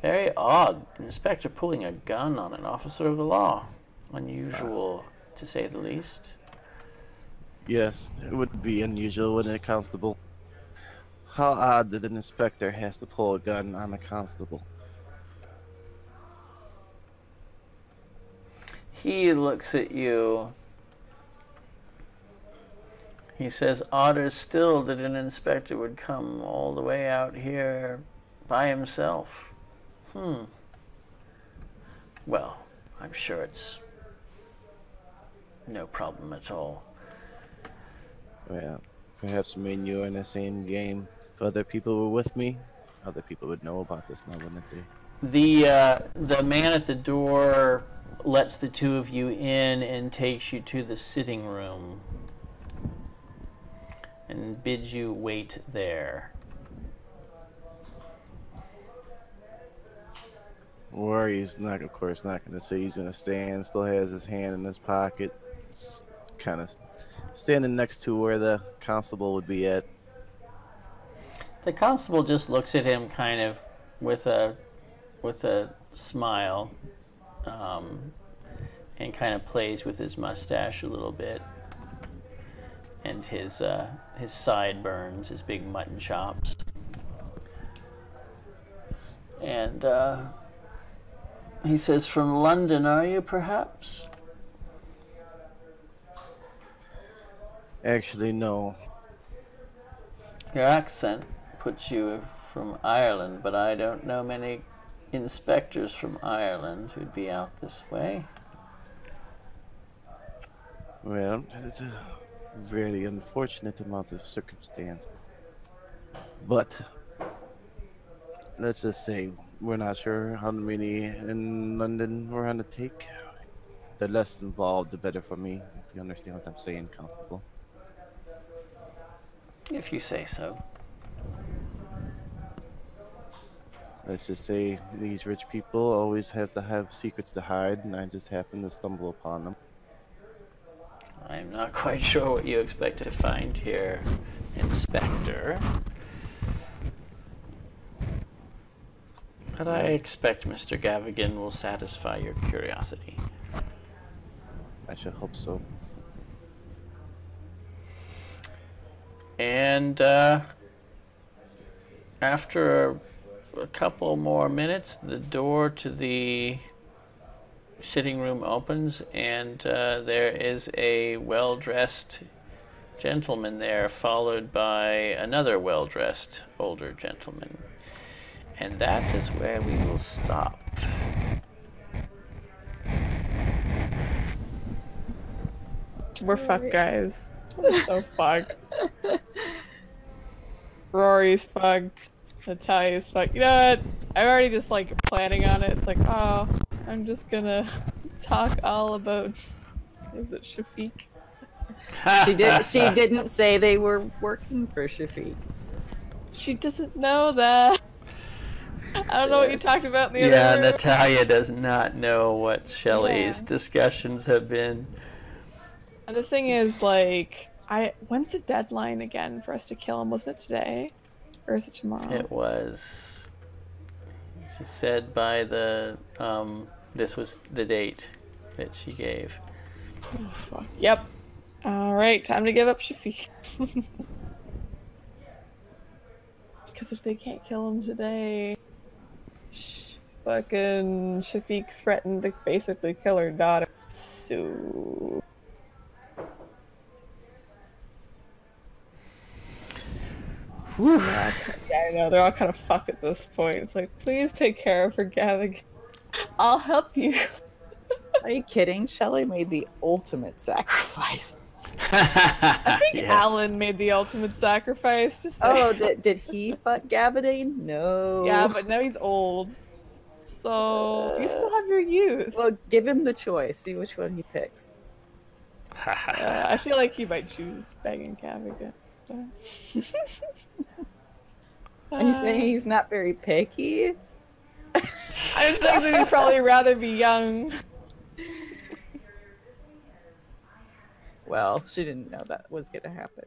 Very odd. An inspector pulling a gun on an officer of the law. Unusual, to say the least." Yes, it would be unusual, wouldn't it, Constable? How odd that an inspector has to pull a gun on a constable. He looks at you. He says, "Odder still that an inspector would come all the way out here by himself. Well, I'm sure it's no problem at all." Well, perhaps me and you are in the same game. If other people were with me, other people would know about this now, wouldn't they? The man at the door lets the two of you in and takes you to the sitting room and bids you wait there. Rory's not, of course, not going to say he's going to stand. Still has his hand in his pocket, kind of standing next to where the constable would be at. The constable just looks at him kind of with a smile, and kind of plays with his mustache a little bit, and his sideburns, his big mutton chops, and he says, "From London, are you, perhaps?" Actually, no. Your accent puts you from Ireland, but I don't know many inspectors from Ireland who'd be out this way. Well, it's a very unfortunate amount of circumstance. But let's just say we're not sure how many in London we're going to take. The less involved, the better for me, if you understand what I'm saying, Constable. If you say so. let's just say these rich people always have to have secrets to hide, and I just happen to stumble upon them. I'm not quite sure what you expect to find here, Inspector. But I expect Mr. Gavigan will satisfy your curiosity. I should hope so. And after a couple more minutes, the door to the sitting room opens, and there is a well-dressed gentleman there, followed by another well-dressed older gentleman. And that is where we will stop. We're fucked, guys. We're so fucked. Rory's fucked. Natalya's fucked. You know what? I'm already just like planning on it. It's like, oh, I'm just gonna talk all about. Is it Shafiq? She didn't say they were working for Shafiq. She doesn't know that. I don't know what you talked about in the Yeah, other room. Natalya does not know what Shelley's discussions have been. And the thing is, like, when's the deadline again for us to kill him? Wasn't it today? Or is it tomorrow? It was. She said by the this was the date that she gave. Fuck. Yep. Alright, time to give up Shafiq. Because if they can't kill him today, fucking Shafiq threatened to basically kill her daughter. So... Yeah, I know, they're all kind of fucked at this point. It's like, please take care of her, Gavigan. I'll help you. Are you kidding? Shelley made the ultimate sacrifice. I think Yes. Alan made the ultimate sacrifice. Just like... Oh, did he fuck Gavigan? No. Yeah, but now he's old. So you still have your youth. Well, give him the choice. See which one he picks. I feel like he might choose banging Gavigan. And you saying he's not very picky? I'm saying that he'd probably rather be young. Well, she didn't know that was gonna happen.